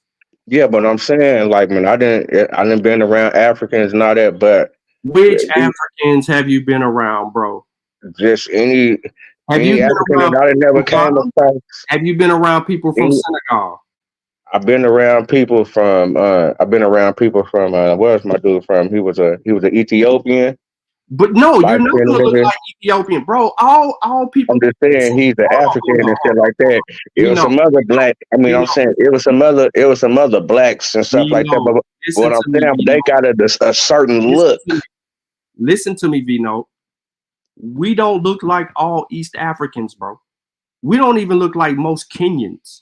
[SPEAKER 16] Yeah, but I'm saying, like, man, I didn't been around Africans and all that, but
[SPEAKER 1] which Africans have you been around, bro?
[SPEAKER 16] Just any African that I never came across.
[SPEAKER 1] Have you been around people from Senegal?
[SPEAKER 16] I've been around people from where's my dude from? He was an Ethiopian.
[SPEAKER 1] But no, you're not gonna look like Ethiopian, bro. All people.
[SPEAKER 16] I'm just saying he's an African and shit like that. It was some other black. I mean, I'm saying it was some other blacks and stuff like that. But what I'm saying, they got a certain look.
[SPEAKER 1] Listen to me, Vino. We don't look like all East Africans, bro. We don't even look like most Kenyans.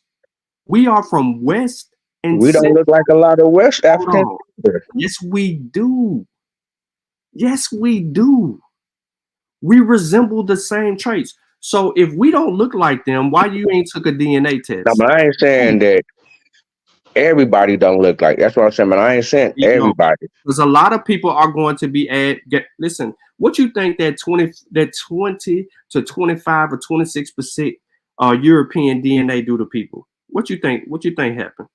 [SPEAKER 1] We are from West and
[SPEAKER 16] we don't look like a lot of West Africans.
[SPEAKER 1] Yes, we do. Yes, we do. We resemble the same traits. So if we don't look like them, why you ain't took a DNA test?
[SPEAKER 16] No, but I ain't saying that everybody don't look like. That's what I'm saying. But I ain't saying everybody.
[SPEAKER 1] Because a lot of people are going to be listen, what you think that 20 to 25 or 26% European DNA do to people? What you think? What you think happened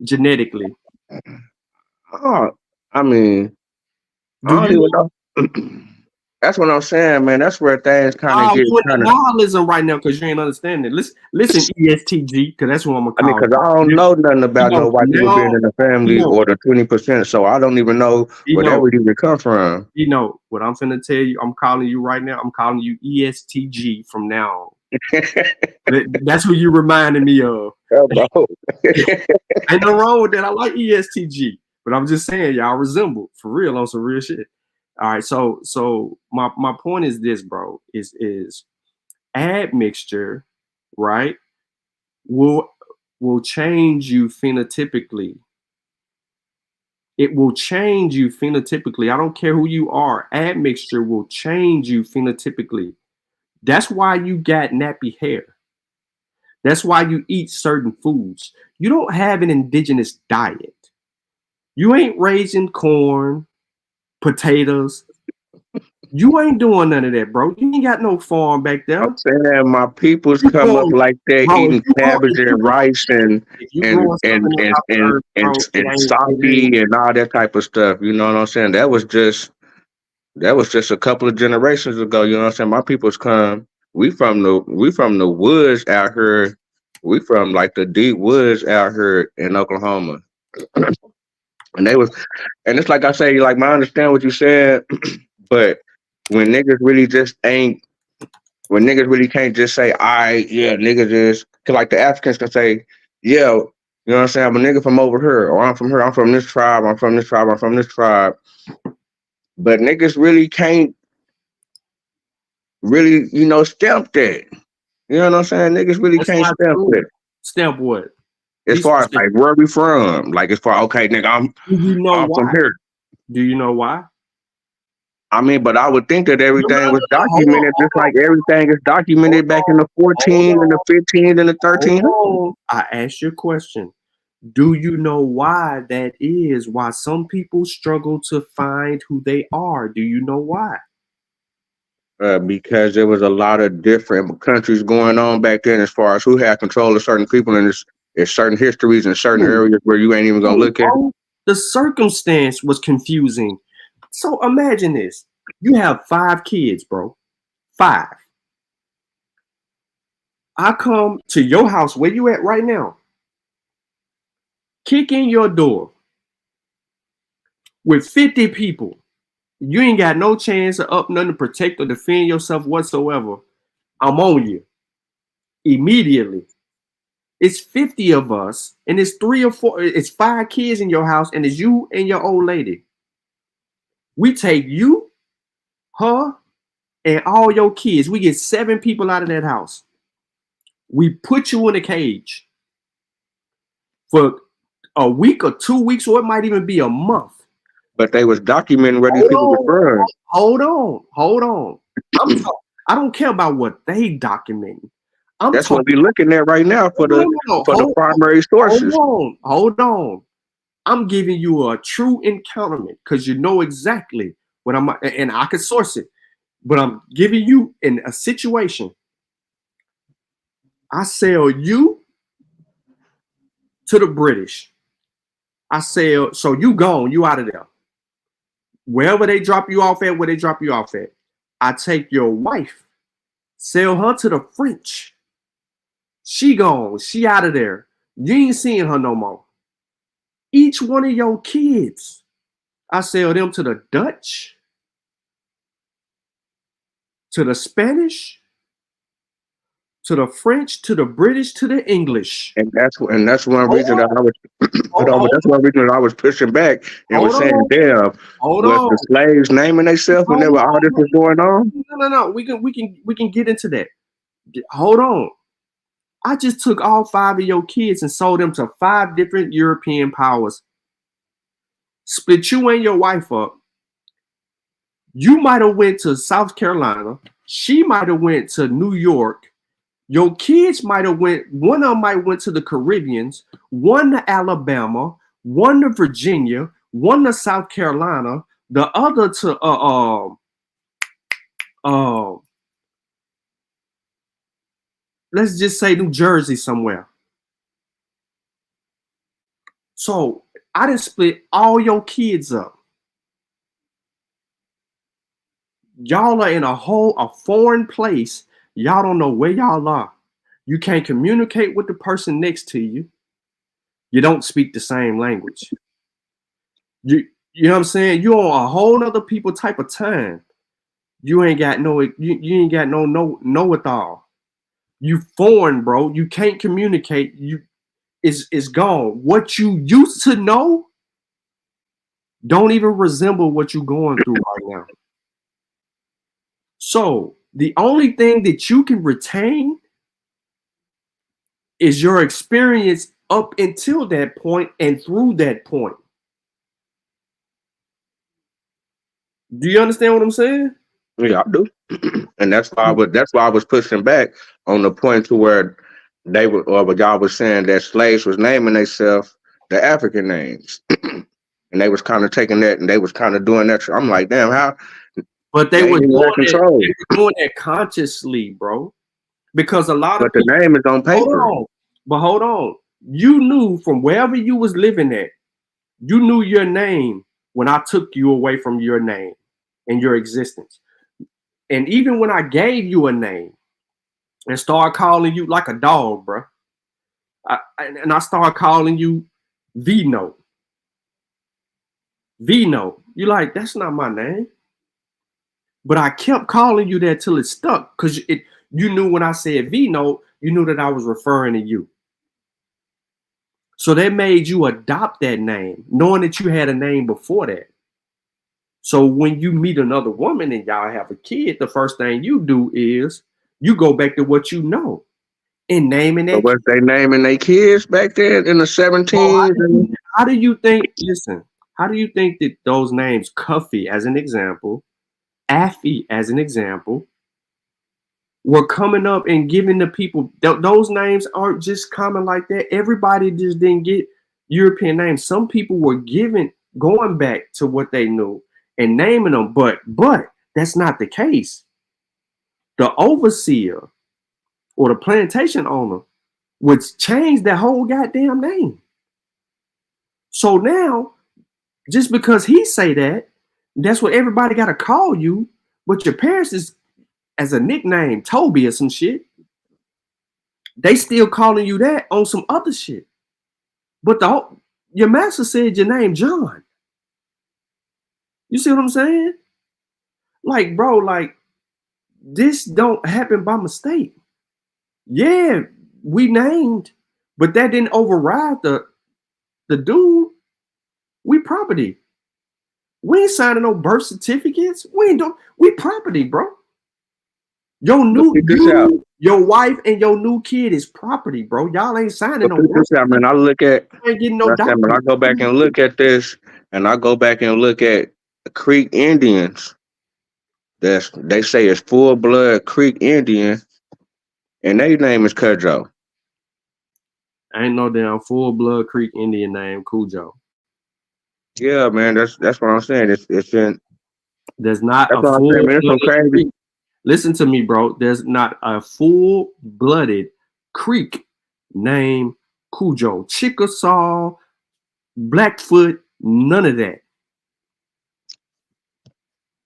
[SPEAKER 1] genetically?
[SPEAKER 16] Oh, I mean,
[SPEAKER 1] Do
[SPEAKER 16] I don't
[SPEAKER 1] you?
[SPEAKER 16] even know. That's what I'm saying, man. That's where things kind of
[SPEAKER 1] Oh,
[SPEAKER 16] get
[SPEAKER 1] you in
[SPEAKER 16] kind
[SPEAKER 1] the
[SPEAKER 16] of.
[SPEAKER 1] nihilism right now because you ain't understanding. Listen, ESTG, because that's what I'm gonna
[SPEAKER 16] I mean,
[SPEAKER 1] call
[SPEAKER 16] because
[SPEAKER 1] you.
[SPEAKER 16] I don't know nothing about no white
[SPEAKER 1] From
[SPEAKER 16] people
[SPEAKER 1] now
[SPEAKER 16] being
[SPEAKER 1] on,
[SPEAKER 16] in the family or the 20%, so I don't even know where that would even come from.
[SPEAKER 1] What I'm finna tell you. I'm calling you right now. I'm calling you ESTG from now on. That's who you reminding me of.
[SPEAKER 16] Oh, bro.
[SPEAKER 1] Ain't no wrong with that. I like ESTG, but I'm just saying y'all resemble for real on some real shit. All right, so my point is this, bro, is admixture, right? Will change you phenotypically. It will change you phenotypically. I don't care who you are. Admixture will change you phenotypically. That's why you got nappy hair. That's why you eat certain foods. You don't have an indigenous diet. You ain't raising corn, potatoes. You ain't doing none of that, bro. You ain't got no farm back there.
[SPEAKER 16] I'm saying my peoples
[SPEAKER 1] You
[SPEAKER 16] come up
[SPEAKER 1] growing,
[SPEAKER 16] like that
[SPEAKER 1] bro.
[SPEAKER 16] eating cabbage and rice and
[SPEAKER 1] If you
[SPEAKER 16] and
[SPEAKER 1] growing
[SPEAKER 16] and
[SPEAKER 1] something in
[SPEAKER 16] and
[SPEAKER 1] the
[SPEAKER 16] and
[SPEAKER 1] earth,
[SPEAKER 16] and,
[SPEAKER 1] bro,
[SPEAKER 16] and, and
[SPEAKER 1] it ain't.
[SPEAKER 16] sake and all that type of stuff. You know what I'm saying? That was just a couple of generations ago. You know what I'm saying? My people's come. We from the woods out here. We from like the deep woods out here in Oklahoma. And it's like I say, like I understand what you said, but when niggas really just ain't, when niggas really can't just say, yeah, niggas is, cause like the Africans can say, yeah, you know what I'm saying, I'm a nigga from over here, or I'm from here, I'm from this tribe, I'm from this tribe, I'm from this tribe. But niggas really can't really, stamp that. You know what I'm saying? Niggas really
[SPEAKER 1] That's
[SPEAKER 16] can't
[SPEAKER 1] not
[SPEAKER 16] stamp
[SPEAKER 1] true.
[SPEAKER 16] that.
[SPEAKER 1] Stamp what?
[SPEAKER 16] As far as like where we from, like as far okay, nigga,
[SPEAKER 1] Do you know
[SPEAKER 16] I'm from
[SPEAKER 1] why?
[SPEAKER 16] here.
[SPEAKER 1] Do you know why?
[SPEAKER 16] I mean, but I would think that everything was
[SPEAKER 1] Hold
[SPEAKER 16] documented, just like everything is documented back in the 14 and the 15 and the 13.
[SPEAKER 1] I asked you a question. Do you know why that is? Why some people struggle to find who they are? Do you know why?
[SPEAKER 16] Because there was a lot of different countries going on back then as far as who had control of certain people, and there's certain histories and certain areas where you ain't even gonna look at.
[SPEAKER 1] The circumstance was confusing. So imagine this. You have 5 kids, bro. 5. I come to your house where you at right now. Kick in your door with 50 people. You ain't got no chance of up nothing to protect or defend yourself whatsoever. I'm on you immediately. It's 50 of us, and it's 3 or 4, it's 5 kids in your house, and it's you and your old lady. We take you, her, and all your kids. We get 7 people out of that house. We put you in a cage for a week or 2 weeks, or it might even be a month.
[SPEAKER 16] But they was documenting where these people were from.
[SPEAKER 1] Hold on. I don't care about what they documenting.
[SPEAKER 16] That's what we're looking at right now for the primary sources.
[SPEAKER 1] Hold on. I'm giving you a true encounterment because you know exactly what I'm, and I can source it. But I'm giving you in a situation. I sell you to the British. So you gone, you out of there. Wherever they drop you off at, where they drop you off at. I take your wife, sell her to the French. She gone, she out of there. You ain't seeing her no more. Each one of your kids, I sell them to the Dutch, to the Spanish, to the French, to the British, to the English.
[SPEAKER 16] And that's one reason that I was that's one reason that I was pushing back and was saying, damn, was the slaves naming themselves whenever all this was going on?
[SPEAKER 1] No. We can get into that. Hold on. I just took all 5 of your kids and sold them to 5 different European powers. Split you and your wife up. You might have went to South Carolina. She might have went to New York. Your kids might have one of them might went to the Caribbeans, one to Alabama, one to Virginia, one to South Carolina, the other to let's just say New Jersey somewhere. So I done split all your kids up. Y'all are in a foreign place. Y'all don't know where y'all are. You can't communicate with the person next to you. You don't speak the same language. You know what I'm saying? You're on a whole nother people type of time. You ain't got no know it all. You foreign, bro. You can't communicate. It's gone. What you used to know don't even resemble what you're going through right now. So the only thing that you can retain is your experience up until that point and through that point. Do you understand what I'm saying?
[SPEAKER 16] Yeah, I do. And that's why I was pushing back on the point to where they were, or what y'all was saying, that slaves was naming themselves the African names. And they was kind of taking that and they was kind of doing that. So I'm like, damn, how?
[SPEAKER 1] But they were
[SPEAKER 16] doing
[SPEAKER 1] that consciously, bro. Because a lot of
[SPEAKER 16] people, the name is on paper.
[SPEAKER 1] Hold on. You knew from wherever you was living at, you knew your name when I took you away from your name and your existence. And even when I gave you a name and started calling you like a dog, bro, I started calling you Vino. Vino. You like, that's not my name. But I kept calling you that till it stuck, because you knew when I said Vino, you knew that I was referring to you. So that made you adopt that name, knowing that you had a name before that. So when you meet another woman and y'all have a kid, the first thing you do is you go back to what you know and naming that.
[SPEAKER 16] So was they naming their kids back then in the 17s?
[SPEAKER 1] How do you think, listen, how do you think that those names, Cuffy as an example, Affy as an example, were coming up and giving the people, those names aren't just common like that. Everybody just didn't get European names. Some people were going back to what they knew and naming them, but that's not the case. The overseer or the plantation owner would change their whole goddamn name. So now, just because he say that, that's what everybody got to call you, but your parents is as a nickname, Toby or some shit. They still calling you that on some other shit. But your master said your name John. You see what I'm saying? Like, bro, like, this don't happen by mistake. Yeah, we named, but that didn't override the dude. We property. We ain't signing no birth certificates. We property, bro. Your wife and your new kid is property, bro. Y'all ain't signing no birth certificates.
[SPEAKER 16] I mean, I look at,
[SPEAKER 1] ain't getting no
[SPEAKER 16] I go back and look at this, and I go back and look at Creek Indians. They say it's full blood Creek Indian, and their name is Cujo.
[SPEAKER 1] Ain't no damn full blood Creek Indian name Cujo.
[SPEAKER 16] Yeah, man, that's what I'm saying. It's in.
[SPEAKER 1] There's not
[SPEAKER 16] that's
[SPEAKER 1] a
[SPEAKER 16] full blood. It's so crazy.
[SPEAKER 1] Listen to me, bro. There's not a full blooded Creek named Cujo. Chickasaw, Blackfoot, none of that.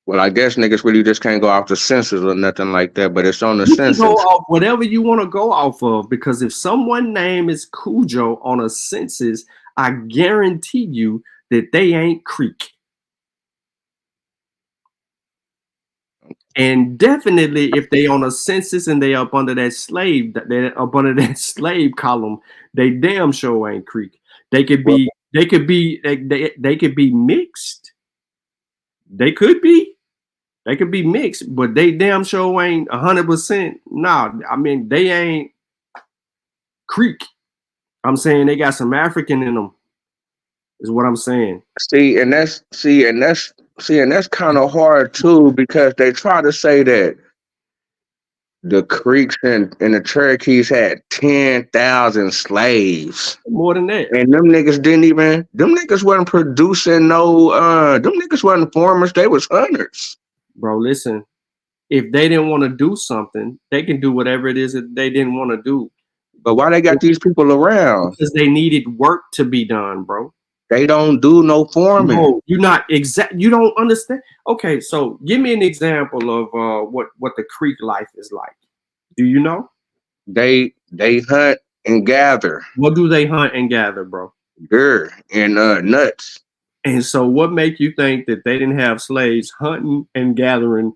[SPEAKER 16] Well, I guess niggas really just can't go off the census or nothing like that, but it's on the census.
[SPEAKER 1] You can go off whatever you want to go off of, because if someone's name is Cujo on a census, I guarantee you that they ain't Creek. And definitely, if they on a census and they up under that slave, column, they damn sure ain't Creek. They could be mixed. They could be mixed, but they damn sure ain't 100%. Nah, I mean, they ain't Creek. I'm saying they got some African in them, is what I'm saying.
[SPEAKER 16] And that's kind of hard too, because they try to say that the Creeks and the Cherokees had 10,000 slaves.
[SPEAKER 1] More than that.
[SPEAKER 16] And them niggas wasn't producing them niggas wasn't farmers, they was hunters.
[SPEAKER 1] Bro, listen, if they didn't want to do something, they can do whatever it is that they didn't want to do.
[SPEAKER 16] But why they got these people around?
[SPEAKER 1] Because they needed work to be done, bro.
[SPEAKER 16] They don't do no farming.
[SPEAKER 1] No, you're not exact. You don't understand. Okay, so give me an example of what the Creek life is like. Do you know?
[SPEAKER 16] They hunt and gather.
[SPEAKER 1] What do they hunt and gather, bro?
[SPEAKER 16] Deer and nuts.
[SPEAKER 1] And so, what make you think that they didn't have slaves hunting and gathering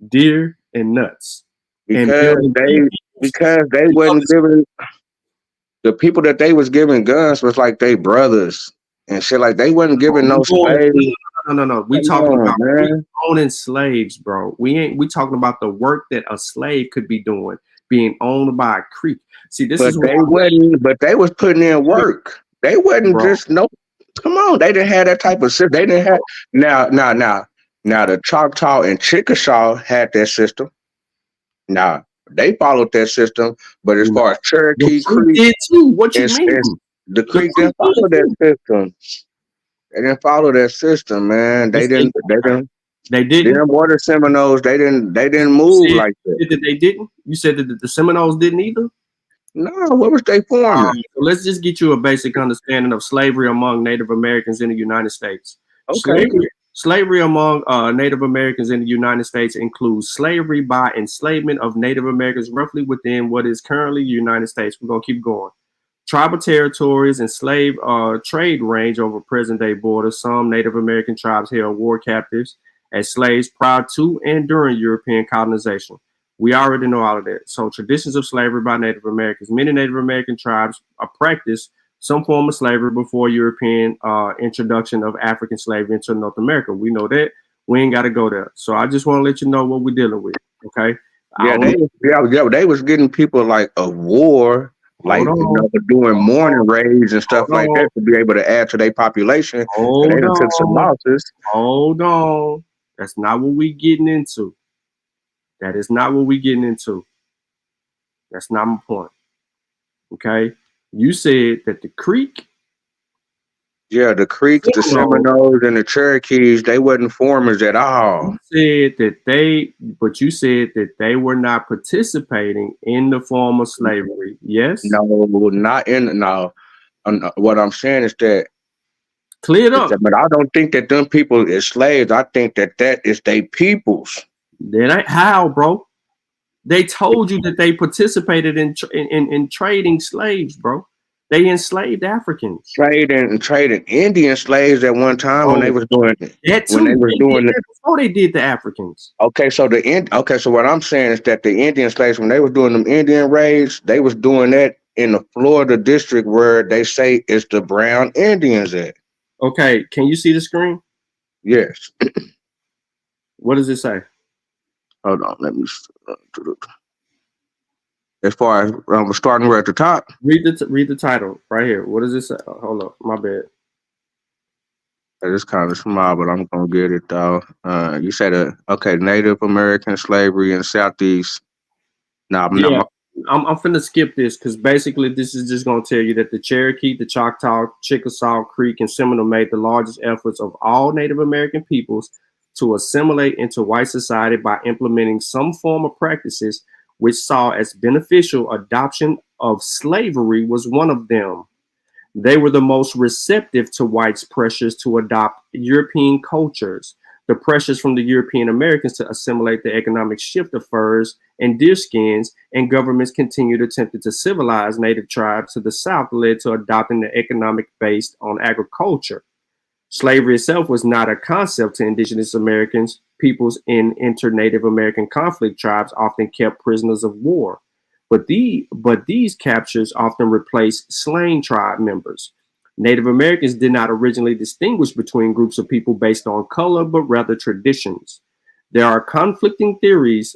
[SPEAKER 1] deer and nuts?
[SPEAKER 16] Because they wasn't giving the people that they was giving guns was like they brothers and shit. Like they wasn't giving no slaves.
[SPEAKER 1] No. We talking about owning slaves, bro. We talking about the work that a slave could be doing, being owned by a Creek. See, this is
[SPEAKER 16] but they was putting in work. They wasn't just no. Come on, they didn't have that type of system. They didn't have now the Choctaw and Chickasaw had that system. Now they followed that system, but as far as Cherokee Creek
[SPEAKER 1] did too. What you mean?
[SPEAKER 16] The Creek didn't follow that system. They didn't follow that system, man. They didn't. Them water Seminoles, they didn't move like that.
[SPEAKER 1] That they didn't? You said that the Seminoles didn't either?
[SPEAKER 16] No, what was they forming?
[SPEAKER 1] So let's just get you a basic understanding of slavery among Native Americans in the United States.
[SPEAKER 16] Okay.
[SPEAKER 1] Slavery among Native Americans in the United States includes slavery by enslavement of Native Americans roughly within what is currently the United States. We're going to keep going. Tribal territories and slave trade range over present-day borders. Some Native American tribes held war captives as slaves prior to and during European colonization. We already know all of that. So traditions of slavery by Native Americans. Many Native American tribes practiced some form of slavery before European introduction of African slavery into North America. We know that. We ain't got to go there. So I just want to let you know what we're dealing with. Okay.
[SPEAKER 16] They was getting people like a war, like doing morning raids and stuff like that to be able to add to their population. And they done took some losses.
[SPEAKER 1] Hold on. That's not what we getting into. That is not what we're getting into. That's not my point. Okay? You said that the Creek.
[SPEAKER 16] Yeah, the Creek, the Seminoles, and the Cherokees, they wasn't farmers at all.
[SPEAKER 1] You said that they were not participating in the form of slavery. Yes?
[SPEAKER 16] No, not in. No. What I'm saying is that.
[SPEAKER 1] Clear it up.
[SPEAKER 16] But I don't think that them people is slaves. I think that is they peoples.
[SPEAKER 1] That ain't how, bro. They told you that they participated in trading slaves, bro. They enslaved Africans.
[SPEAKER 16] Trading Indian slaves at one time when they was doing it.
[SPEAKER 1] Before they did the Africans.
[SPEAKER 16] Okay, so what I'm saying is that the Indian slaves, when they was doing them Indian raids, they was doing that in the Florida district where they say it's the brown Indians at. Okay,
[SPEAKER 1] can you see the screen?
[SPEAKER 16] Yes.
[SPEAKER 1] What does it say?
[SPEAKER 16] Hold on, let me. As far as starting right at the top.
[SPEAKER 1] Read the title right here. What does it say? Oh, hold up, my bad.
[SPEAKER 16] It's kind of small, but I'm gonna get it though. You said Native American slavery in the Southeast.
[SPEAKER 1] I'm finna skip this because basically this is just gonna tell you that the Cherokee, the Choctaw, Chickasaw, Creek, and Seminole made the largest efforts of all Native American peoples to assimilate into white society by implementing some form of practices which saw as beneficial. Adoption of slavery was one of them. They were the most receptive to whites' pressures to adopt European cultures. The pressures from the European Americans to assimilate the economic shift of furs and deer skins, and governments continued attempted to civilize native tribes to the south led to adopting the economic based on agriculture. Slavery itself was not a concept to indigenous Americans. Peoples in inter-Native American conflict tribes often kept prisoners of war. But these captures often replaced slain tribe members. Native Americans did not originally distinguish between groups of people based on color, but rather traditions. There are conflicting theories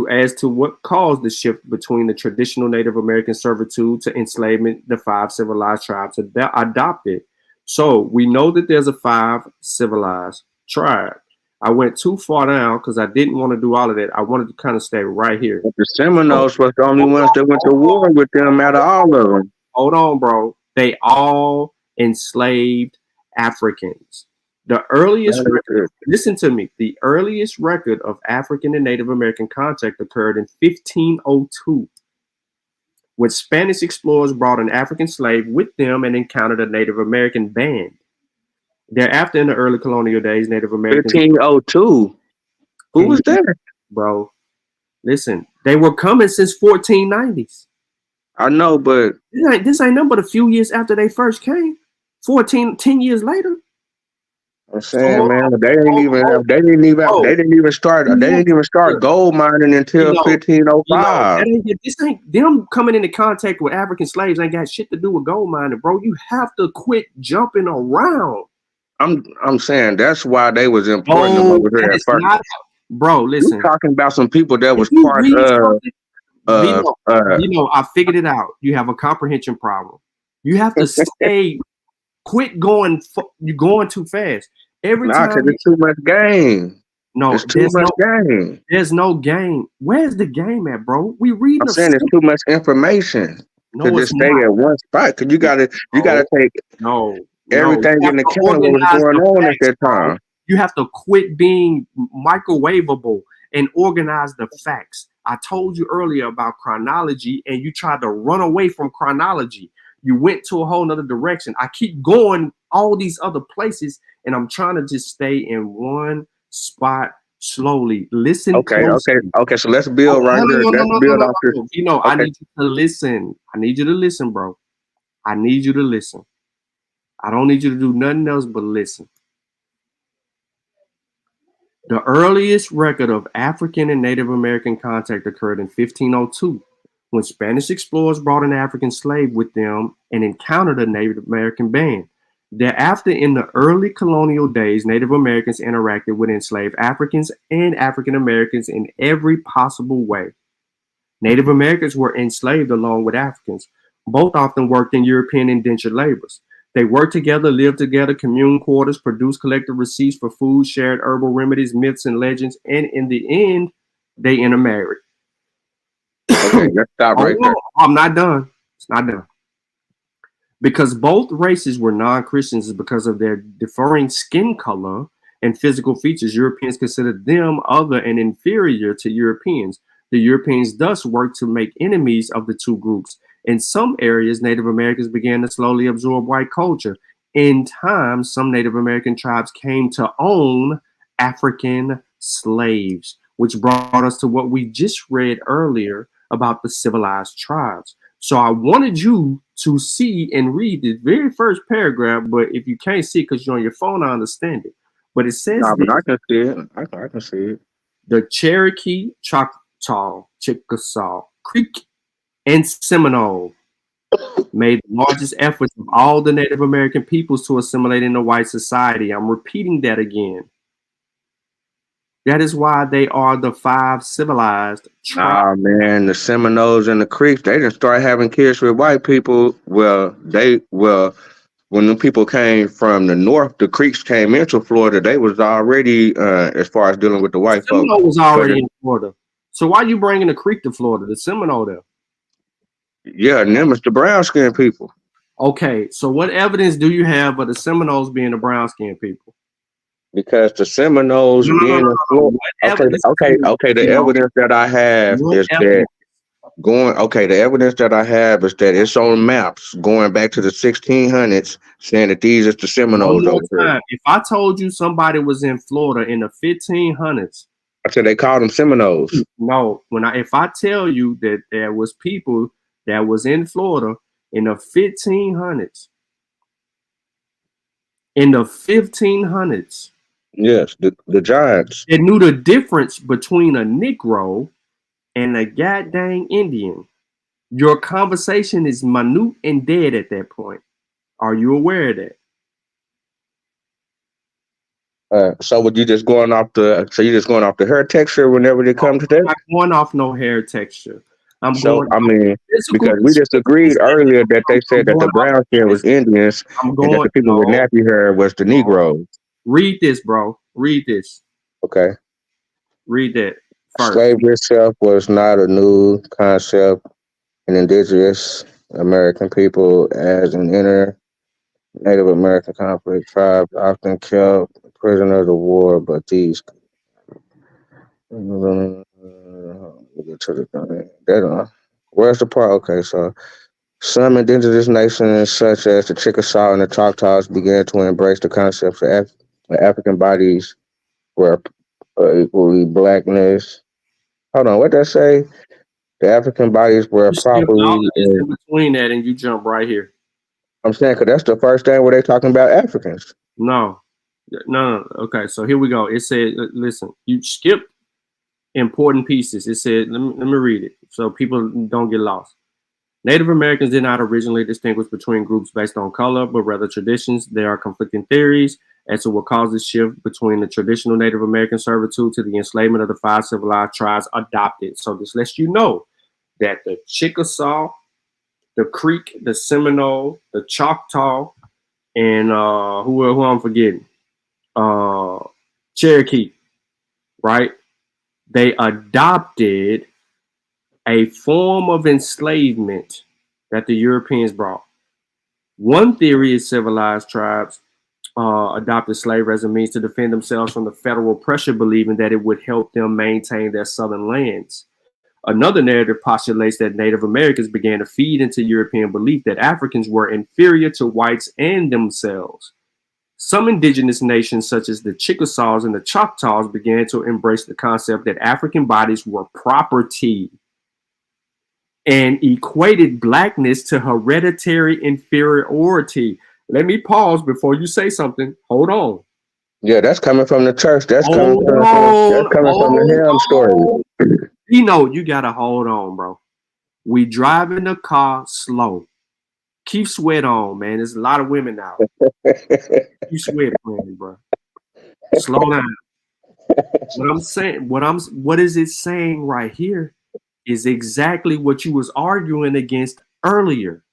[SPEAKER 1] as to what caused the shift between the traditional Native American servitude to enslavement the 5 civilized tribes adopted. So we know that there's a 5 civilized tribe. I went too far down because I didn't want to do all of that. I wanted to kind of stay right here.
[SPEAKER 16] But the Seminoles was the only ones that went to war with them out of all of them.
[SPEAKER 1] Hold on, bro. They all enslaved Africans. The earliest record, listen to me, the earliest record of African and Native American contact occurred in 1502. when Spanish explorers brought an African slave with them and encountered a Native American band. Thereafter, in the early colonial days, Native Americans.
[SPEAKER 16] 1502. Who was there?
[SPEAKER 1] Bro, listen, they were coming since 1490s.
[SPEAKER 16] I know, but
[SPEAKER 1] this ain't nothing but a few years after they first came. 10 years later.
[SPEAKER 16] I'm saying, man, they didn't even start gold mining until 1505.
[SPEAKER 1] This ain't them coming into contact with African slaves ain't got shit to do with gold mining, bro. You have to quit jumping around.
[SPEAKER 16] I'm saying that's why they was importing them over here at first.
[SPEAKER 1] Bro, listen.
[SPEAKER 16] You're talking about some people that was part of
[SPEAKER 1] I figured it out. You have a comprehension problem. You have to stay quit going. You're going too fast. Every time
[SPEAKER 16] it's too much game.
[SPEAKER 1] No,
[SPEAKER 16] it's too much game.
[SPEAKER 1] There's no game. Where's the game at, bro? We read.
[SPEAKER 16] I'm saying it's too much information to just stay at one spot. Cause you gotta take everything in the account what was going on at that time.
[SPEAKER 1] You have to quit being microwavable and organize the facts. I told you earlier about chronology, and you tried to run away from chronology. You went to a whole nother direction. I keep going all these other places, and I'm trying to just stay in one spot slowly. Listen.
[SPEAKER 16] Okay. So let's build there. Let's build off here.
[SPEAKER 1] I need you to listen. I need you to listen, bro. I need you to listen. I don't need you to do nothing else but listen. The earliest record of African and Native American contact occurred in 1502, when Spanish explorers brought an African slave with them and encountered a Native American band. Thereafter, in the early colonial days, Native Americans interacted with enslaved Africans and African Americans in every possible way. Native Americans were enslaved along with Africans. Both often worked in European indentured labors. They worked together, lived together, communed quarters, produced collective receipts for food, shared herbal remedies, myths, and legends, and in the end, they intermarried.
[SPEAKER 16] Okay, let's stop right there.
[SPEAKER 1] I'm not done. It's not done. Because both races were non-Christians because of their differing skin color and physical features, Europeans considered them other and inferior to Europeans. The Europeans thus worked to make enemies of the two groups. In some areas, Native Americans began to slowly absorb white culture. In time, some Native American tribes came to own African slaves, which brought us to what we just read earlier about the civilized tribes. So I wanted you to see and read the very first paragraph, but if you can't see because you're on your phone, I understand it. But it says
[SPEAKER 16] but I can see it. I can see it.
[SPEAKER 1] The Cherokee, Choctaw, Chickasaw, Creek, and Seminole made the largest efforts of all the Native American peoples to assimilate into white society. I'm repeating that again. That is why they are the 5 civilized tribes.
[SPEAKER 16] Man, the Seminoles and the Creeks, they didn't start having kids with white people. When the people came from the north, the Creeks came into Florida, they was already, as far as dealing with the white folks.
[SPEAKER 1] Seminole was already in Florida. So why are you bringing the Creek to Florida, the Seminole there?
[SPEAKER 16] Yeah, and them is the brown skinned people.
[SPEAKER 1] Okay, so what evidence do you have of the Seminoles being the brown skinned people?
[SPEAKER 16] Because the Seminoles being in Florida. Okay. The evidence that I have is that the evidence that I have is that it's on maps going back to the 1600s saying that these is the Seminoles over here.
[SPEAKER 1] If I told you somebody was in Florida in the 1500s,
[SPEAKER 16] I said they called them Seminoles.
[SPEAKER 1] No, if I tell you that there was people that was in Florida in the 1500s. In the 1500s.
[SPEAKER 16] Yes, the giants.
[SPEAKER 1] They knew the difference between a Negro and a goddamn Indian. Your conversation is minute and dead at that point. Are you aware of that?
[SPEAKER 16] So would you just going off the hair texture whenever they come to that?
[SPEAKER 1] I'm not going off no hair texture.
[SPEAKER 16] Because we just agreed earlier that they said that the brown skin was Indians and that the people with nappy hair was the Negroes.
[SPEAKER 1] Read this, bro. Read this.
[SPEAKER 16] Okay.
[SPEAKER 1] Read that first.
[SPEAKER 16] Slavery itself was not a new concept in indigenous American people, as an inner Native American conflict tribes often kept prisoners of war, but these Where's the part? Okay, so some indigenous nations, such as the Chickasaw and the Choctaws, began to embrace the concepts of African bodies were equally blackness. Hold on, what that say? The African bodies were
[SPEAKER 1] You skip all
[SPEAKER 16] properly.
[SPEAKER 1] of this in between that and you jump right here.
[SPEAKER 16] I'm saying, because that's the first thing where they talking about Africans.
[SPEAKER 1] No. Okay, so here we go. It said, listen, you skipped important pieces. It said, let me read it so people don't get lost. Native Americans did not originally distinguish between groups based on color, but rather traditions. There are conflicting theories as to what caused the shift between the traditional Native American servitude to the enslavement of the 5 civilized tribes adopted. So this lets you know that the Chickasaw, the Creek, the Seminole, the Choctaw, and who I'm forgetting, Cherokee, right? They adopted a form of enslavement that the Europeans brought. One theory is civilized tribes adopted slavery as a means to defend themselves from the federal pressure, believing that it would help them maintain their southern lands. Another narrative postulates that Native Americans began to feed into European belief that Africans were inferior to whites and themselves. Some indigenous nations, such as the Chickasaws and the Choctaws, began to embrace the concept that African bodies were property and equated blackness to hereditary inferiority. Let me pause before you say something. Hold on.
[SPEAKER 16] Yeah, that's coming from the church. That's coming from the Ham story.
[SPEAKER 1] You know, you gotta hold on, bro. We driving the car slow. Keep sweat on, man. There's a lot of women out. Keep sweat on, bro. Slow down. What I'm saying, what is it saying right here is exactly what you was arguing against earlier.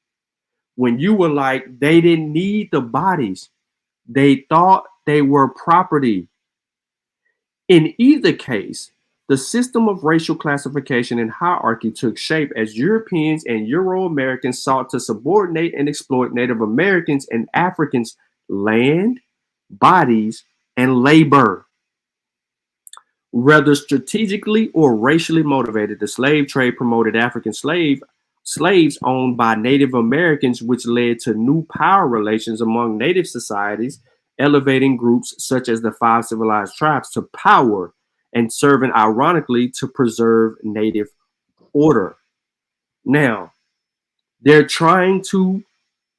[SPEAKER 1] When you were like, they didn't need the bodies. They thought they were property. In either case, the system of racial classification and hierarchy took shape as Europeans and Euro-Americans sought to subordinate and exploit Native Americans and Africans' land, bodies, and labor. Whether strategically or racially motivated, the slave trade promoted African slaves owned by Native Americans, which led to new power relations among Native societies, elevating groups such as the 5 civilized tribes to power and serving ironically to preserve Native order. Now, they're trying to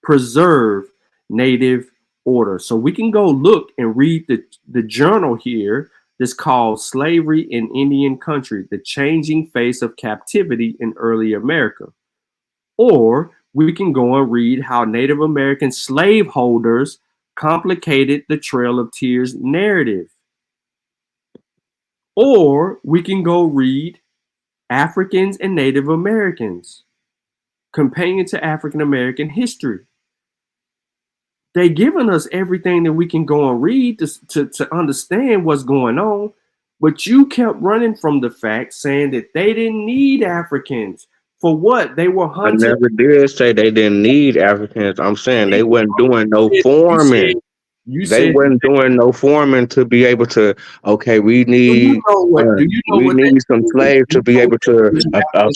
[SPEAKER 1] preserve Native order. So we can go look and read the journal here that's called Slavery in Indian Country, The Changing Face of Captivity in Early America. Or we can go and read how Native American slaveholders complicated the Trail of Tears narrative. Or we can go read Africans and Native Americans, Companion to African American History. They giving us everything that we can go and read to understand what's going on, but you kept running from the fact saying that they didn't need Africans. For what? They were hunted.
[SPEAKER 16] I never did say they didn't need Africans. I'm saying they wasn't doing no forming. They wasn't doing no forming to be able to, okay, we need some slaves to be able to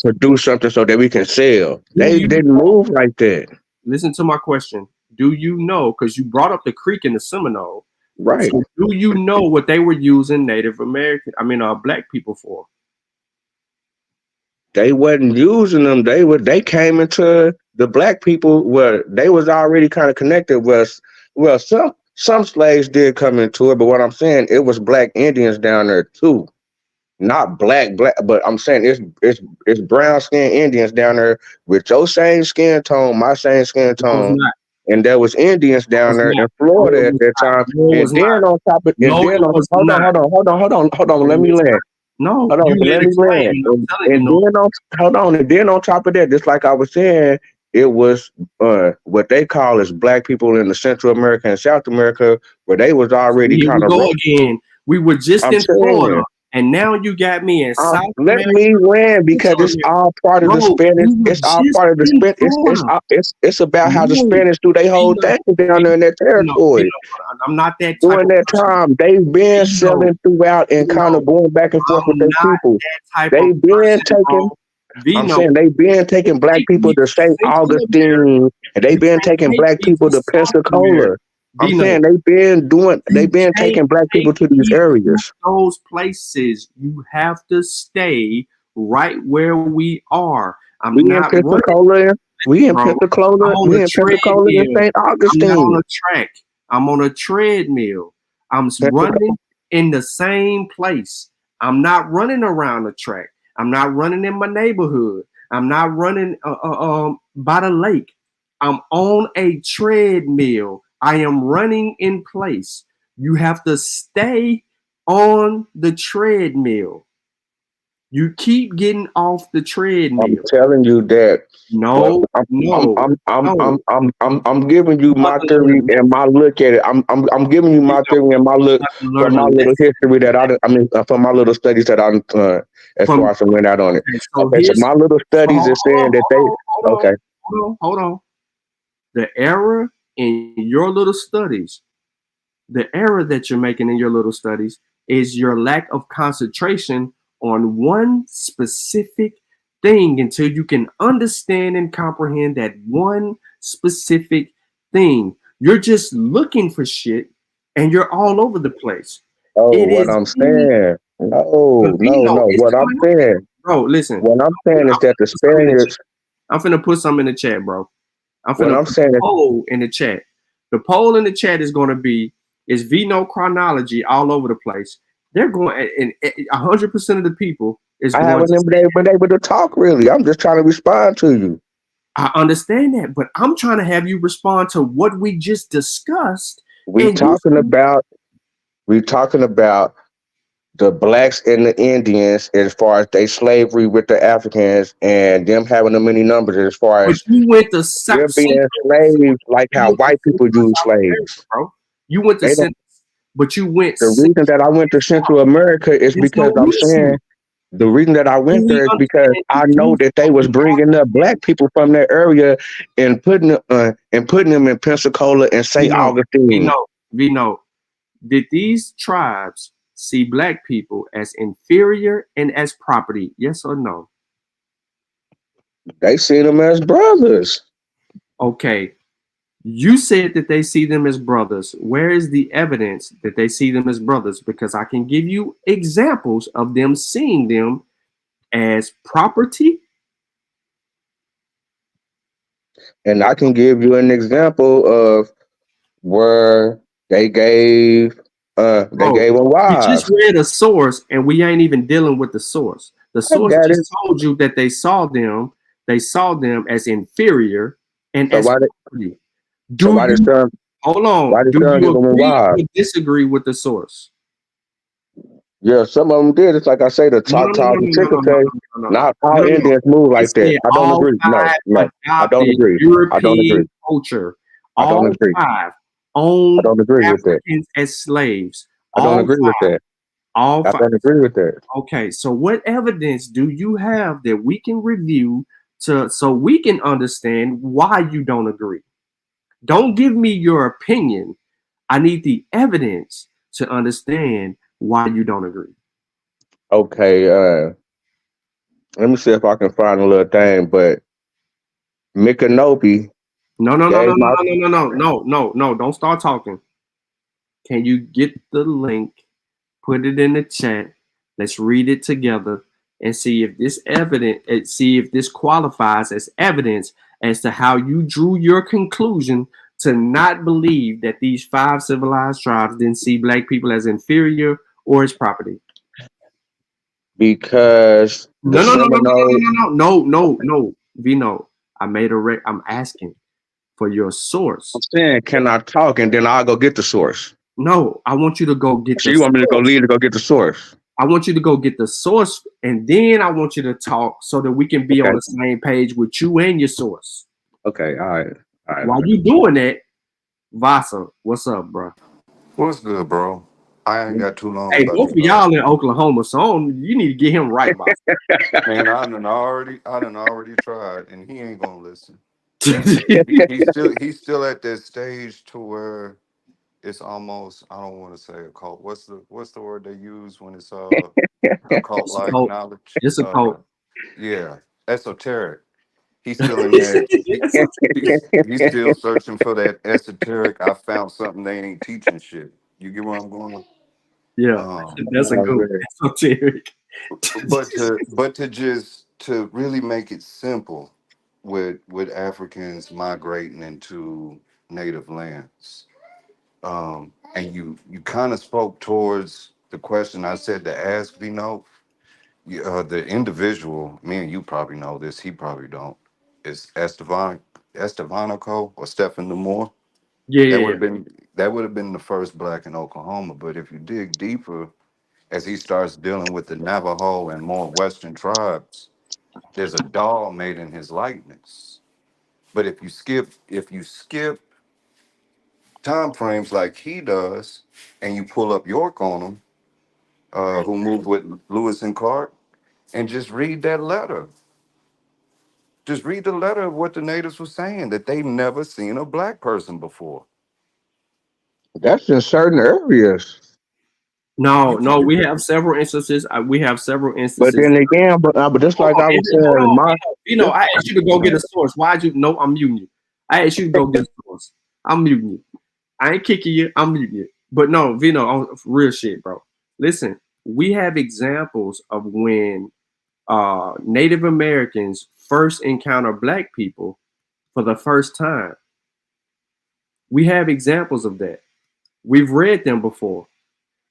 [SPEAKER 16] produce something so that we can sell. They didn't move like that.
[SPEAKER 1] Listen to my question. Do you know, because you brought up the Creek and the Seminole,
[SPEAKER 16] right?
[SPEAKER 1] So do you know what they were using Native American, black people for?
[SPEAKER 16] They wasn't using them. They came into the black people where they was already kind of connected with. Well, some slaves did come into it, but what I'm saying, it was black Indians down there too, not black. But I'm saying it's brown skinned Indians down there with your same skin tone, my same skin tone. And there was Indians down there in Florida at that time. And then on top of it, hold on, let me land.
[SPEAKER 1] No,
[SPEAKER 16] hold on, let me land. And then on top of that, just like I was saying, it was what they call as black people in the Central America and South America, where they was already kind of
[SPEAKER 1] again. We were just in Florida. And now you got me in South
[SPEAKER 16] Let
[SPEAKER 1] America.
[SPEAKER 16] me win because it's all part of the Spanish. It's all part of the Spanish. It's about how the Spanish do their whole thing down there in that territory.
[SPEAKER 1] I'm not that
[SPEAKER 16] during that time. They've been selling throughout and kind of going back and forth with their people. They've been taking. I'm
[SPEAKER 1] Vino,
[SPEAKER 16] saying they been taking black
[SPEAKER 1] take
[SPEAKER 16] people
[SPEAKER 1] me
[SPEAKER 16] to
[SPEAKER 1] to
[SPEAKER 16] St.
[SPEAKER 1] Central America.
[SPEAKER 16] Augustine, and they
[SPEAKER 1] You
[SPEAKER 16] been
[SPEAKER 1] can't
[SPEAKER 16] taking
[SPEAKER 1] take
[SPEAKER 16] black
[SPEAKER 1] me
[SPEAKER 16] people
[SPEAKER 1] to
[SPEAKER 16] to
[SPEAKER 1] South America.
[SPEAKER 16] Pensacola. I'm
[SPEAKER 1] Vino,
[SPEAKER 16] saying they
[SPEAKER 1] you
[SPEAKER 16] been
[SPEAKER 1] can't
[SPEAKER 16] taking black people
[SPEAKER 1] take
[SPEAKER 16] to these
[SPEAKER 1] me to
[SPEAKER 16] areas.
[SPEAKER 1] those places. You have to stay right where we are.
[SPEAKER 16] We
[SPEAKER 1] I'm
[SPEAKER 16] in
[SPEAKER 1] not running,
[SPEAKER 16] Pensacola, we in
[SPEAKER 1] bro. I'm
[SPEAKER 16] Pensacola,
[SPEAKER 1] on
[SPEAKER 16] we
[SPEAKER 1] a
[SPEAKER 16] in Pensacola and
[SPEAKER 1] treadmill.
[SPEAKER 16] St.
[SPEAKER 1] I'm not on
[SPEAKER 16] Augustine.
[SPEAKER 1] a track. I'm on a treadmill. I'm running in the same place. I'm not running around the track. I'm not running in my neighborhood. I'm not running by the lake. I'm on a treadmill. I am running in place. You have to stay on the treadmill. You keep getting off the
[SPEAKER 16] I'm
[SPEAKER 1] treadmill.
[SPEAKER 16] telling you that. But
[SPEAKER 1] No, no, no.
[SPEAKER 16] I'm giving you
[SPEAKER 1] You have
[SPEAKER 16] my
[SPEAKER 1] to learn
[SPEAKER 16] theory
[SPEAKER 1] a
[SPEAKER 16] and
[SPEAKER 1] lesson.
[SPEAKER 16] my look at it. I'm giving you my theory and my
[SPEAKER 1] You
[SPEAKER 16] look
[SPEAKER 1] have to
[SPEAKER 16] from
[SPEAKER 1] learn a
[SPEAKER 16] my little
[SPEAKER 1] lesson.
[SPEAKER 16] history that from my little studies that I'm as far as I went out on it.
[SPEAKER 1] Okay, so
[SPEAKER 16] Okay, so
[SPEAKER 1] here's
[SPEAKER 16] my little
[SPEAKER 1] so
[SPEAKER 16] studies is saying that they okay.
[SPEAKER 1] hold on. The error in your little studies, the error that you're making in your little studies is your lack of concentration on one specific thing until you can understand and comprehend that one specific thing. You're just looking for shit and you're all over the place.
[SPEAKER 16] Oh,
[SPEAKER 1] It
[SPEAKER 16] what
[SPEAKER 1] is
[SPEAKER 16] I'm
[SPEAKER 1] the
[SPEAKER 16] saying. No, no,
[SPEAKER 1] Vino,
[SPEAKER 16] no.
[SPEAKER 1] it's
[SPEAKER 16] What I'm
[SPEAKER 1] coming up.
[SPEAKER 16] saying.
[SPEAKER 1] Bro, listen.
[SPEAKER 16] What I'm saying is that the Spaniards.
[SPEAKER 1] I'm finna put something in the chat, bro. I'm
[SPEAKER 16] What
[SPEAKER 1] finna
[SPEAKER 16] I'm
[SPEAKER 1] put
[SPEAKER 16] saying
[SPEAKER 1] a
[SPEAKER 16] is
[SPEAKER 1] poll in the chat. The poll in the chat is going to be: is Vino chronology all over the place? They're going, and 100% of the people is
[SPEAKER 16] I
[SPEAKER 1] going
[SPEAKER 16] haven't
[SPEAKER 1] to say,
[SPEAKER 16] been able to talk really. I'm just trying to respond to you.
[SPEAKER 1] I understand that, but I'm trying to have you respond to what we just discussed.
[SPEAKER 16] We
[SPEAKER 1] And you,
[SPEAKER 16] talking about the blacks and the Indians as far as they slavery with the Africans and them having the many numbers as far
[SPEAKER 1] but
[SPEAKER 16] as
[SPEAKER 1] you went to
[SPEAKER 16] them
[SPEAKER 1] Central,
[SPEAKER 16] being slaves like
[SPEAKER 1] you
[SPEAKER 16] how
[SPEAKER 1] went to
[SPEAKER 16] white people
[SPEAKER 1] Central
[SPEAKER 16] use
[SPEAKER 1] South America,
[SPEAKER 16] slaves.
[SPEAKER 1] bro. You went to
[SPEAKER 16] They don't,
[SPEAKER 1] Central, but you went
[SPEAKER 16] the reason that I went to Central America is
[SPEAKER 1] There's
[SPEAKER 16] because
[SPEAKER 1] no
[SPEAKER 16] I'm
[SPEAKER 1] reason.
[SPEAKER 16] saying the reason that I
[SPEAKER 1] Do
[SPEAKER 16] went
[SPEAKER 1] we
[SPEAKER 16] there is because
[SPEAKER 1] understand
[SPEAKER 16] I
[SPEAKER 1] you
[SPEAKER 16] know
[SPEAKER 1] use
[SPEAKER 16] that they was bringing up black people from that area and putting them in Pensacola and St.
[SPEAKER 1] Vino,
[SPEAKER 16] Augustine.
[SPEAKER 1] Vino, did these tribes see black people as inferior and as property? Yes or no?
[SPEAKER 16] They see them as brothers.
[SPEAKER 1] Okay. You said that they see them as brothers. Where is the evidence that they see them as brothers? Because I can give you examples of them seeing them as property.
[SPEAKER 16] And I can give you an example of where they
[SPEAKER 1] Bro,
[SPEAKER 16] gave them
[SPEAKER 1] you just
[SPEAKER 16] wives.
[SPEAKER 1] read a source and we ain't even dealing with the source. The
[SPEAKER 16] I
[SPEAKER 1] source
[SPEAKER 16] got it.
[SPEAKER 1] just told you that they saw them as inferior and
[SPEAKER 16] So
[SPEAKER 1] as
[SPEAKER 16] why did
[SPEAKER 1] property.
[SPEAKER 16] so
[SPEAKER 1] Do
[SPEAKER 16] why did
[SPEAKER 1] you
[SPEAKER 16] son
[SPEAKER 1] hold on?
[SPEAKER 16] why did
[SPEAKER 1] Do
[SPEAKER 16] son
[SPEAKER 1] you
[SPEAKER 16] give them
[SPEAKER 1] agree or
[SPEAKER 16] wives?
[SPEAKER 1] disagree with the source?
[SPEAKER 16] Yeah, some of them did. It's like I say, the
[SPEAKER 1] No, no, no,
[SPEAKER 16] Choctaws
[SPEAKER 1] no,
[SPEAKER 16] and
[SPEAKER 1] no, no, no,
[SPEAKER 16] Chickasaw.
[SPEAKER 1] no, no, no,
[SPEAKER 16] Not all
[SPEAKER 1] no, no, no.
[SPEAKER 16] Indians move
[SPEAKER 1] It
[SPEAKER 16] like that.
[SPEAKER 1] said
[SPEAKER 16] I don't
[SPEAKER 1] all
[SPEAKER 16] agree. No,
[SPEAKER 1] five
[SPEAKER 16] no, I don't
[SPEAKER 1] adopted
[SPEAKER 16] agree. I don't agree.
[SPEAKER 1] European culture.
[SPEAKER 16] I don't
[SPEAKER 1] All
[SPEAKER 16] agree.
[SPEAKER 1] five
[SPEAKER 16] I
[SPEAKER 1] owned
[SPEAKER 16] don't agree with that.
[SPEAKER 1] Africans as slaves.
[SPEAKER 16] I don't
[SPEAKER 1] All
[SPEAKER 16] agree with
[SPEAKER 1] five.
[SPEAKER 16] that.
[SPEAKER 1] All
[SPEAKER 16] I
[SPEAKER 1] five.
[SPEAKER 16] don't agree with that.
[SPEAKER 1] Okay, so what evidence do you have that we can review so we can understand why you don't agree? Don't give me your opinion. I need the evidence to understand why you don't agree.
[SPEAKER 16] Okay, let me see if I can find a little thing. But Micanopy
[SPEAKER 1] No, no, no, no,
[SPEAKER 16] gave
[SPEAKER 1] no,
[SPEAKER 16] my
[SPEAKER 1] no, no, no, no, no, no. Don't start talking. Can you get the link? Put it in the chat. Let's read it together and see if this see if this qualifies as evidence as to how you drew your conclusion to not believe that these five civilized tribes didn't see black people as inferior or as property.
[SPEAKER 16] because the
[SPEAKER 1] No, no, no, no,
[SPEAKER 16] Seminoles.
[SPEAKER 1] no, no, no, no, no, no. Vino, I'm asking for your
[SPEAKER 16] I'm
[SPEAKER 1] source.
[SPEAKER 16] saying, can I talk and then I'll go get the source?
[SPEAKER 1] No, I want you to go get
[SPEAKER 16] So
[SPEAKER 1] the
[SPEAKER 16] you want me to go
[SPEAKER 1] source.
[SPEAKER 16] leave to go get the source?
[SPEAKER 1] I want you to go get the source, and then I want you to talk so that we can be on
[SPEAKER 16] Okay.
[SPEAKER 1] the same page with you and your source.
[SPEAKER 16] Okay. All right. All right.
[SPEAKER 1] While you doing that, Vasa, what's up, bro?
[SPEAKER 17] What's good, bro? I ain't got too long
[SPEAKER 1] Hey,
[SPEAKER 17] about
[SPEAKER 1] both
[SPEAKER 17] you
[SPEAKER 1] of
[SPEAKER 17] know.
[SPEAKER 1] y'all in Oklahoma, so you need to get him right, Vasa.
[SPEAKER 17] Man, I done already tried, and he ain't gonna listen. He's still at that stage to where it's almost, I don't want to say a cult. What's the word they use when it's a cult
[SPEAKER 1] It's a
[SPEAKER 17] like
[SPEAKER 1] cult.
[SPEAKER 17] knowledge?
[SPEAKER 1] It's a cult.
[SPEAKER 17] Yeah. esoteric. He's still in that. He's still searching for that esoteric. I found something they ain't teaching shit. You get where I'm going?
[SPEAKER 1] Yeah, that's a good esoteric.
[SPEAKER 17] But to just to really make it simple with Africans migrating into native lands. And you kind of spoke towards the question I said to ask Vino. The individual, me and you probably know this, he probably don't. Is Estevanico or Stephen Moore?
[SPEAKER 1] Yeah.
[SPEAKER 17] That would have been the first black in Oklahoma. But if you dig deeper, as he starts dealing with the Navajo and more Western tribes, there's a doll made in his likeness. But if you skip time frames like he does, and you pull up York on him, who moved with Lewis and Clark, and just read that letter. Just read the letter of what the natives were saying, that they've never seen a black person before.
[SPEAKER 16] That's in certain areas.
[SPEAKER 1] No, we have several instances.
[SPEAKER 16] But then again, but just like I was saying,
[SPEAKER 1] I asked you to go get a source. Why'd you? No, I'm muting you. I asked you to go get a source. I'm muting you. I ain't kicking you. I'm muting you. But no, Vino, real shit, bro. Listen, we have examples of when Native Americans first encounter black people for the first time. We have examples of that. We've read them before.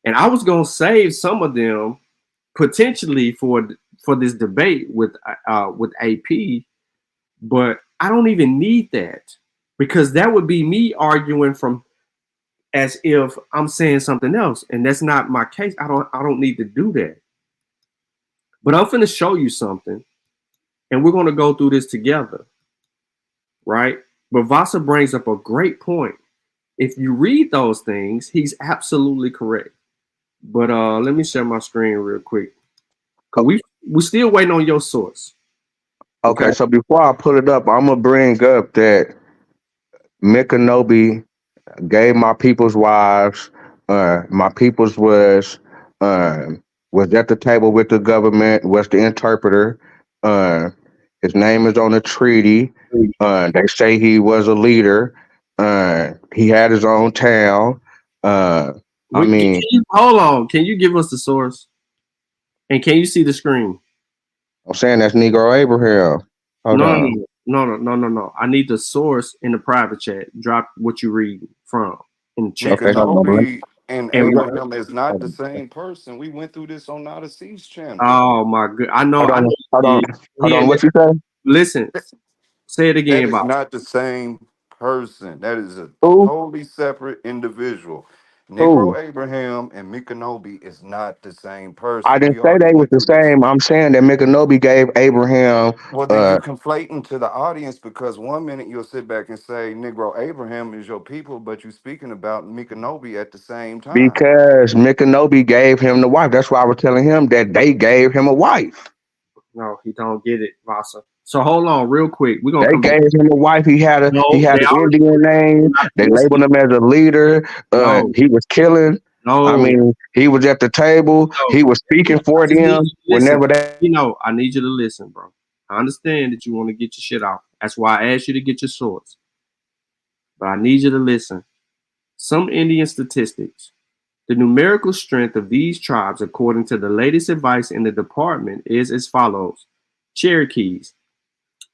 [SPEAKER 1] And I was gonna save some of them potentially for this debate with AP, but I don't even need that, because that would be me arguing from as if I'm saying something else, and that's not my case. I don't need to do that. But I'm finna show you something, and we're gonna go through this together, right? But Vasa brings up a great point. If you read those things, he's absolutely correct. But let me share my screen real quick. Cause we still waiting on your source.
[SPEAKER 16] Okay, so before I put it up, I'm gonna bring up that Micanopy gave my people's wives. My people's was at the table with the government. Was the interpreter. His name is on the treaty. They say he was a leader. He had his own town.
[SPEAKER 1] Hold on. Can you give us the source? And can you see the screen?
[SPEAKER 16] I'm saying that's Negro Abraham.
[SPEAKER 1] No. I need the source in the private chat. Drop what you read from in the chat.
[SPEAKER 17] Micanopy and Abraham is not the same person. We went through this on Nada C's channel.
[SPEAKER 1] Oh my god! I know.
[SPEAKER 16] Hold on. What you say?
[SPEAKER 1] Listen. Say it again,
[SPEAKER 17] That is
[SPEAKER 1] Bob.
[SPEAKER 17] not the same person. That is a totally separate individual. Negro Abraham and Micanopy is not the same person.
[SPEAKER 16] I didn't say they was the same. I'm saying that Micanopy gave Abraham.
[SPEAKER 17] Well, then you're conflating to the audience, because one minute you'll sit back and say Negro Abraham is your people, but you're speaking about Micanopy at the same time.
[SPEAKER 16] Because Micanopy gave him the wife. That's why I was telling him that they gave him a wife.
[SPEAKER 1] No, he don't get it, Vasa. So hold on, real quick.
[SPEAKER 16] They gave him a wife. He had an Indian name. They labeled him as a leader. He was killing. I mean, he was at the table. He was speaking for them. Whenever they,
[SPEAKER 1] I need you to listen, bro. I understand that you want to get your shit out. That's why I asked you to get your source. But I need you to listen. Some Indian statistics. The numerical strength of these tribes, according to the latest advice in the department, is as follows. Cherokees,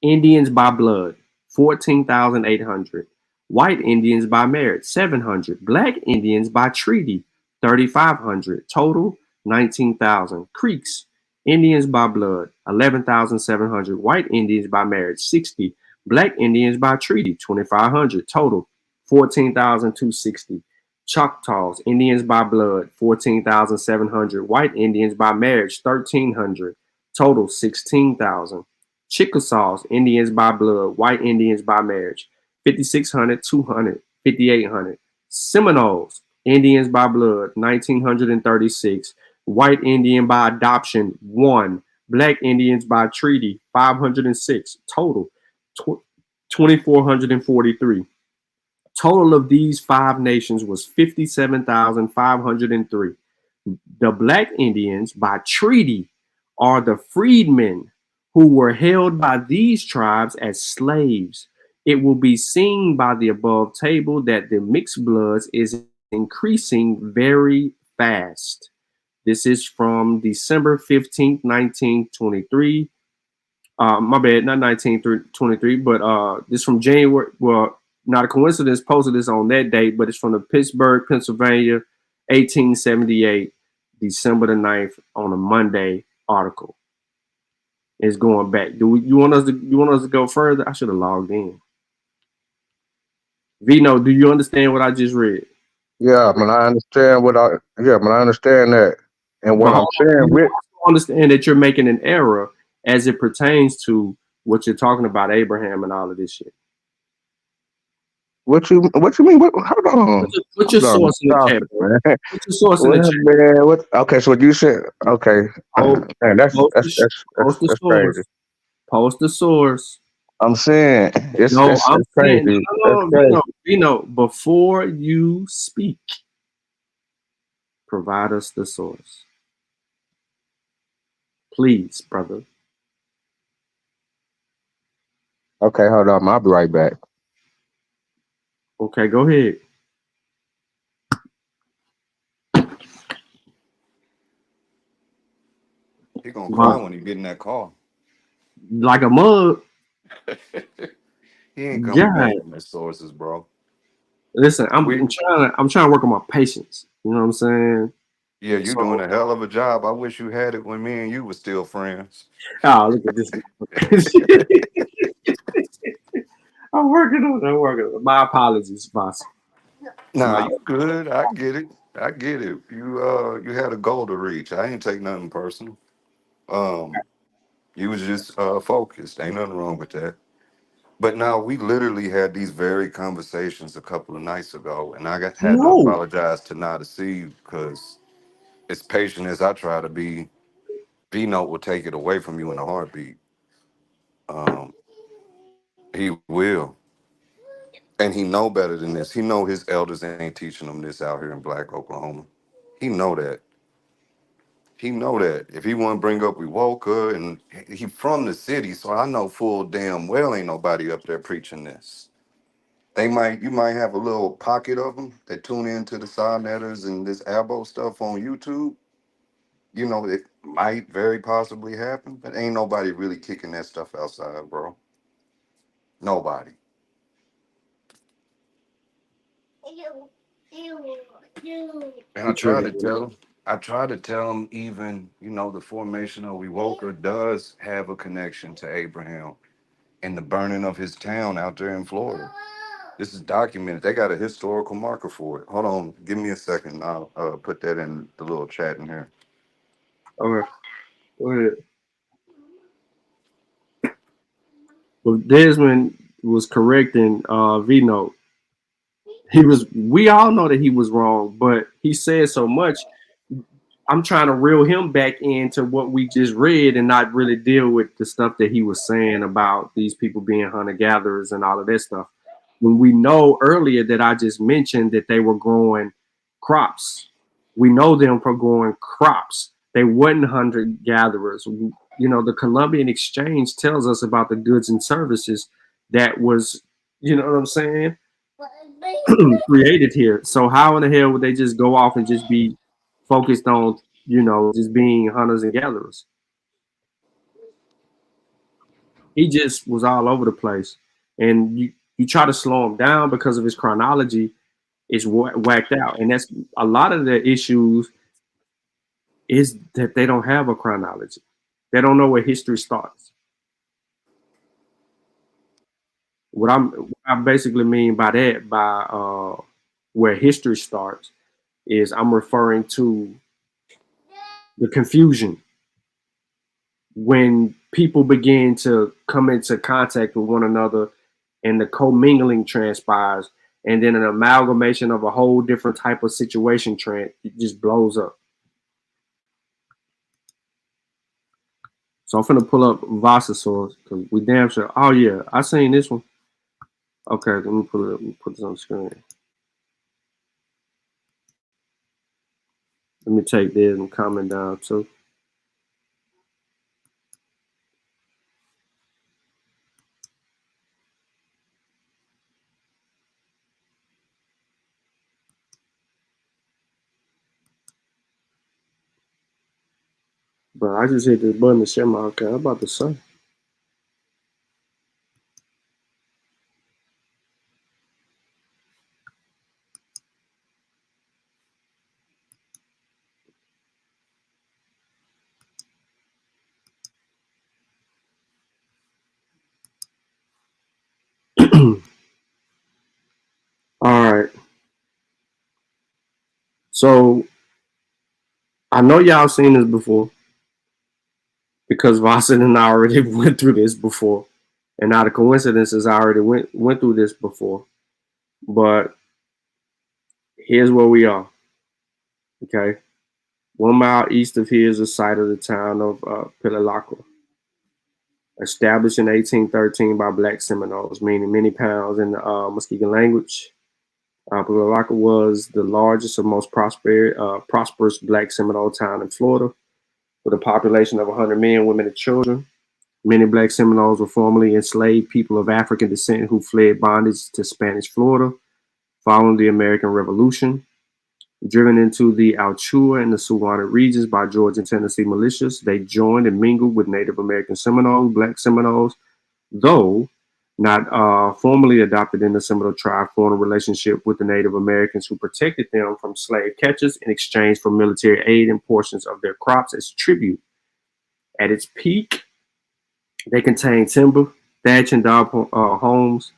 [SPEAKER 1] Indians by blood, 14,800. White Indians by marriage, 700. Black Indians by treaty, 3,500. Total, 19,000. Creeks, Indians by blood, 11,700. White Indians by marriage, 60. Black Indians by treaty, 2,500. Total, 14,260. Choctaws, Indians by blood, 14,700. White Indians by marriage, 1,300. Total, 16,000. Chickasaws, Indians by blood, white Indians by marriage, 5,600, 200, 5,800. Seminoles, Indians by blood, 1,936. White Indian by adoption, 1. Black Indians by treaty, 506. Total, 2,443. Total of these 5 nations was 57,503. The Black Indians by treaty are the freedmen who were held by these tribes as slaves. It will be seen by the above table that the mixed bloods is increasing very fast. This is from December 15th, 1923. My bad, not 1923, but this from January. Well, not a coincidence, posted this on that date, but it's from the Pittsburgh, Pennsylvania, 1878, December the 9th, on a Monday article. It's going back. You want us to go further? I should have logged in. Vino, do you understand what I just read?
[SPEAKER 16] Yeah, man, I understand I understand that. And what
[SPEAKER 1] But
[SPEAKER 16] I'm
[SPEAKER 1] hold on,
[SPEAKER 16] saying
[SPEAKER 1] you
[SPEAKER 16] with
[SPEAKER 1] also understand that you're making an error as it pertains to what you're talking about Abraham and all of this shit.
[SPEAKER 16] what you mean? Hold on.
[SPEAKER 1] Put your
[SPEAKER 16] Hold on,
[SPEAKER 1] source in the
[SPEAKER 16] stop
[SPEAKER 1] chat,
[SPEAKER 16] it,
[SPEAKER 1] bro.
[SPEAKER 16] man.
[SPEAKER 1] Put your source in the
[SPEAKER 16] Well,
[SPEAKER 1] chat.
[SPEAKER 16] man, what? Okay, so what you said? Okay,
[SPEAKER 1] Post,
[SPEAKER 16] man,
[SPEAKER 1] post the
[SPEAKER 16] that's
[SPEAKER 1] source.
[SPEAKER 16] crazy.
[SPEAKER 1] Post the source.
[SPEAKER 16] I'm saying
[SPEAKER 1] No, I'm
[SPEAKER 16] it's
[SPEAKER 1] saying
[SPEAKER 16] crazy. That's
[SPEAKER 1] no,
[SPEAKER 16] crazy.
[SPEAKER 1] Vino. Before you speak, provide us the source, please, brother.
[SPEAKER 16] Okay, hold on. I'll be right back.
[SPEAKER 1] Okay, go ahead.
[SPEAKER 17] He gonna cry when he get in that car.
[SPEAKER 1] Like a mug.
[SPEAKER 17] He ain't coming
[SPEAKER 1] God.
[SPEAKER 17] back from his sources, bro.
[SPEAKER 1] Listen, I'm
[SPEAKER 17] We
[SPEAKER 1] trying to work on my patience. You know what I'm saying?
[SPEAKER 17] Yeah, you doing
[SPEAKER 1] So,
[SPEAKER 17] a hell of a job. I wish you had it when me and you were still friends.
[SPEAKER 1] oh, look at this. I'm working on it. I'm working on it. My apologies, boss.
[SPEAKER 17] Nah,
[SPEAKER 1] My,
[SPEAKER 17] you good. I get it. I get it. You had a goal to reach. I ain't take nothing personal. Um, you was just focused. Ain't nothing wrong with that. But now we literally had these very conversations a couple of nights ago, and had to
[SPEAKER 1] no.
[SPEAKER 17] apologize to Nada C because as patient as I try to be, B Note will take it away from you in a heartbeat. Um, he will. And he know better than this. He know his elders ain't teaching him this out here in Black Oklahoma. He know that. He know that. If he want to bring up Wewoka, and he from the city, so I know full damn well ain't nobody up there preaching this. You might have a little pocket of them that tune into the side netters and this Abo stuff on YouTube. You know, it might very possibly happen, but ain't nobody really kicking that stuff outside, bro. Nobody. And
[SPEAKER 1] You triggered me.
[SPEAKER 17] I try to tell him even, the formation of Wewoka does have a connection to Abraham and the burning of his town out there in Florida. This is documented. They got a historical marker for it. Hold on, give me a second. I'll put that in the little chat in here.
[SPEAKER 1] Okay, go ahead. Well, Desmond was correcting V-Note. We all know that he was wrong, but he said so much. I'm trying to reel him back into what we just read and not really deal with the stuff that he was saying about these people being hunter gatherers and all of that stuff. When we know earlier that I just mentioned that they were growing crops, we know them for growing crops. They wasn't hunter gatherers. The Columbian Exchange tells us about the goods and services that was, you know what I'm saying, created here. So how in the hell would they just go off and just be focused on, just being hunters and gatherers? He just was all over the place. And you try to slow him down because of his chronology is whacked out. And that's a lot of the issues is that they don't have a chronology. They don't know where history starts. What I basically mean by that, by where history starts, is I'm referring to the confusion when people begin to come into contact with one another and the commingling transpires, and then an amalgamation of a whole different type of situation it just blows up. So I'm finna pull up Vasasaurus because we damn sure. Oh yeah, I seen this one. Okay, let me pull it up and put this on the screen. Let me take this and comment down too. But I just hit this button to share my account. I'm about to say. All right. So I know y'all seen this before because Vossen and I already went through this before. And not a coincidence is I already went through this before. But here's where we are. Okay. 1 mile east of here is the site of the town of Pililaqua, established in 1813 by black Seminoles, meaning many pounds in the Muskegon language. Pililaqua was the largest and most prosperous black Seminole town in Florida, with a population of 100 men, women, and children. Many black Seminoles were formerly enslaved people of African descent who fled bondage to Spanish Florida following the American Revolution. Driven into the Alachua and the Suwannee regions by Georgia and Tennessee militias, they joined and mingled with Native American Seminoles, black Seminoles, though not formally adopted in the Seminole tribe, formed a relationship with the Native Americans who protected them from slave catchers in exchange for military aid and portions of their crops as tribute. At its peak, they contained timber, thatch and dog homes,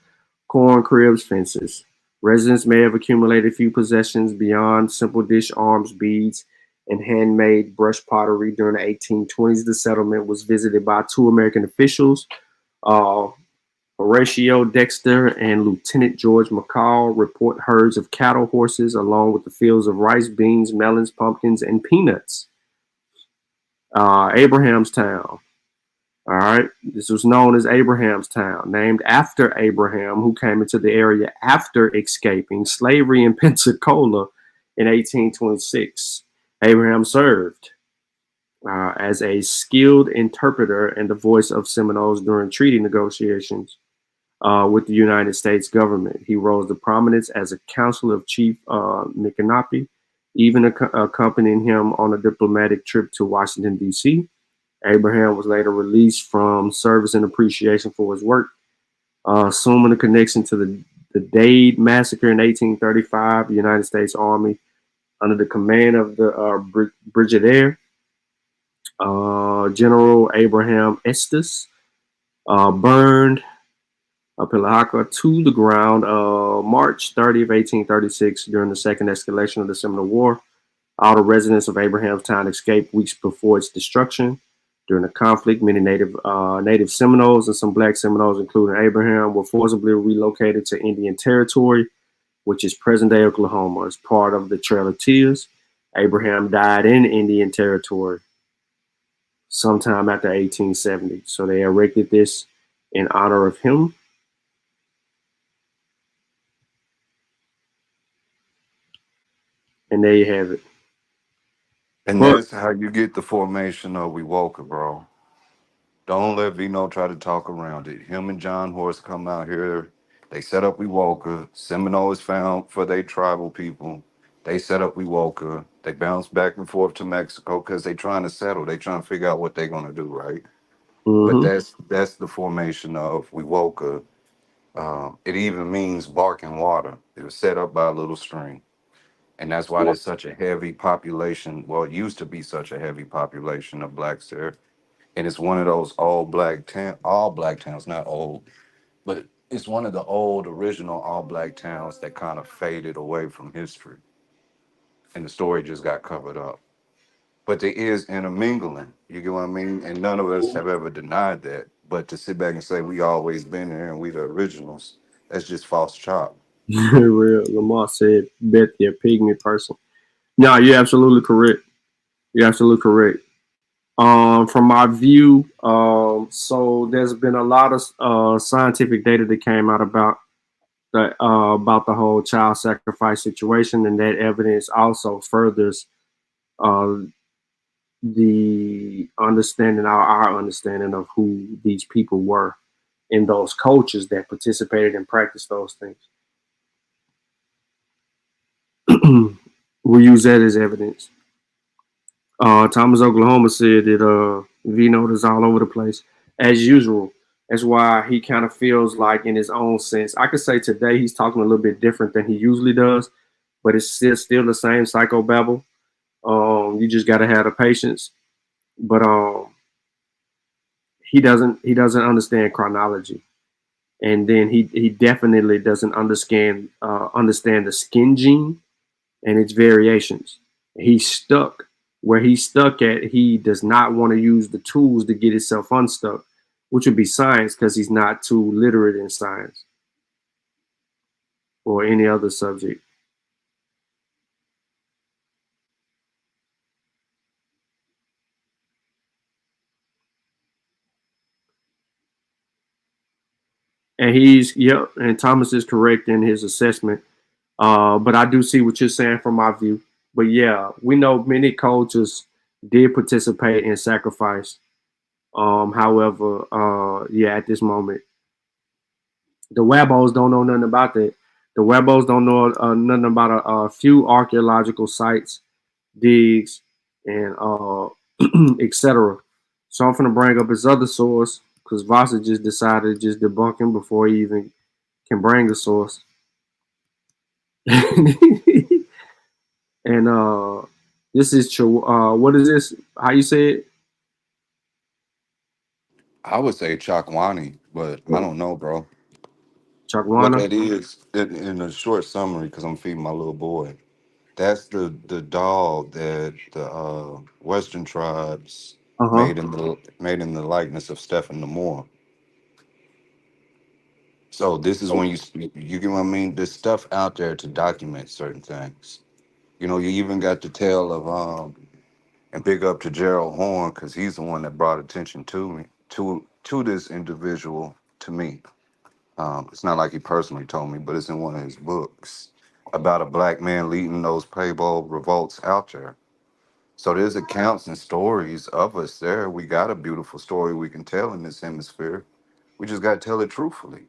[SPEAKER 1] corn cribs, fences. Residents may have accumulated few possessions beyond simple dish arms, beads, and handmade brush pottery. During the 1820s, the settlement was visited by 2 American officials, Horatio Dexter and Lieutenant George McCall. Report herds of cattle, horses, along with the fields of rice, beans, melons, pumpkins, and peanuts. Abrahamstown. All right. This was known as Abrahamstown, named after Abraham, who came into the area after escaping slavery in Pensacola in 1826. Abraham served as a skilled interpreter and the voice of Seminoles during treaty negotiations with the United States government. He rose to prominence as a counselor of Chief Micanopy, even accompanying him on a diplomatic trip to Washington, D.C. Abraham was later released from service in appreciation for his work, assuming a connection to the Dade Massacre in 1835. The United States Army, under the command of the Brigadier General Abraham Estes, burned Pililaqua to the ground March 30th, 1836, during the second escalation of the Seminole War. All the residents of Abrahamstown escaped weeks before its destruction. During the conflict, many native Seminoles and some black Seminoles, including Abraham, were forcibly relocated to Indian Territory, which is present-day Oklahoma, as part of the Trail of Tears. Abraham died in Indian Territory sometime after 1870. So they erected this in honor of him. And there you have it.
[SPEAKER 17] And that's how you get the formation of We Woke It, bro. Don't let Vino try to talk around it. Him and John Horse come out here. They set up We Woke It. Seminole is found for their tribal people. They set up We Woke It. They bounce back and forth to Mexico because they trying to settle. They trying to figure out what they're going to do, right? But that's the formation of We Woke It. It even means barking water. It was set up by a little stream. And that's why there's such a heavy population. Well, it used to be such a heavy population of blacks there. And it's one of those all black towns, not old, but it's one of the old original all black towns that kind of faded away from history. And the story just got covered up. But there is intermingling, you get what I mean? And none of us have ever denied that. But to sit back and say we always been here and we the originals, that's just false chop.
[SPEAKER 1] Real. Lamar said, bet you're a pygmy person. No, you're absolutely correct. You're absolutely correct. From my view, so there's been a lot of scientific data that came out about the whole child sacrifice situation, and that evidence also furthers the understanding, our understanding of who these people were in those cultures that participated and practiced those things. We use that as evidence. Thomas Oklahoma said that Vino is all over the place as usual. That's why he kind of feels like, in his own sense, I could say today he's talking a little bit different than he usually does, but it's still the same psychobabble. You just got to have the patience. But he doesn't understand chronology, and then he definitely doesn't understand the skin gene and its variations. He's stuck where he's stuck at. He does not want to use the tools to get himself unstuck, which would be science, because he's not too literate in science or any other subject. And and Thomas is correct in his assessment. But I do see what you're saying from my view. But yeah, we know many cultures did participate in sacrifice. However, yeah, at this moment, the Wabos don't know nothing about that. The Wabos don't know nothing about a few archaeological sites, digs, and etc. So I'm gonna bring up his other source because Vasa just decided to just debunk him before he even can bring a source. And this is what is this? How you say it?
[SPEAKER 17] I would say Chakwani, but I don't know, bro. What
[SPEAKER 1] Chakwana?
[SPEAKER 17] that is, in a short summary, because I'm feeding my little boy. That's the dog that the Western tribes
[SPEAKER 1] Uh huh.
[SPEAKER 17] made in the likeness of Stephen the Moor. So this is when you get what I mean. There's stuff out there to document certain things. You know, you even got the tale of and big up to Gerald Horn because he's the one that brought attention to me to this individual to me. It's not like he personally told me, but it's in one of his books about a black man leading those Paybo revolts out there. So there's accounts and stories of us there. We got a beautiful story we can tell in this hemisphere. We just got to tell it truthfully.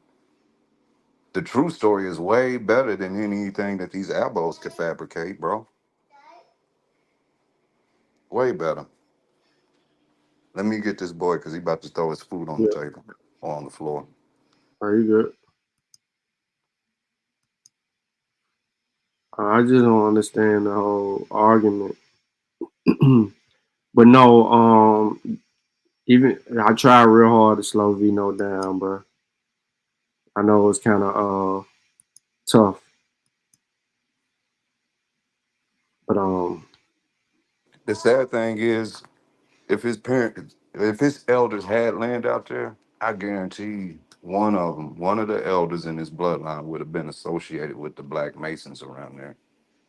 [SPEAKER 17] The true story is way better than anything that these abos could fabricate, bro. Way better. Let me get this boy because he about to throw his food on the
[SPEAKER 1] Yeah.
[SPEAKER 17] table or on the floor.
[SPEAKER 1] Are you good? I just don't understand the whole argument. But no, even I tried real hard to slow Vino down, but I know it's kind of tough. But
[SPEAKER 17] The sad thing is, if his elders had land out there, I guarantee one of the elders in his bloodline would have been associated with the Black Masons around there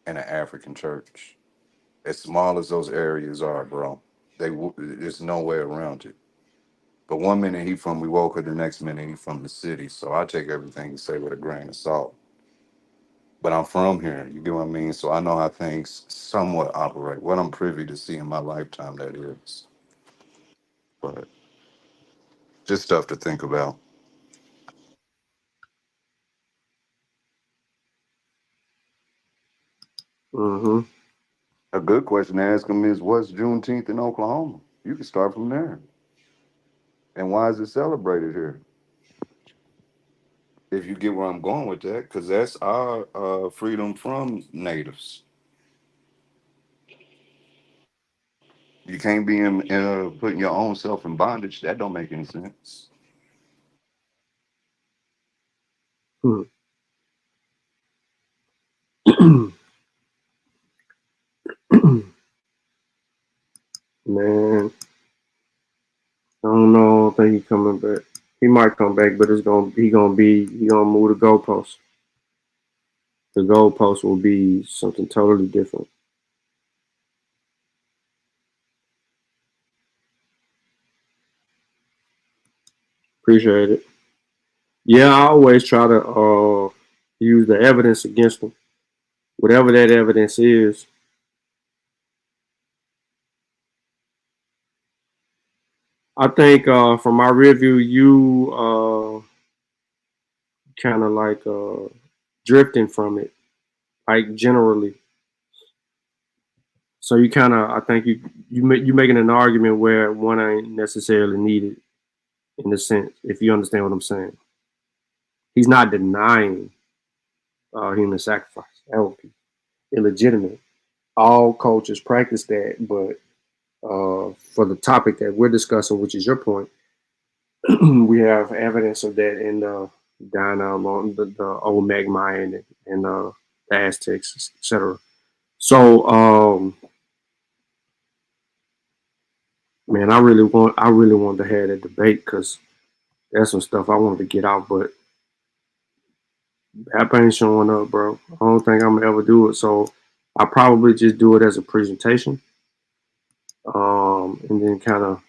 [SPEAKER 17] and an African church. As small as those areas are, bro, there's no way around it. But one minute he from Wewoka, the next minute he from the city. So I take everything you say with a grain of salt. But I'm from here, you get what I mean? So I know how things somewhat operate. What I'm privy to see in my lifetime, that is. But just stuff to think about.
[SPEAKER 1] mm-hmm.
[SPEAKER 17] A good question to ask him is, what's Juneteenth in Oklahoma? You can start from there. And why is it celebrated here? If you get where I'm going with that, because that's our freedom from natives. You can't be putting your own self in bondage. That don't make any sense.
[SPEAKER 1] Man, I don't know. I don't think he coming back. He might come back, but he gonna move the goalpost. The goalpost will be something totally different. Appreciate it. Yeah, I always try to use the evidence against them, whatever that evidence is. I think from my review, you kind of like drifting from it, like generally. So you kind of, I think you making an argument where one ain't necessarily needed in a sense, if you understand what I'm saying. He's not denying human sacrifice. That would be illegitimate. All cultures practice that, but for the topic that we're discussing, which is your point, we have evidence of that in the Olmec Mayan and the Aztecs, etc. So, man, I really want to have that debate because that's some stuff I wanted to get out, but BAP ain't showing up, bro. I don't think I'm gonna ever do it, so I probably just do it as a presentation, and then kind of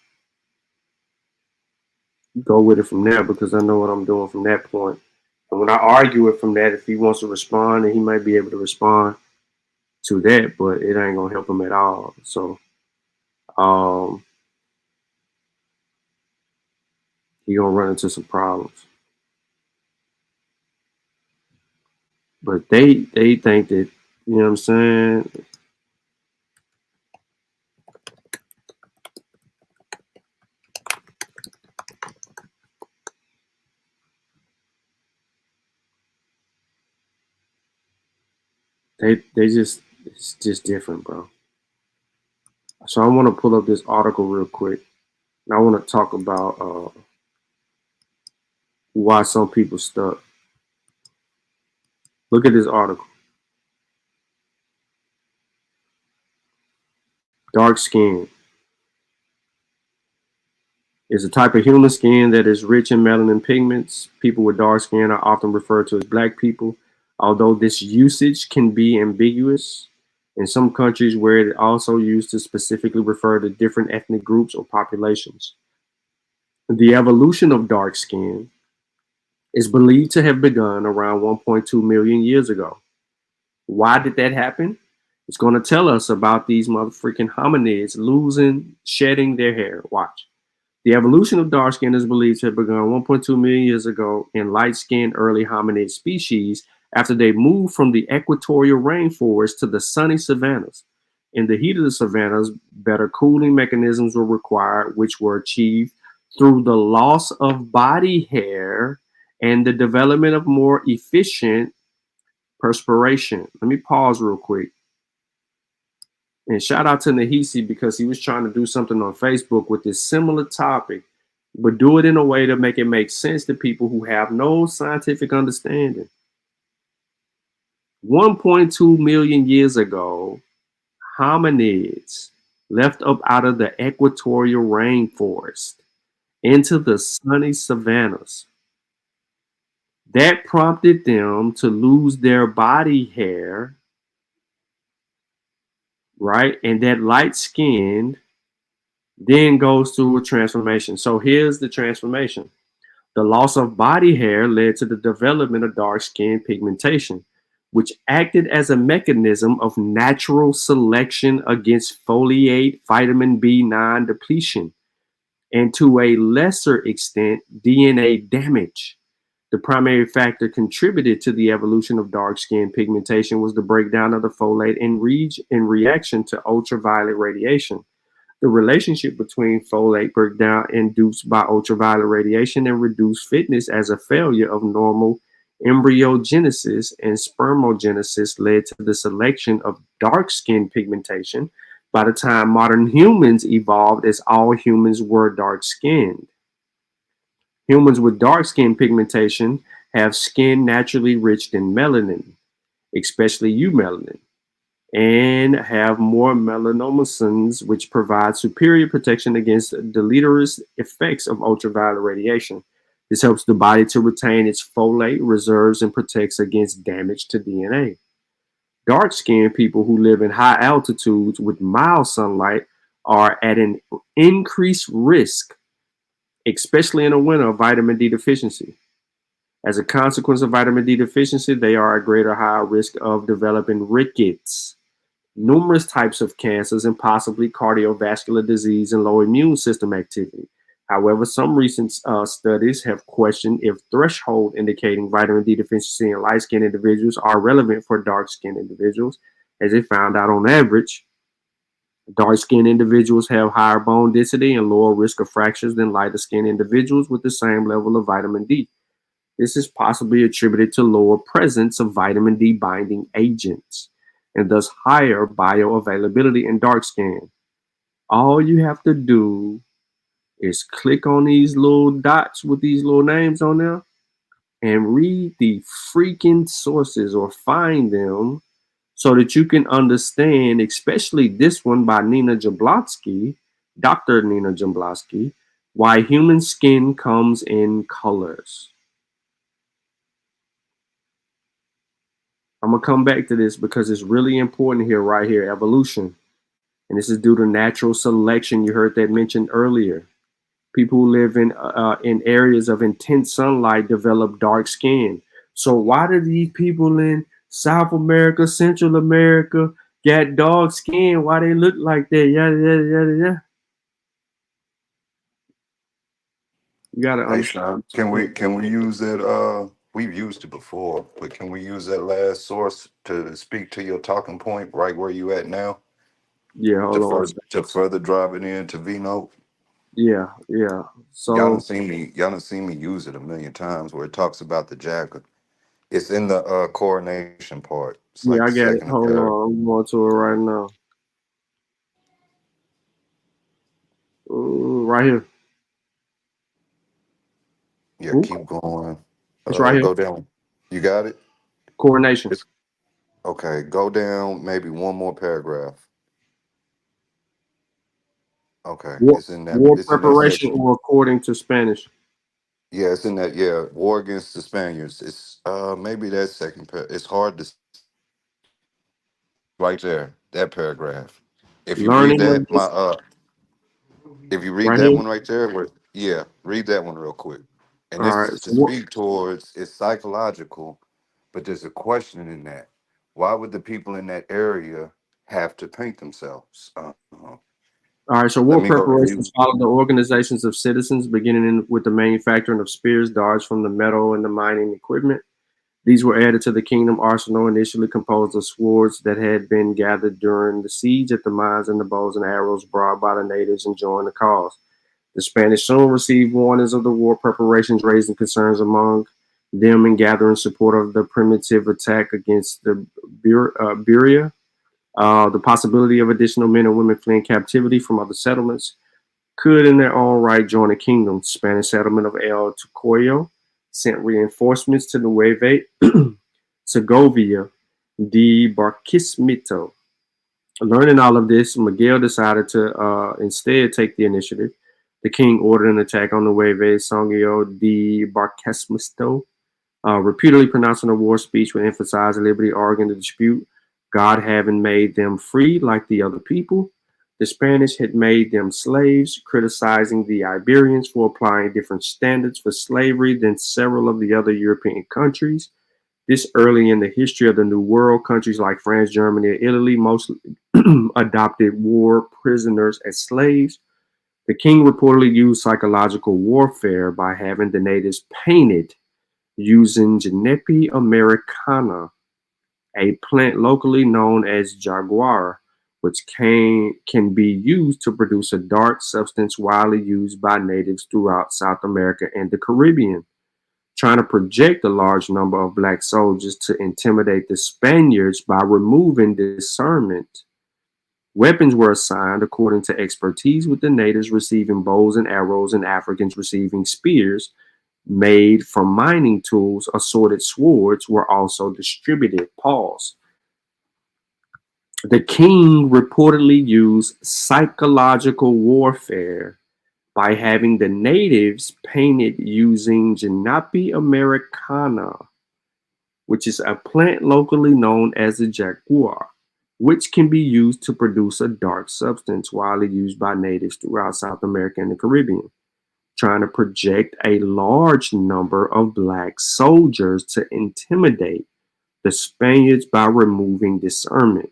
[SPEAKER 1] go with it from there because I know what I'm doing from that point. And when I argue it from that, if he wants to respond, then he might be able to respond to that, but it ain't gonna help him at all. So, he gonna run into some problems. But they think that, you know what I'm saying? They just, it's just different, bro. So I want to pull up this article real quick. And I want to talk about why some people stuck. Look at this article. Dark skin is a type of human skin that is rich in melanin pigments. People with dark skin are often referred to as black people, although this usage can be ambiguous. In some countries where it is also used to specifically refer to different ethnic groups or populations. The evolution of dark skin is believed to have begun around 1.2 million years ago. Why did that happen? It's going to tell us about these motherfucking hominids shedding their hair. Watch. The evolution of dark skin is believed to have begun 1.2 million years ago in light-skinned early hominid species after they moved from the equatorial rainforest to the sunny savannas. In the heat of the savannas, better cooling mechanisms were required, which were achieved through the loss of body hair and the development of more efficient perspiration. Let me pause real quick. And shout out to Nahisi because he was trying to do something on Facebook with this similar topic, but do it in a way to make it make sense to people who have no scientific understanding. 1.2 million years ago, hominids left up out of the equatorial rainforest into the sunny savannas. That prompted them to lose their body hair, right? And that light skin then goes through a transformation. So here's the transformation. The loss of body hair led to the development of dark skin pigmentation, which acted as a mechanism of natural selection against foliate vitamin B9 depletion, and to a lesser extent, DNA damage. The primary factor contributed to the evolution of dark skin pigmentation was the breakdown of the folate in reaction to ultraviolet radiation. The relationship between folate breakdown induced by ultraviolet radiation and reduced fitness as a failure of normal embryogenesis and spermogenesis led to the selection of dark skin pigmentation. By the time modern humans evolved, as all humans were dark skinned. Humans with dark skin pigmentation have skin naturally rich in melanin, especially eumelanin, and have more melanosomes, which provide superior protection against the deleterious effects of ultraviolet radiation. This helps the body to retain its folate reserves and protects against damage to DNA. Dark-skinned people who live in high altitudes with mild sunlight are at an increased risk, especially in the winter, of vitamin D deficiency. As a consequence of vitamin D deficiency, they are at greater high risk of developing rickets, numerous types of cancers, and possibly cardiovascular disease and low immune system activity. However, some recent studies have questioned if threshold indicating vitamin D deficiency in light-skinned individuals are relevant for dark-skinned individuals, as they found out on average, Dark-skinned individuals have higher bone density and lower risk of fractures than lighter-skinned individuals with the same level of vitamin D. This is possibly attributed to lower presence of vitamin D binding agents and thus higher bioavailability in dark skin. All you have to do is click on these little dots with these little names on there and read the freaking sources or find them so that you can understand, especially this one by Nina Jablonski, Dr. Nina Jablonski, why human skin comes in colors. I'm going to come back to this because it's really important here, right here, evolution. And this is due to natural selection. You heard that mentioned earlier. People who live in areas of intense sunlight develop dark skin. So why do these people in South America, Central America got dark skin? Why they look like that? Yada, yada, yada, yada. You got to
[SPEAKER 17] Hey, Sean, can we use that? We've used it before, but can we use that last source to speak to your talking point right where you at now?
[SPEAKER 1] Yeah, hold on.
[SPEAKER 17] To further drive it into V note.
[SPEAKER 1] Yeah. So
[SPEAKER 17] y'all done seen me use it a million times where it talks about the jacker. It's in the coronation part. It's
[SPEAKER 1] yeah,
[SPEAKER 17] like
[SPEAKER 1] I
[SPEAKER 17] the
[SPEAKER 1] got it.
[SPEAKER 17] second
[SPEAKER 1] Hold
[SPEAKER 17] paragraph.
[SPEAKER 1] on. I'm going to it right now. Right here.
[SPEAKER 17] Yeah, keep going.
[SPEAKER 1] It's right here.
[SPEAKER 17] Go down. You got it?
[SPEAKER 1] Coronation.
[SPEAKER 17] Okay, go down maybe one more paragraph. Okay, it's in that.
[SPEAKER 1] War
[SPEAKER 17] It's in that
[SPEAKER 1] preparation
[SPEAKER 17] section.
[SPEAKER 1] or according to Spanish.
[SPEAKER 17] Yeah, it's in that. Yeah, war against the Spaniards. It's maybe that second. It's hard to right there. That paragraph. If you read
[SPEAKER 1] Learning of
[SPEAKER 17] that,
[SPEAKER 1] this
[SPEAKER 17] if you read
[SPEAKER 1] right
[SPEAKER 17] that
[SPEAKER 1] here.
[SPEAKER 17] one right there, read that one real quick. And
[SPEAKER 1] All
[SPEAKER 17] this
[SPEAKER 1] right.
[SPEAKER 17] is to
[SPEAKER 1] So
[SPEAKER 17] speak towards it's psychological, but there's a question in that. Why would the people in that area have to paint themselves?
[SPEAKER 1] all right. So
[SPEAKER 17] Let
[SPEAKER 1] war
[SPEAKER 17] me go
[SPEAKER 1] preparations
[SPEAKER 17] read.
[SPEAKER 1] follow the organizations of citizens, beginning with the manufacturing of spears, darts from the metal and the mining equipment. These were added to the kingdom arsenal, initially composed of swords that had been gathered during the siege at the mines and the bows and arrows brought by the natives and joined the cause. The Spanish soon received warnings of the war preparations, raising concerns among them in gathering support of the primitive attack against the Buria. The possibility of additional men and women fleeing captivity from other settlements could, in their own right, join the kingdom. Spanish settlement of El Tocoyo sent reinforcements to Nueve Segovia de Barquisimeto. Learning all of this, Miguel decided to instead take the initiative. The king ordered an attack on Nueve Segovia de Barquisimeto, repeatedly pronouncing a war speech would emphasize liberty, arguing the dispute, God having made them free like the other people. The Spanish had made them slaves, criticizing the Iberians for applying different standards for slavery than several of the other European countries. This early in the history of the New World, countries like France, Germany, and Italy mostly adopted war prisoners as slaves. The king reportedly used psychological warfare by having the natives painted using Genepi americana, a plant locally known as jaguar, which can be used to produce a dark substance widely used by natives throughout South America and the Caribbean. Trying to project a large number of black soldiers to intimidate the Spaniards by removing discernment. Weapons were assigned according to expertise, with the natives receiving bows and arrows and Africans receiving spears made from mining tools. Assorted swords were also distributed. Pause. The king reportedly used psychological warfare by having the natives painted using Genepi americana, which is a plant locally known as a jaguar, which can be used to produce a dark substance widely used by natives throughout South America and the Caribbean, trying to project a large number of black soldiers to intimidate the Spaniards by removing discernment.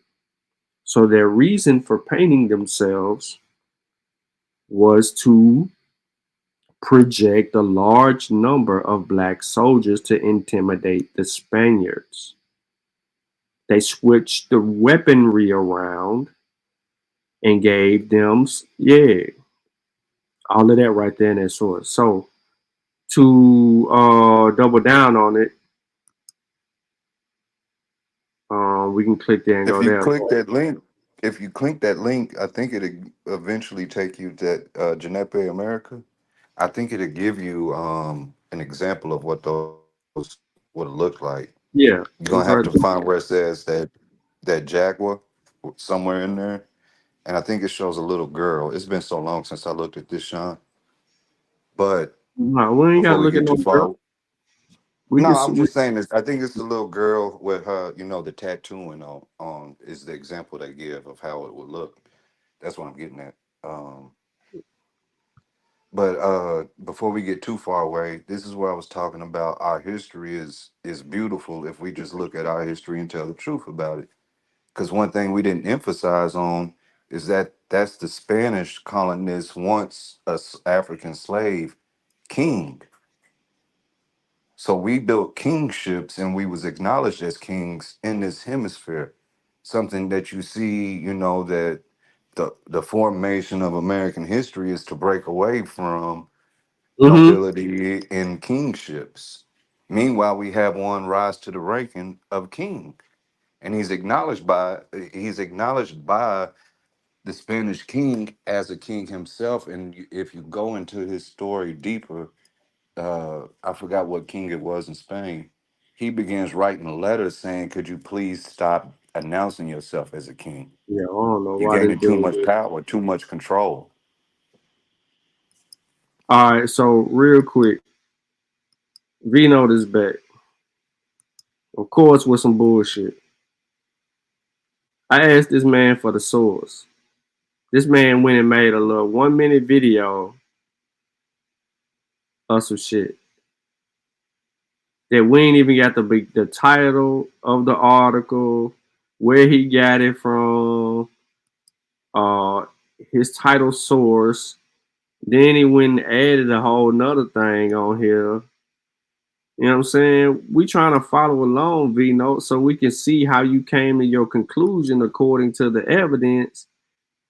[SPEAKER 1] So their reason for painting themselves was to project a large number of black soldiers to intimidate the Spaniards. They switched the weaponry around and gave them, yeah, all of that right there in that source. So to double down on it, we can click there and
[SPEAKER 17] If
[SPEAKER 1] go
[SPEAKER 17] you
[SPEAKER 1] there.
[SPEAKER 17] click that link, if you click that link, I think it'll eventually take you to Genepe America. I think it'll give you an example of what those would look like.
[SPEAKER 1] Yeah,
[SPEAKER 17] You're
[SPEAKER 1] we
[SPEAKER 17] gonna have
[SPEAKER 1] heard
[SPEAKER 17] to
[SPEAKER 1] that.
[SPEAKER 17] find where it says that Jaguar somewhere in there. And I think it shows a little girl. It's been so long since I looked at this, Sean. But
[SPEAKER 1] No, we ain't
[SPEAKER 17] before
[SPEAKER 1] gotta
[SPEAKER 17] we
[SPEAKER 1] look at
[SPEAKER 17] get
[SPEAKER 1] no
[SPEAKER 17] too
[SPEAKER 1] girl.
[SPEAKER 17] far,
[SPEAKER 1] We
[SPEAKER 17] no,
[SPEAKER 1] can.
[SPEAKER 17] I'm just saying this. I think it's a little girl with her, the tattooing on is the example they give of how it would look. That's what I'm getting at. But before we get too far away, this is where I was talking about our history is beautiful if we just look at our history and tell the truth about it. Because one thing we didn't emphasize on is that that's the Spanish colonists once a African slave king. So we built kingships and we was acknowledged as kings in this hemisphere. Something that you see, that the formation of American history is to break away from
[SPEAKER 1] Mm-hmm.
[SPEAKER 17] nobility and kingships. Meanwhile, we have one rise to the ranking of king, and he's acknowledged by the Spanish king as a king himself. And if you go into his story deeper, I forgot what king it was in Spain. He begins writing a letter saying, "Could you please stop announcing yourself as a king?
[SPEAKER 1] Yeah, I don't know
[SPEAKER 17] You're
[SPEAKER 1] why this
[SPEAKER 17] gaining too
[SPEAKER 1] dude.
[SPEAKER 17] much power, too much control."
[SPEAKER 1] All right, so real quick, Vino this back. Of course, with some bullshit. I asked this man for the source. This man went and made a little 1 minute video of some shit that we ain't even got the title of the article, where he got it from, uh, his title source. Then he went and added a whole nother thing on here. You know what I'm saying? We trying to follow along, Vino, so we can see how you came to your conclusion according to the evidence.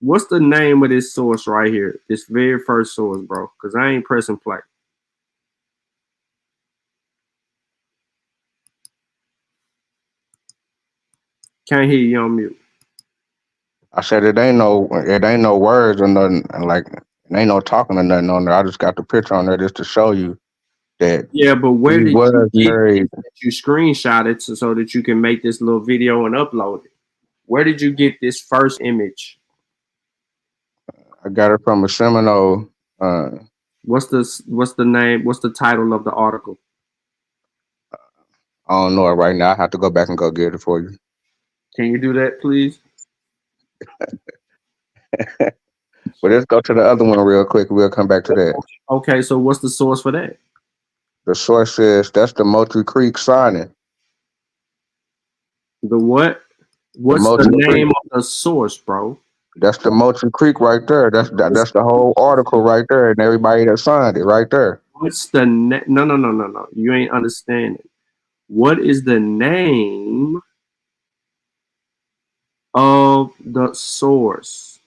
[SPEAKER 1] What's the name of this source right here? This very first source, bro. Because I ain't pressing play. Can't hear you on mute.
[SPEAKER 16] I said it ain't no words or nothing, and like it ain't no talking or nothing on there. I just got the picture on there just to show you that
[SPEAKER 1] Yeah, but where
[SPEAKER 16] he
[SPEAKER 1] did you
[SPEAKER 16] was
[SPEAKER 1] get
[SPEAKER 16] married.
[SPEAKER 1] this that you screenshot it so that you can make this little video and upload it? Where did you get this first image?
[SPEAKER 16] I got it from a Seminole. Uh,
[SPEAKER 1] What's the name? What's the title of the article?
[SPEAKER 16] I don't know it right now. I have to go back and go get it for you.
[SPEAKER 1] Can you do that, please?
[SPEAKER 16] But let's go to the other one real quick. We'll come back to that.
[SPEAKER 1] Okay, so what's the source for that?
[SPEAKER 16] The source says that's the Moultrie Creek signing.
[SPEAKER 1] The what?
[SPEAKER 16] The
[SPEAKER 1] What's the
[SPEAKER 16] Moultrie Creek.
[SPEAKER 1] name of the source, bro?
[SPEAKER 16] That's the Moultrie Creek right there. That's the whole article right there, and everybody that signed it right there.
[SPEAKER 1] What's the no, no, no, no, no. You ain't understanding. What is the name of the source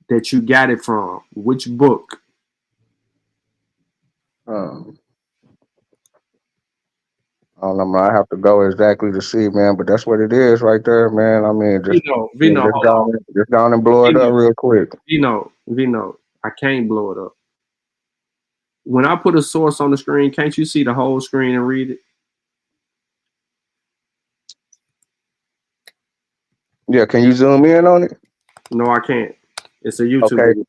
[SPEAKER 1] that you got it from? Which book?
[SPEAKER 16] Um, I don't know, man. I have to go exactly to see, man. But that's what it is right there, man. I mean,
[SPEAKER 1] Vino, hold on.
[SPEAKER 16] just down and blow it up real quick.
[SPEAKER 1] Vino, I can't blow it up. When I put a source on the screen, can't you see the whole screen and read it?
[SPEAKER 16] Yeah, can you zoom in on it?
[SPEAKER 1] No, I can't. It's a YouTube
[SPEAKER 16] Okay.
[SPEAKER 1] video.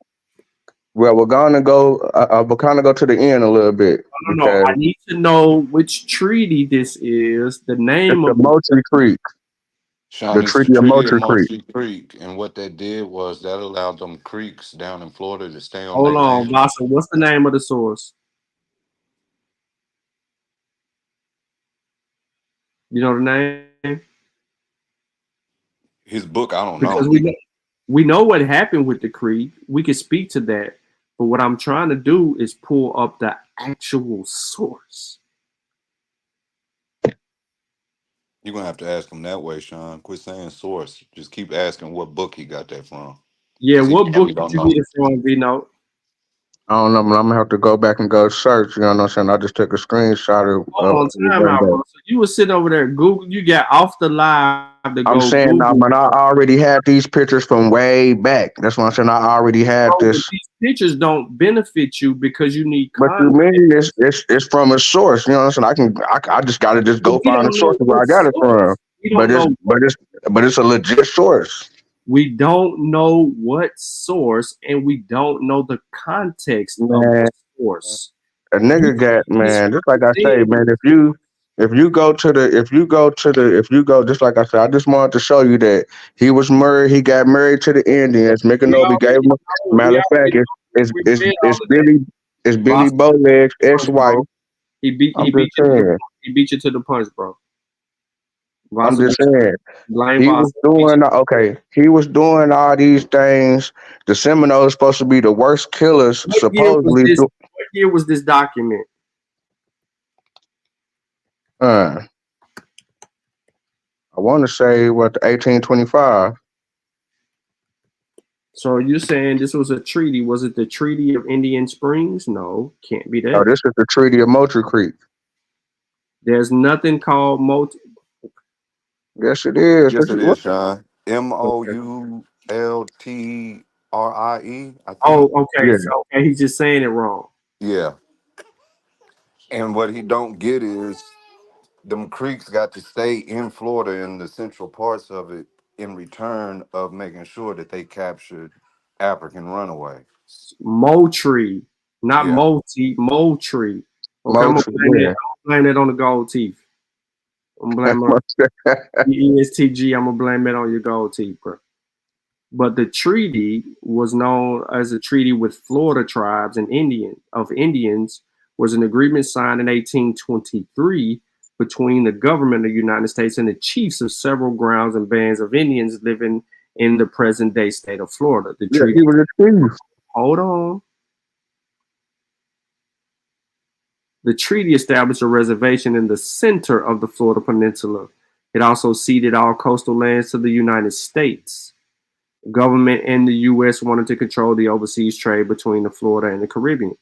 [SPEAKER 16] Well, we're gonna go. We're gonna go to the end a little bit
[SPEAKER 1] No.
[SPEAKER 16] because
[SPEAKER 1] I need to know which treaty this is. The name
[SPEAKER 16] it's the
[SPEAKER 1] of
[SPEAKER 16] Moultrie Creek,
[SPEAKER 17] Sean,
[SPEAKER 16] the
[SPEAKER 17] it's the
[SPEAKER 16] Treaty of
[SPEAKER 17] Treaty of
[SPEAKER 16] Moultrie Creek.
[SPEAKER 17] Moultrie Creek, and what that did was that allowed them creeks down in Florida to stay on
[SPEAKER 1] Hold
[SPEAKER 17] their
[SPEAKER 1] on,
[SPEAKER 17] land.
[SPEAKER 1] Vasa. What's the name of the source? You know the name?
[SPEAKER 17] His book, I don't
[SPEAKER 1] Because
[SPEAKER 17] know.
[SPEAKER 1] we know what happened with the creed. We can speak to that. But what I'm trying to do is pull up the actual source.
[SPEAKER 17] You're gonna have to ask him that way, Sean. Quit saying source. Just keep asking what book he got that from.
[SPEAKER 1] Yeah, what
[SPEAKER 17] And
[SPEAKER 1] book
[SPEAKER 17] we
[SPEAKER 1] did
[SPEAKER 17] don't
[SPEAKER 1] you
[SPEAKER 17] know.
[SPEAKER 1] get it from, V-Note?
[SPEAKER 16] I don't know, but I'm gonna have to go back and go search. You know what I'm saying? I just took a screenshot
[SPEAKER 1] Hold on,
[SPEAKER 16] of
[SPEAKER 1] time
[SPEAKER 16] one
[SPEAKER 1] out,
[SPEAKER 16] day.
[SPEAKER 1] bro. So you was sitting over there Google. You got off the live to
[SPEAKER 16] I'm
[SPEAKER 1] go
[SPEAKER 16] saying, nah,
[SPEAKER 1] Google.
[SPEAKER 16] man, I already had these pictures from way back. That's what I'm saying. I already had
[SPEAKER 1] Bro, but
[SPEAKER 16] this.
[SPEAKER 1] these pictures don't benefit you because you need
[SPEAKER 16] But you
[SPEAKER 1] context.
[SPEAKER 16] mean it's from a source? You know what I'm saying? I just gotta just
[SPEAKER 1] But
[SPEAKER 16] go
[SPEAKER 1] we
[SPEAKER 16] find a
[SPEAKER 1] don't
[SPEAKER 16] source
[SPEAKER 1] know
[SPEAKER 16] of where
[SPEAKER 1] what
[SPEAKER 16] I got it from.
[SPEAKER 1] source. We don't know.
[SPEAKER 16] But it's a legit source.
[SPEAKER 1] We don't know what source, and we don't know the context of the
[SPEAKER 16] Man,
[SPEAKER 1] source.
[SPEAKER 16] a
[SPEAKER 1] You
[SPEAKER 16] nigga got man. Just like I say,
[SPEAKER 1] misrepresented.
[SPEAKER 16] man. If you go just like I said, I just wanted to show you that he was married. He got married to the Indians.
[SPEAKER 1] We
[SPEAKER 16] Mickanobi gave
[SPEAKER 1] already
[SPEAKER 16] him.
[SPEAKER 1] know. We
[SPEAKER 16] Matter of fact,
[SPEAKER 1] already know. We read all
[SPEAKER 16] it's
[SPEAKER 1] of that.
[SPEAKER 16] Billy
[SPEAKER 1] Boss
[SPEAKER 16] Bowleg's ex-wife.
[SPEAKER 1] bro. He beat
[SPEAKER 16] I'm
[SPEAKER 1] you
[SPEAKER 16] just
[SPEAKER 1] to the
[SPEAKER 16] saying.
[SPEAKER 1] he beat you to the punch, bro.
[SPEAKER 16] I'm
[SPEAKER 1] Vasa
[SPEAKER 16] just saying.
[SPEAKER 1] blame
[SPEAKER 16] He
[SPEAKER 1] Vasa.
[SPEAKER 16] was doing okay. He was doing all these things. The Seminoles supposed to be the worst killers,
[SPEAKER 1] What year was
[SPEAKER 16] supposedly.
[SPEAKER 1] this? What year was this document?
[SPEAKER 16] I want to say what 1825.
[SPEAKER 1] So you're saying this was a treaty? Was it the Treaty of Indian Springs? No, can't be
[SPEAKER 16] Oh,
[SPEAKER 1] that.
[SPEAKER 16] this is the Treaty of Moultrie Creek.
[SPEAKER 1] There's nothing called
[SPEAKER 16] Yes, it is.
[SPEAKER 17] Yes, it
[SPEAKER 16] What?
[SPEAKER 17] is, Sean.
[SPEAKER 16] Okay.
[SPEAKER 17] Moultrie, I think.
[SPEAKER 1] Oh, okay.
[SPEAKER 16] Yeah.
[SPEAKER 1] So, okay, he's just saying it wrong.
[SPEAKER 17] Yeah. And what he don't get is them creeks got to stay in Florida in the central parts of it in return of making sure that they captured African runaways.
[SPEAKER 1] Moultrie, not
[SPEAKER 17] Yeah.
[SPEAKER 1] Moultrie. Okay, I'm gonna
[SPEAKER 16] Moultrie.
[SPEAKER 1] blame that.
[SPEAKER 16] Yeah.
[SPEAKER 1] I'm gonna blame that on the gold teeth. I'm gonna blame on ESTG. I'm gonna blame it on your gold teeth, bro. But the treaty was known as a treaty with Florida tribes and Indians was an agreement signed in 1823 between the government of the United States and the chiefs of several grounds and bands of Indians living in the present day state of Florida. The
[SPEAKER 16] Yeah,
[SPEAKER 1] treaty,
[SPEAKER 16] he was a chief.
[SPEAKER 1] hold on. The treaty established a reservation in the center of the Florida Peninsula. It also ceded all coastal lands to the United States. Government and the U.S. wanted to control the overseas trade between the Florida and the Caribbean.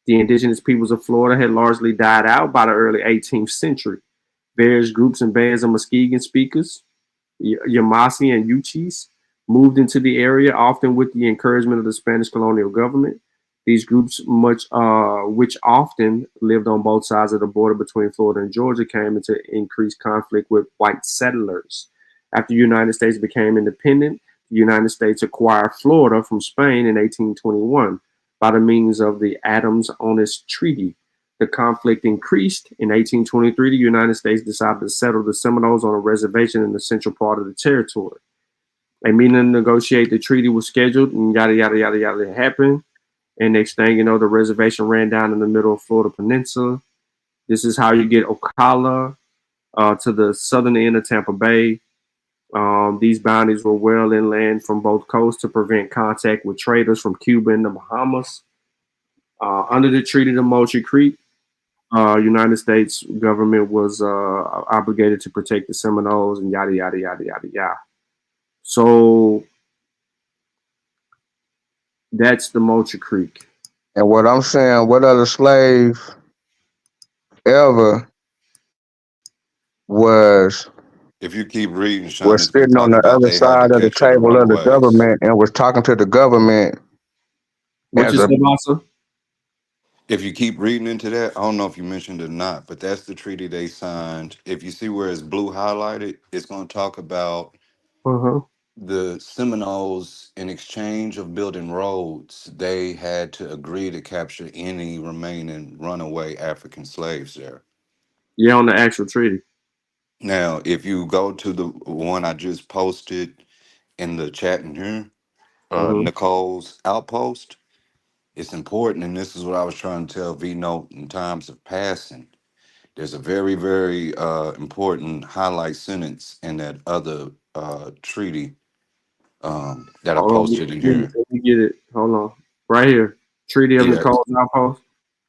[SPEAKER 1] The indigenous peoples of Florida had largely died out by the early 18th century. Various groups and bands of Muskegon speakers, Yamasi and Uchis, moved into the area, often with the encouragement of the Spanish colonial government. These groups, which often lived on both sides of the border between Florida and Georgia, came into increased conflict with white settlers. After the United States became independent, the United States acquired Florida from Spain in 1821 by the means of the Adams-Onis Treaty. The conflict increased. In 1823, the United States decided to settle the Seminoles on a reservation in the central part of the territory. A meeting to negotiate the treaty was scheduled, and yada, yada, yada, yada happened. And next thing you know, the reservation ran down in the middle of Florida Peninsula. This is how you get Ocala to the southern end of Tampa Bay. These boundaries were well inland from both coasts to prevent contact with traders from Cuba and the Bahamas. Under the Treaty of Moultrie Creek, United States government was obligated to protect the Seminoles and yada, yada, yada, yada, yada. So that's the Moultrie Creek.
[SPEAKER 16] And what I'm saying, what other slave ever was
[SPEAKER 17] If you keep reading, Sean,
[SPEAKER 16] was
[SPEAKER 17] it's going to
[SPEAKER 16] sitting on
[SPEAKER 17] talk
[SPEAKER 16] the
[SPEAKER 17] about
[SPEAKER 16] other
[SPEAKER 17] they had to
[SPEAKER 16] side of the
[SPEAKER 17] catch the
[SPEAKER 16] table of the
[SPEAKER 17] runaways.
[SPEAKER 16] government and was talking to the government
[SPEAKER 1] What you
[SPEAKER 16] as a
[SPEAKER 1] said, Massa?
[SPEAKER 17] If you keep reading into that, I don't know if you mentioned it or not, but that's the treaty they signed. If you see where it's blue highlighted, it's going to talk about
[SPEAKER 1] Uh-huh.
[SPEAKER 17] the Seminoles, in exchange of building roads, they had to agree to capture any remaining runaway African slaves there.
[SPEAKER 1] Yeah, on the actual treaty.
[SPEAKER 17] Now, if you go to the one I just posted in the chat in here,
[SPEAKER 1] Mm-hmm.
[SPEAKER 17] Nicole's outpost, it's important, and this is what I was trying to tell V Note in times of passing. There's a very, very important highlight sentence in that other treaty that I
[SPEAKER 1] Hold on,
[SPEAKER 17] posted in here.
[SPEAKER 1] let me get it. Hold on. Right here. Treaty of
[SPEAKER 17] Yeah,
[SPEAKER 1] Nicole's Outpost.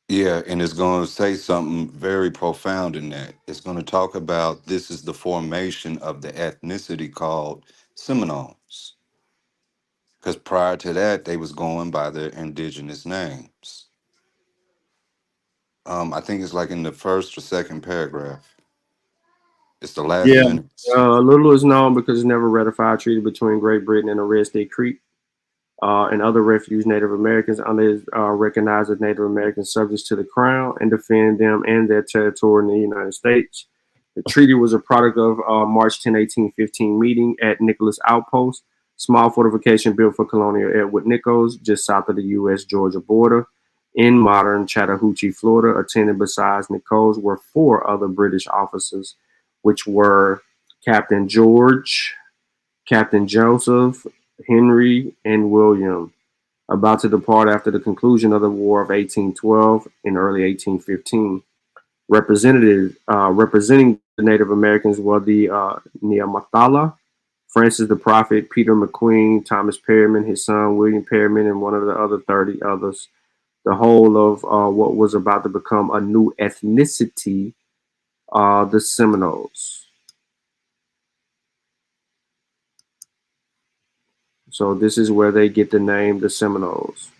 [SPEAKER 17] yeah, and it's going to say something very profound in that. It's going to talk about this is the formation of the ethnicity called Seminoles. Because prior to that, they was going by their indigenous names. I think it's like in the first or second paragraph. It's the last
[SPEAKER 1] Yeah,
[SPEAKER 17] sentence.
[SPEAKER 1] little is known because it's never ratified a treaty between Great Britain and the Red State Creek and other refugee Native Americans unless recognized as Native American subjects to the Crown and defend them and their territory in the United States. The treaty was a product of March 10, 1815 meeting at Nicholas Outpost, small fortification built for Colonial Edward Nichols, just south of the U.S.-Georgia border in modern Chattahoochee, Florida. Attended besides Nichols were 4 other British officers, which were Captain George, Captain Joseph, Henry, and William, about to depart after the conclusion of the War of 1812 in early 1815. Representing the Native Americans were the Neamathala, Francis the Prophet, Peter McQueen, Thomas Perryman, his son William Perryman, and one of the other 30 others. The whole of what was about to become a new ethnicity, the Seminoles. So this is where they get the name the Seminoles.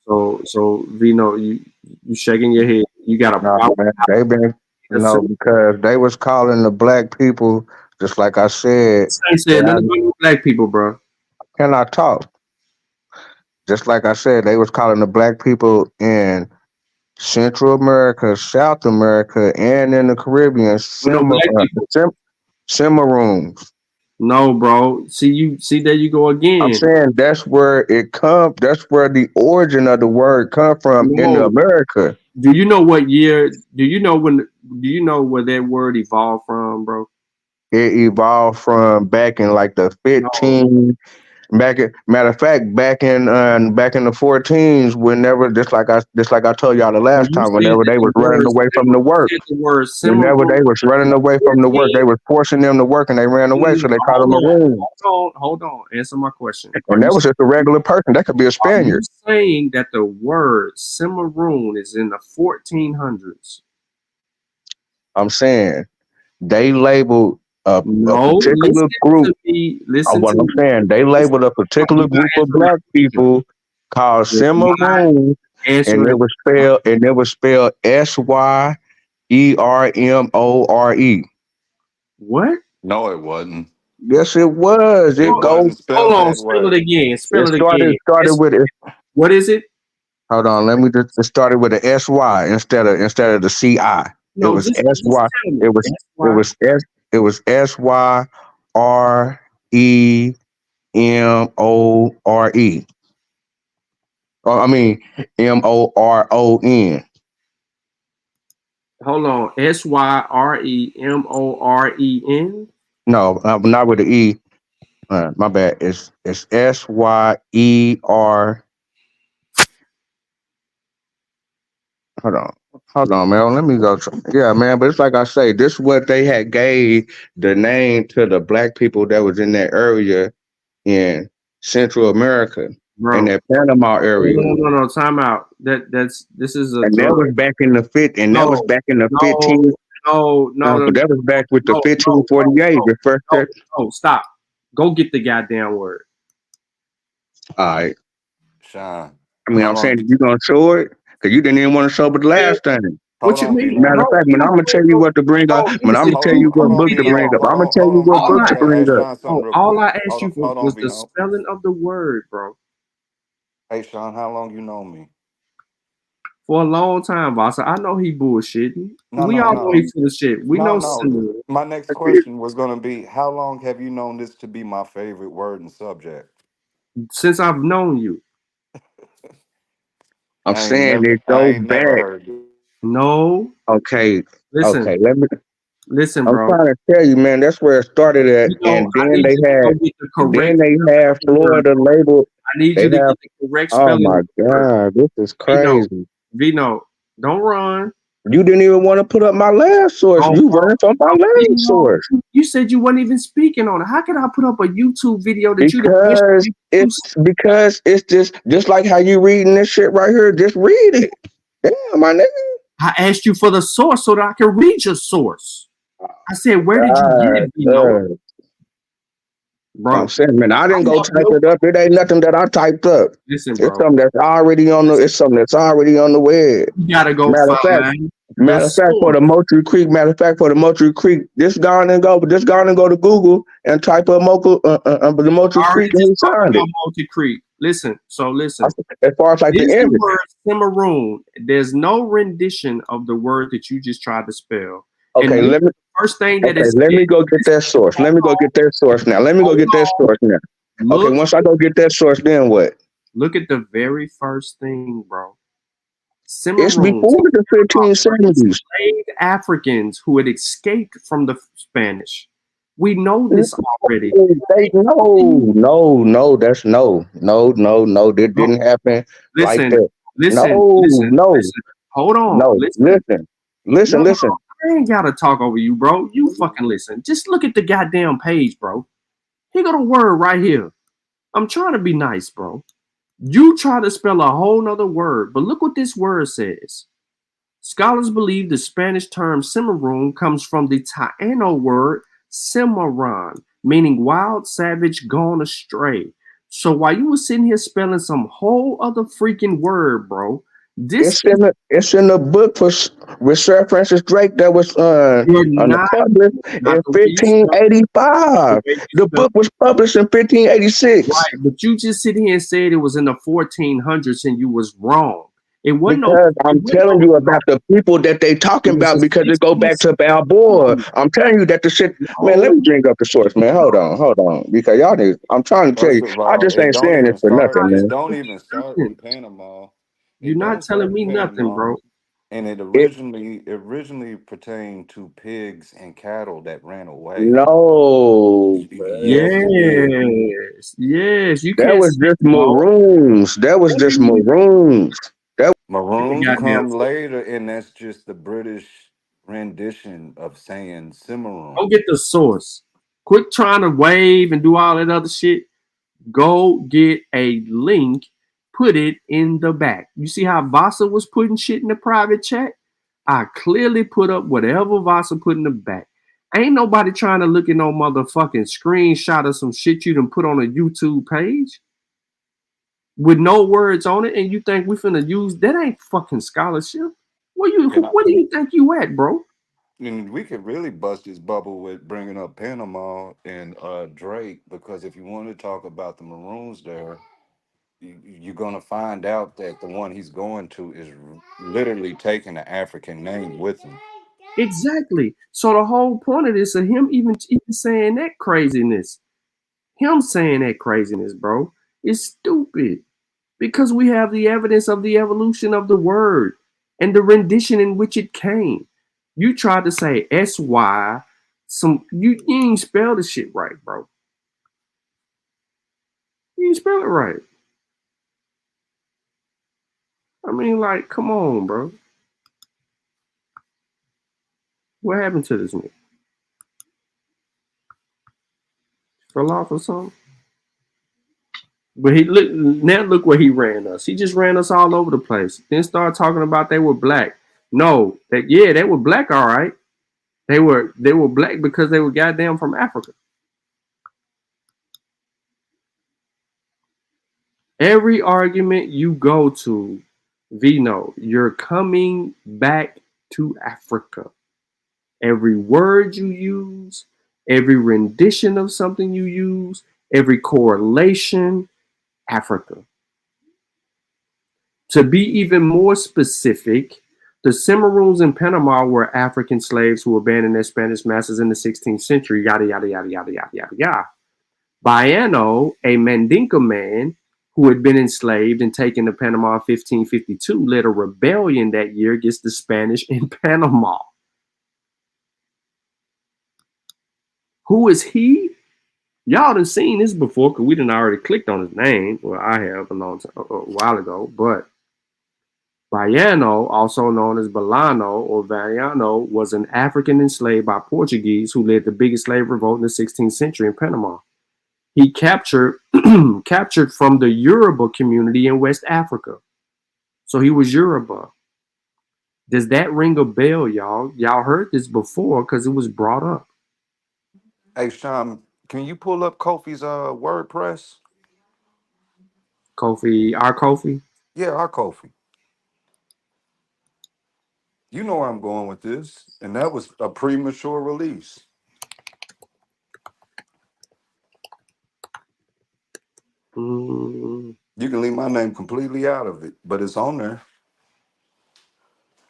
[SPEAKER 1] So Vino, you shaking your head. You got a problem.
[SPEAKER 16] Man, they been because they was calling the black people, just like I said.
[SPEAKER 1] I said nothing about black people, bro.
[SPEAKER 16] Can I talk? Just like I said, they was calling the black people in Central America, South America, and in the Caribbean Cimarroons.
[SPEAKER 1] No, bro. See there you go again.
[SPEAKER 16] I'm saying that's where it comes. That's where the origin of the word come from in America.
[SPEAKER 1] Do you know what year? Do you know when? Do you know where that word evolved from, bro?
[SPEAKER 16] It evolved from back in like the 15. Matter of fact, back in the 14s, whenever just like I told y'all the last time, whenever they was running away from the work, whenever they was running away from the work, they was forcing them to work and they ran away, so they called them maroons.
[SPEAKER 1] Hold on. Answer my question.
[SPEAKER 16] And that was just a regular person. That could be a Spaniard.
[SPEAKER 1] Are you saying that the word Cimarron is in the 1400s?
[SPEAKER 16] I'm saying they labeled a particular group. What I'm saying, they labeled a particular group of black people called Cimarroons, and it was spelled SYERMORE.
[SPEAKER 1] What?
[SPEAKER 17] No, it wasn't.
[SPEAKER 16] Yes, it was. It goes.
[SPEAKER 1] Hold on, spell it again.
[SPEAKER 16] Started with it.
[SPEAKER 1] What is it?
[SPEAKER 16] Hold on, let me just. It started with a SY instead of the CI.
[SPEAKER 1] No,
[SPEAKER 16] it was SY. It was SYREMORE. I mean MORON.
[SPEAKER 1] Hold on, SYREMOREN.
[SPEAKER 16] No, not with the E. My bad. It's SYER. Hold on, man. Let me go. Yeah, man. But it's like I say, this is what they had gave the name to the black people that was in that area in Central America, in that Panama area.
[SPEAKER 1] No. Time out. This is a.
[SPEAKER 16] And that was back in the 15. And that was back in the 15.
[SPEAKER 1] No.
[SPEAKER 16] That was back with the 1548.
[SPEAKER 1] No, stop. Go get the goddamn word.
[SPEAKER 16] All right.
[SPEAKER 17] Sean.
[SPEAKER 16] I mean, I'm saying you gonna show it because you didn't even want to show it the last time.
[SPEAKER 1] What you mean?
[SPEAKER 16] Matter of fact, when I'm gonna tell you what to bring up, when I'm gonna tell you what book to bring up, I'm gonna tell you what book to bring up.
[SPEAKER 1] All I asked you for was the spelling of the word, bro.
[SPEAKER 17] Hey, Sean, how long you know me?
[SPEAKER 1] For a long time, boss. I know he bullshitting. We all know he's full of shit. We know.
[SPEAKER 17] My next question was gonna be, how long have you known this to be my favorite word and subject?
[SPEAKER 1] Since I've known you.
[SPEAKER 16] I'm saying it goes back.
[SPEAKER 1] No.
[SPEAKER 16] Okay.
[SPEAKER 1] Listen.
[SPEAKER 16] Okay.
[SPEAKER 1] Listen,
[SPEAKER 16] I'm
[SPEAKER 1] bro.
[SPEAKER 16] trying to tell you, man. That's where it started at, and then they had Florida labeled.
[SPEAKER 1] I need you to get the correct spelling.
[SPEAKER 16] Oh my God, this is crazy.
[SPEAKER 1] Vino, don't run.
[SPEAKER 16] You didn't even want to put up my last source. You ran from my last source.
[SPEAKER 1] You said you weren't even speaking on it. How could I put up a YouTube video that
[SPEAKER 16] because it's just like how you reading this shit right here. Just read it. Damn, my nigga.
[SPEAKER 1] I asked you for the source so that I can read your source. I said, where did you get it, Vino? Listen, bro.
[SPEAKER 16] Listen, I'm trying to tell you, man. That's where it started at, and then they had Florida labeled.
[SPEAKER 1] I need you to get the correct spelling.
[SPEAKER 16] Listen,
[SPEAKER 1] Vino. bro.
[SPEAKER 16] I'm saying, man, I didn't
[SPEAKER 1] I
[SPEAKER 16] go
[SPEAKER 1] know,
[SPEAKER 16] type it up. It ain't nothing that I typed up.
[SPEAKER 1] listen,
[SPEAKER 16] It's
[SPEAKER 1] bro.
[SPEAKER 16] something that's already on the. It's something that's already on the web.
[SPEAKER 1] You gotta go
[SPEAKER 16] Matter of fact,
[SPEAKER 1] find the
[SPEAKER 16] matter of fact, for
[SPEAKER 1] source.
[SPEAKER 16] the Moultrie Creek. Matter of fact, for the Moultrie Creek, just go on and go to Google and type up the Moultrie
[SPEAKER 1] I already
[SPEAKER 16] Creek, and
[SPEAKER 1] just
[SPEAKER 16] you
[SPEAKER 1] talked
[SPEAKER 16] find
[SPEAKER 1] about
[SPEAKER 16] it.
[SPEAKER 1] Multi Creek. Listen.
[SPEAKER 16] As far as like the
[SPEAKER 1] Is the
[SPEAKER 16] image.
[SPEAKER 1] word Cimarron? There's no rendition of the word that you just tried to spell.
[SPEAKER 16] Okay,
[SPEAKER 1] And
[SPEAKER 16] let me.
[SPEAKER 1] first thing that
[SPEAKER 16] Okay,
[SPEAKER 1] is
[SPEAKER 16] let
[SPEAKER 1] said,
[SPEAKER 16] me go get that source. Let me go get that source now. Let me go get that source now. Okay,
[SPEAKER 1] look,
[SPEAKER 16] once I go get that source, then what?
[SPEAKER 1] look at the very first thing, bro.
[SPEAKER 16] It's
[SPEAKER 1] Cimarrones
[SPEAKER 16] before the 1570s.
[SPEAKER 1] enslaved Africans who had escaped from the Spanish. We know this already.
[SPEAKER 16] No, that's no. That didn't happen like
[SPEAKER 1] Listen,
[SPEAKER 16] that.
[SPEAKER 1] listen. Hold on.
[SPEAKER 16] Listen.
[SPEAKER 1] I ain't gotta talk over you, bro. You fucking listen. Just look at the goddamn page, bro. Here got a word right here. I'm trying to be nice, bro. You try to spell a whole nother word, but look what this word says. Scholars believe the Spanish term cimarron comes from the Taino word cimarron, meaning wild, savage, gone astray. So while you were sitting here spelling some whole other freaking word, bro,
[SPEAKER 16] It's in the book with Sir Francis Drake that was published in 1585. The book was published in 1586.
[SPEAKER 1] Right, but you just sit here and said it was in the 1400s and you was wrong. It wasn't
[SPEAKER 16] Because I'm telling you about the people that they talking about because it go back to Balboa. I'm telling you that the shit, man. Let me bring up the source, man. Hold on, because y'all need. I'm trying to tell
[SPEAKER 17] First
[SPEAKER 16] you,
[SPEAKER 17] of
[SPEAKER 16] I
[SPEAKER 17] all,
[SPEAKER 16] just ain't saying it for nothing,
[SPEAKER 17] it
[SPEAKER 16] man.
[SPEAKER 17] don't even start in Panama.
[SPEAKER 1] You're
[SPEAKER 17] It
[SPEAKER 1] not
[SPEAKER 17] don't start
[SPEAKER 1] telling
[SPEAKER 17] in
[SPEAKER 1] me nothing,
[SPEAKER 17] Panama.
[SPEAKER 1] bro.
[SPEAKER 17] And it originally pertained to pigs and cattle that ran away.
[SPEAKER 16] No,
[SPEAKER 17] Yes, it did.
[SPEAKER 1] Yes. You
[SPEAKER 16] that
[SPEAKER 1] can't
[SPEAKER 16] was
[SPEAKER 1] say
[SPEAKER 16] just
[SPEAKER 1] no.
[SPEAKER 16] maroons. That was just maroons.
[SPEAKER 17] Maroons
[SPEAKER 1] Goddamn
[SPEAKER 17] come
[SPEAKER 1] source.
[SPEAKER 17] later, and that's just the British rendition of saying Cimarron.
[SPEAKER 1] Go get the source. Quit trying to wave and do all that other shit. Go get a link, put it in the back. You see how Vasa was putting shit in the private chat? I clearly put up whatever Vasa put in the back. Ain't nobody trying to look at no motherfucking screenshot of some shit you done put on a YouTube page with no words on it, and you think we finna use that? Ain't fucking scholarship. Where do you think you at, bro?
[SPEAKER 17] And we could really bust this bubble with bringing up Panama and Drake, because if you want to talk about the Maroons there, you're going to find out that the one he's going to is literally taking an African name with him.
[SPEAKER 1] Exactly. So the whole point of this, of him even saying that craziness, bro, is stupid. Because we have the evidence of the evolution of the word and the rendition in which it came. You tried to say SY, you ain't spell the shit right, bro. You ain't spell it right. I mean, like, come on, bro. What happened to this nigga? Fell off or something? But look where he ran us. He just ran us all over the place. Then started talking about they were black. No, they were black, all right. They were black because they were goddamn from Africa. Every argument you go to, Vino, you're coming back to Africa. Every word you use, every rendition of something you use, every correlation, Africa. To be even more specific, the Cimarrones in Panama were African slaves who abandoned their Spanish masters in the 16th century, yada, yada, yada, yada, yada, yada, yada. Baiano, a Mandinka man who had been enslaved and taken to Panama in 1552, led a rebellion that year against the Spanish in Panama. Who is he? Y'all done seen this before because we done already clicked on his name. Well, I have a while ago, but Baiano, also known as Balano or Vaiano, was an African enslaved by Portuguese who led the biggest slave revolt in the 16th century in Panama. He captured from the Yoruba community in West Africa. So he was Yoruba. Does that ring a bell, y'all? Y'all heard this before because it was brought up.
[SPEAKER 17] Hey, Sean, Can you pull up Kofi's WordPress?
[SPEAKER 1] Kofi, our Kofi.
[SPEAKER 17] Yeah, our Kofi. You know where I'm going with this, and that was a premature release.
[SPEAKER 1] Mm.
[SPEAKER 17] You can leave my name completely out of it, but it's on there.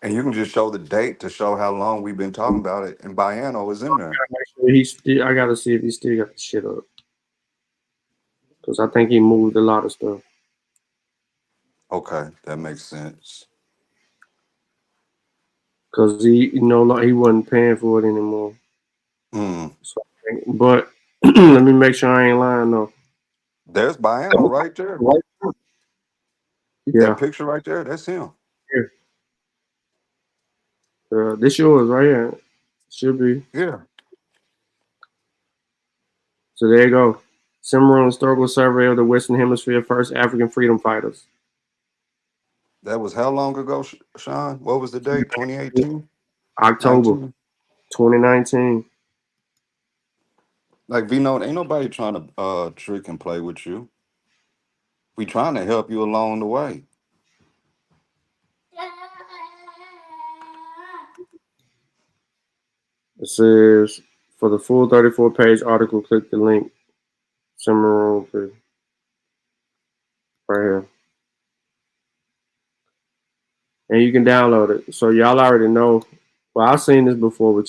[SPEAKER 17] And you can just show the date to show how long we've been talking about it. And Baiano is in there.
[SPEAKER 1] I gotta see if he still got the shit up. Because I think he moved a lot of stuff.
[SPEAKER 17] Okay, that makes sense.
[SPEAKER 1] Because he wasn't paying for it anymore.
[SPEAKER 17] Mm.
[SPEAKER 1] So, but let me make sure I ain't lying though.
[SPEAKER 17] There's Baiano right there.
[SPEAKER 1] Yeah.
[SPEAKER 17] That picture right there, that's him.
[SPEAKER 1] This yours right here. Should be.
[SPEAKER 17] Yeah.
[SPEAKER 1] So there you go. Cimarron Historical Survey of the Western Hemisphere, first African freedom fighters.
[SPEAKER 17] That was how long ago, Sean? What was the date? 2018?
[SPEAKER 1] October
[SPEAKER 17] 19?
[SPEAKER 1] 2019.
[SPEAKER 17] Like Vino, ain't nobody trying to trick and play with you. We trying to help you along the way.
[SPEAKER 1] It says, for the full 34-page article, click the link. Cimarron right here. And you can download it. So y'all already know. Well, I've seen this before, but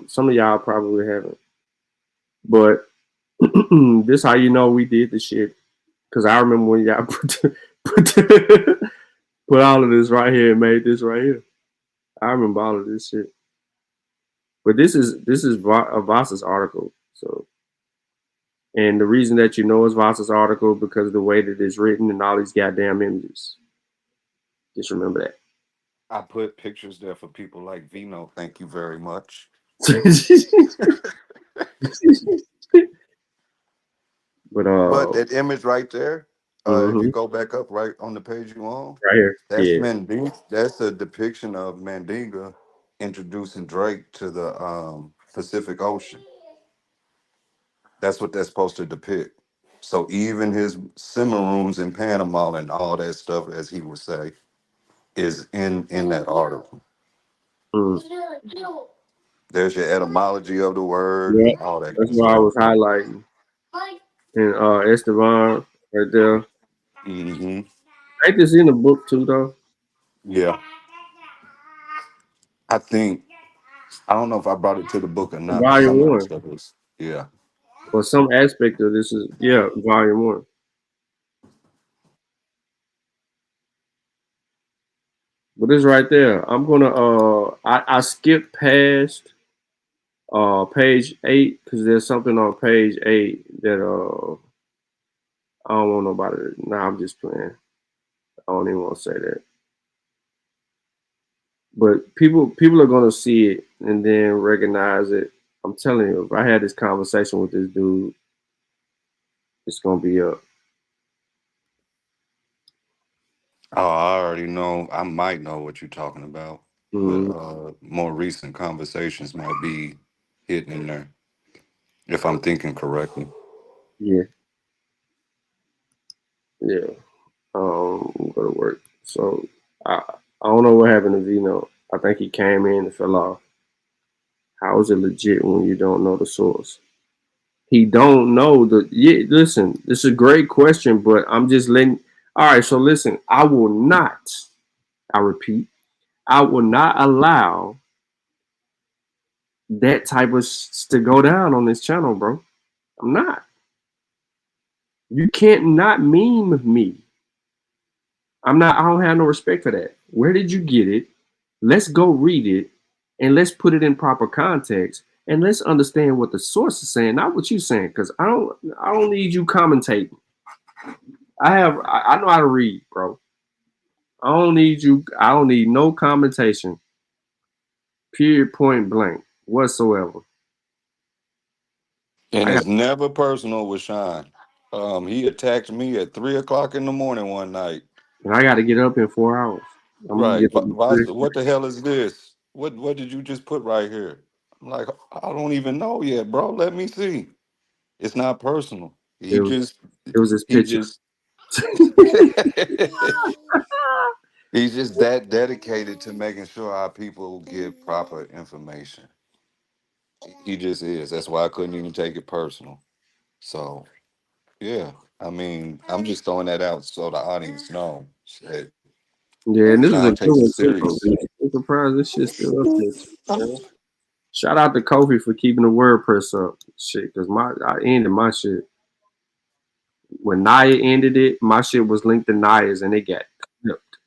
[SPEAKER 1] some of y'all probably haven't. But this how you know we did the shit. Because I remember when y'all put all of this right here and made this right here. I remember all of this shit. But this is Voss's article. So, and the reason that you know it's Voss's article because of the way that it's written and all these goddamn images. Just remember that.
[SPEAKER 17] I put pictures there for people like Vino. Thank you very much. But that image right there, if you go back up right on the page you on,
[SPEAKER 1] right here,
[SPEAKER 17] that's Mandinga. That's a depiction of Mandinga introducing Drake to the Pacific Ocean. That's what that's supposed to depict. So even his Cimarrons in Panama and all that stuff, as he would say, is in that article. There's your etymology of the word
[SPEAKER 1] Yeah,
[SPEAKER 17] and all that.
[SPEAKER 1] that's what I was highlighting. And Esteban right there.
[SPEAKER 17] Mm-hmm.
[SPEAKER 1] Ain't this in the book too, though?
[SPEAKER 17] Yeah. I don't know if I brought it to the book or not, but some
[SPEAKER 1] Volume
[SPEAKER 17] of that
[SPEAKER 1] 1.
[SPEAKER 17] stuff is, yeah.
[SPEAKER 1] Or some aspect of this is, volume 1. But it's right there. I'm gonna I skipped past page 8 because there's something on page 8 that I don't want nobody. Nah, I'm just playing. I don't even want to say that. But people are gonna see it and then recognize it. I'm telling you, if I had this conversation with this dude, it's gonna be up.
[SPEAKER 17] Oh, I already know. I might know what you're talking about. But more recent conversations might be hidden in there, if I'm thinking correctly.
[SPEAKER 1] Yeah. Yeah. Go to work. So I don't know what happened to Vino. I think he came in and fell off. How is it legit when you don't know the source? He don't know listen, this is a great question, but I'm just letting. All right, so listen, I repeat, I will not allow that type of to go down on this channel, bro. I'm not. You can't not meme me. I don't have no respect for that. Where did you get it? Let's go read it and let's put it in proper context and let's understand what the source is saying, not what you're saying, because I don't need you commentating. I know how to read, bro. I don't need no commentation. Period, point blank, whatsoever.
[SPEAKER 17] And it's never personal with Sean. He attacked me at 3:00 in the morning one night.
[SPEAKER 1] And I got to get up in 4 hours.
[SPEAKER 17] Right. What the hell is this? What did you just put right here? I'm like, I don't even know yet, bro. Let me see. It's not personal.
[SPEAKER 1] It
[SPEAKER 17] He
[SPEAKER 1] was,
[SPEAKER 17] just
[SPEAKER 1] it was his
[SPEAKER 17] he
[SPEAKER 1] picture.
[SPEAKER 17] just he's just that dedicated to making sure our people get proper information. He just is. That's why I couldn't even take it personal. So yeah, I mean, I'm just throwing that out so the audience know that
[SPEAKER 1] Yeah, and this was a
[SPEAKER 17] Sean
[SPEAKER 1] good
[SPEAKER 17] takes it
[SPEAKER 1] one too.
[SPEAKER 17] serious.
[SPEAKER 1] I'm surprised this shit's still up there. Man. Shout out to Kofi for keeping the WordPress up. Shit, cause I ended my shit. When Naya ended it, my shit was linked to Naya's and it got clipped.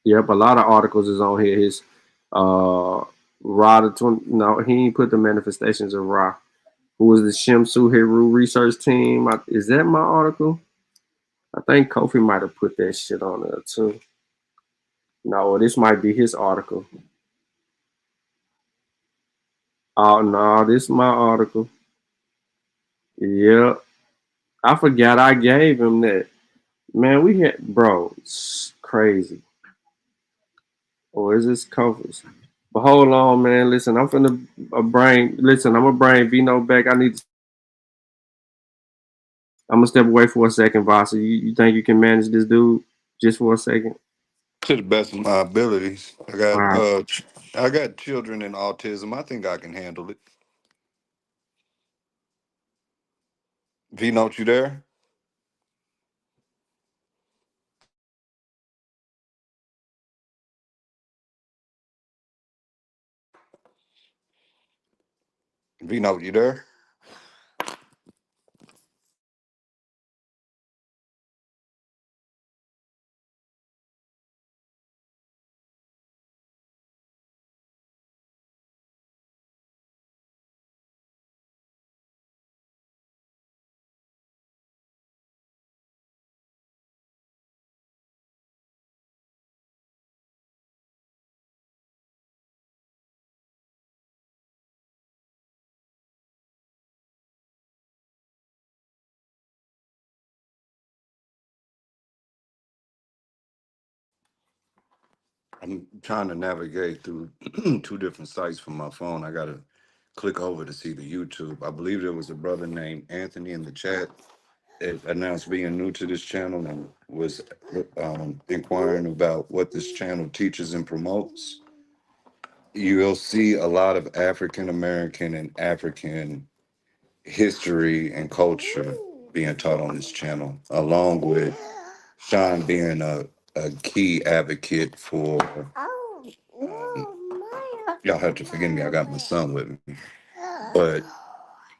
[SPEAKER 1] Yep, a lot of articles is on here. His Ra the 20, no, he ain't put the manifestations of Ra. Who was the Shemsu Heru research team? Is that my article? I think Kofi might have put that shit on there too. No, this might be his article. Oh no, this is my article. Yep. I forgot I gave him that. Man, we had bro, it's crazy. Or is this Kofi's? But hold on, man. Listen, I'm finna bring. Listen, I'm gonna bring Vino back. I'm gonna step away for a second, Vasa. You think you can manage this dude just for a second?
[SPEAKER 17] To the best of my abilities.
[SPEAKER 1] All right.
[SPEAKER 17] I got children in autism. I think I can handle it. V note, you there? V note, you there? I'm trying to navigate through two different sites from my phone. I gotta click over to see the YouTube. I believe there was a brother named Anthony in the chat that announced being new to this channel and was inquiring about what this channel teaches and promotes. You'll see a lot of African American and African history and culture being taught on this channel, along with Sean being a key advocate for. Y'all have to forgive me, I got my son with me. But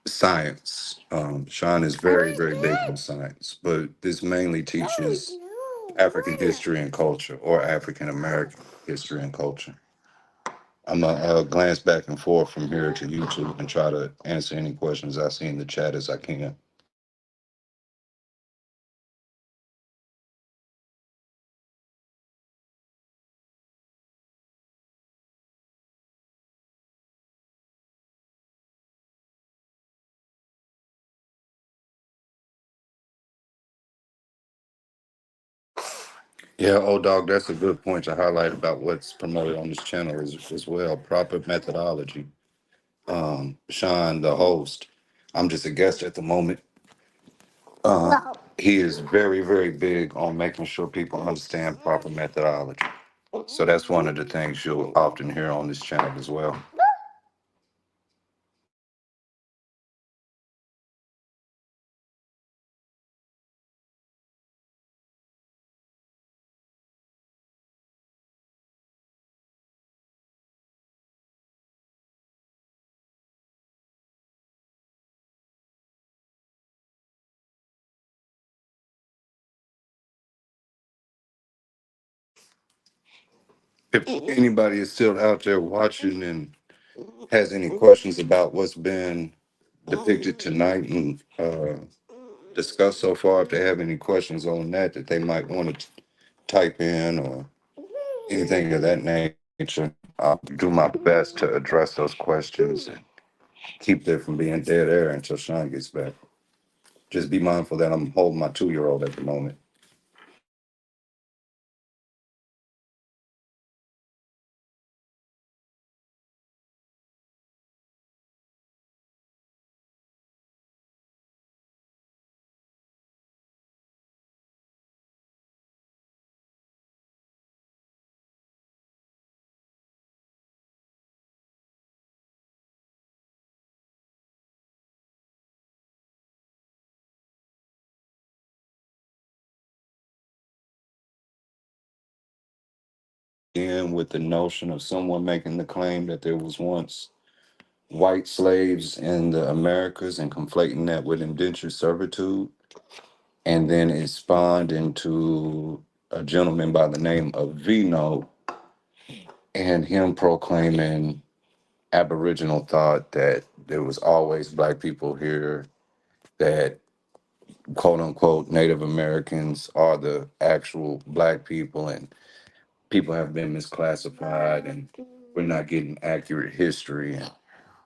[SPEAKER 17] science. Sean is very, very big on science, but this mainly teaches African history and culture, or African American history and culture. I'm gonna glance back and forth from here to YouTube and try to answer any questions I see in the chat as I can. Yeah, old dog, that's a good point to highlight about what's promoted on this channel as well. Proper methodology. Sean, the host, I'm just a guest at the moment. He is very, very big on making sure people understand proper methodology. So that's one of the things you'll often hear on this channel as well. If anybody is still out there watching and has any questions about what's been depicted tonight and discussed so far, if they have any questions on that they might want to type in or anything of that nature, I'll do my best to address those questions and keep there from being dead air until Sean gets back. Just be mindful that I'm holding my 2-year-old at the moment. in with the notion of someone making the claim that there was once white slaves in the Americas and conflating that with indentured servitude. And then it spawned into a gentleman by the name of Vino and him proclaiming Aboriginal thought that there was always black people here, that quote unquote Native Americans are the actual black people, and people have been misclassified and we're not getting accurate history, and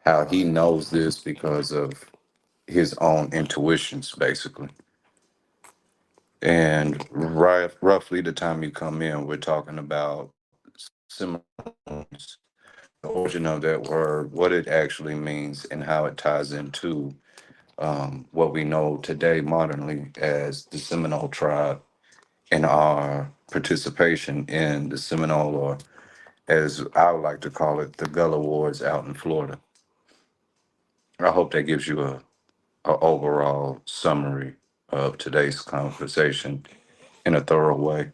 [SPEAKER 17] how he knows this because of his own intuitions, basically. And roughly the time you come in, we're talking about similar, the origin of that word, what it actually means, and how it ties into what we know today modernly as the Seminole tribe and our participation in the Seminole, or as I would like to call it, the Gullah Wars out in Florida. I hope that gives you a overall summary of today's conversation in a thorough way.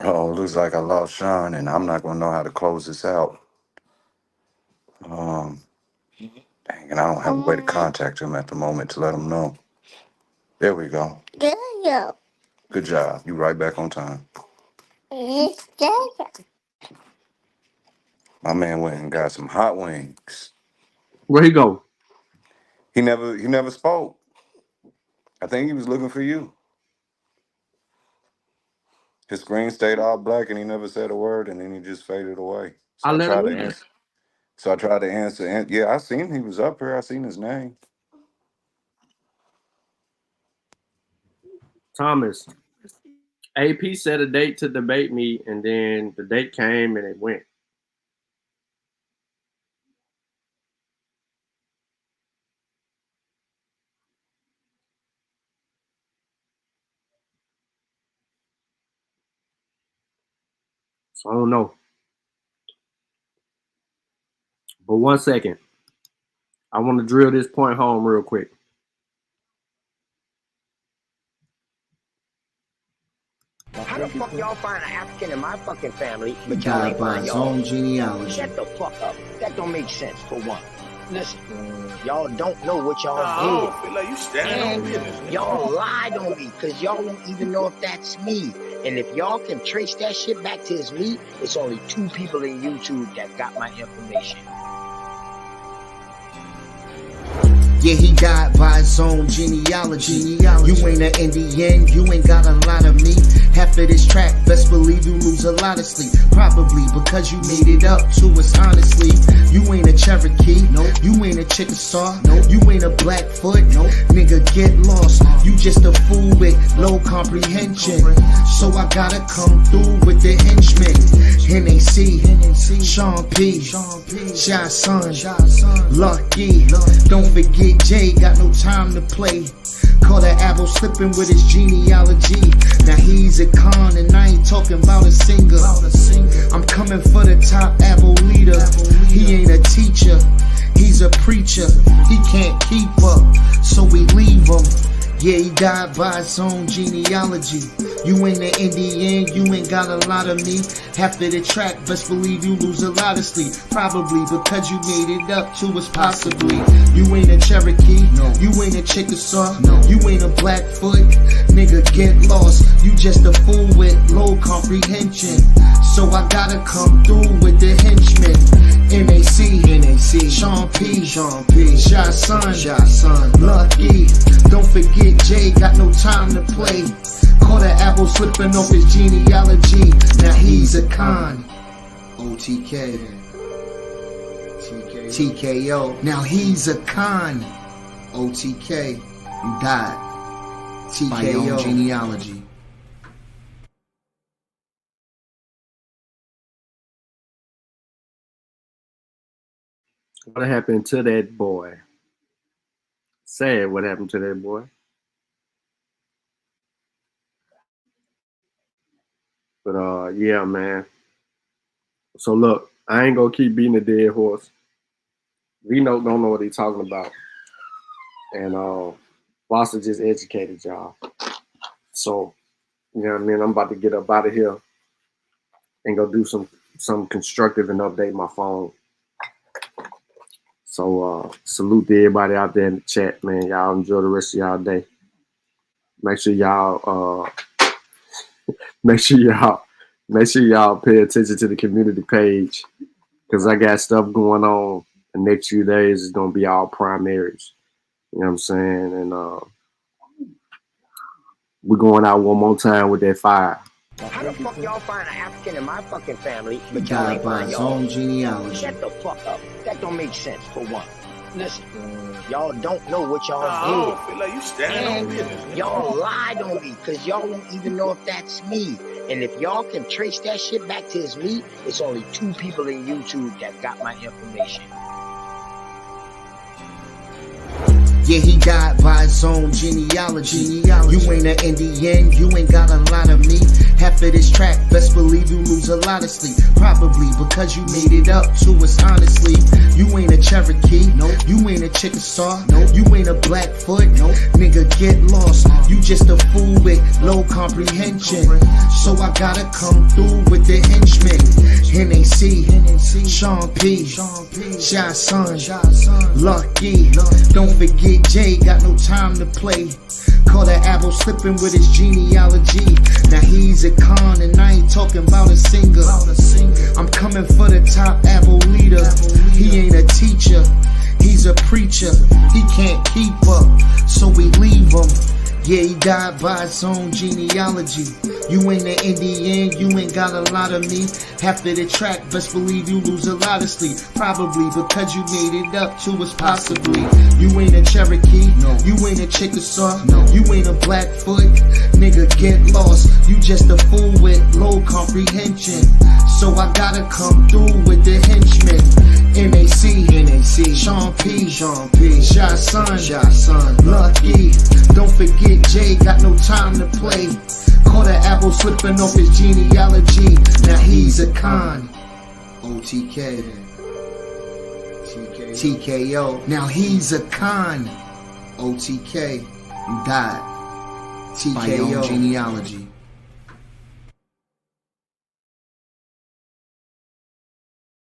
[SPEAKER 17] Oh, looks like I lost Sean, and I'm not gonna know how to close this out. Um, Dang, and I don't have a way to contact him at the moment to let him know. There we go. Good job. You right back on time. My man went and got some hot wings.
[SPEAKER 1] Where he go?
[SPEAKER 17] He never spoke. I think he was looking for you. His screen stayed all black and he never said a word, and then he just faded away.
[SPEAKER 1] I
[SPEAKER 17] So I
[SPEAKER 1] let
[SPEAKER 17] tried
[SPEAKER 1] him
[SPEAKER 17] to
[SPEAKER 1] in.
[SPEAKER 17] answer. So I tried to answer. And yeah, I seen he was up here. I seen his name.
[SPEAKER 1] Thomas. AP set a date to debate me, and then the date came and it went. So I don't know. But 1 second. I want to drill this point home real quick.
[SPEAKER 14] How the fuck y'all find an African in my fucking family,
[SPEAKER 6] He
[SPEAKER 14] but y'all
[SPEAKER 6] died
[SPEAKER 14] ain't
[SPEAKER 6] by
[SPEAKER 14] find
[SPEAKER 6] his
[SPEAKER 14] y'all?
[SPEAKER 6] own genealogy.
[SPEAKER 14] Shut the fuck up. That don't make sense, for one. Listen, y'all don't know what y'all
[SPEAKER 15] I
[SPEAKER 14] did.
[SPEAKER 15] don't feel like you standing on business.
[SPEAKER 14] And y'all lied on me, because y'all don't even know if that's me. And if y'all can trace that shit back to his me, it's only 2 people in YouTube that got my information.
[SPEAKER 6] Yeah, he died by his own genealogy. You ain't an Indian, you ain't got a lot of meat. Half of this track, best believe you lose a lot of sleep. Probably because you made it up to us honestly. You ain't a Cherokee, nope. You ain't a Chickasaw, nope. You ain't a Blackfoot, nope. Nigga, get lost. You just a fool with low comprehension. So I gotta come through with the henchmen. NAC, Sean P, Shy Son, Lucky. Don't forget Jay, got no time to play. Caught an apple slipping with his genealogy. Now he's a con and I ain't talking about a singer. I'm coming for the top apple leader. He ain't a teacher, he's a preacher. He can't keep up, so we leave him. Yeah, he died by his own genealogy. You ain't an Indian, you ain't got a lot of me. Half of the track, best believe you lose a lot of sleep. Probably because you made it up to us possibly. You ain't a Cherokee, no. You ain't a Chickasaw, no. You ain't a Blackfoot. Nigga, get lost. You just a fool with low comprehension. So I gotta come through with the henchmen. NAC, Sean P, Shy Son, Lucky. Don't forget Jay, got no time to play. Caught an apple slipping off his genealogy. Now he's a con. OTK. TKO. Now he's a con. OTK. You died. TKO. Genealogy.
[SPEAKER 1] What happened to that boy? Sad what happened to that boy. But yeah, man. So look, I ain't gonna keep beating a dead horse. Vino don't know what he's talking about. And Boston just educated y'all. So, you know what I mean? I'm about to get up out of here and go do some constructive and update my phone. So salute to everybody out there in the chat, man. Y'all enjoy the rest of y'all day. Make sure y'all pay attention to the community page, because I got stuff going on. The next few days is gonna be all primaries. You know what I'm saying? And we're going out one more time with that fire.
[SPEAKER 14] How the fuck y'all find an African in my fucking family, but y'all ain't find your
[SPEAKER 6] own genealogy?
[SPEAKER 14] Shut the fuck up. That don't make sense, for one. Listen, y'all don't know what y'all
[SPEAKER 15] I
[SPEAKER 14] did.
[SPEAKER 15] don't feel like you standing on business.
[SPEAKER 14] Y'all lied on me, because y'all won't even know if that's me. And if y'all can trace that shit back to his me, it's only 2 people in YouTube that got my information.
[SPEAKER 6] Yeah, he died by his own genealogy. You ain't an Indian, you ain't got a lot of me. Half of this track, best believe you lose a lot of sleep. Probably because you made it up to us honestly. You ain't a Cherokee, nope. You ain't a Chickasaw, nope. You ain't a Blackfoot, nope. Nigga, get lost. You just a fool with low comprehension. So I gotta come through with the henchmen. NAC, Sean P, Shy Son, Lucky. Don't forget Jay, got no time to play. Caught an apple slipping with his genealogy. Now he's a con and I ain't talking about a singer. I'm coming for the top apple leader. He ain't a teacher, he's a preacher. He can't keep up, so we leave him. Yeah, he died by his own genealogy. You ain't an Indian, you ain't got a lot of me. Half of the track, best believe you lose a lot of sleep. Probably because you made it up to us possibly. You ain't a Cherokee, no. You ain't a Chickasaw, no. You ain't a Blackfoot. Nigga, get lost. You just a fool with low comprehension. So I gotta come through with the henchmen. NAC, Sean P, Shy Son, Lucky. Don't forget Jay, got no time to play. Caught an apple slipping off his genealogy. Now he's a con. OTK. TKO. Now he's a con. OTK. You died. TKO. Genealogy.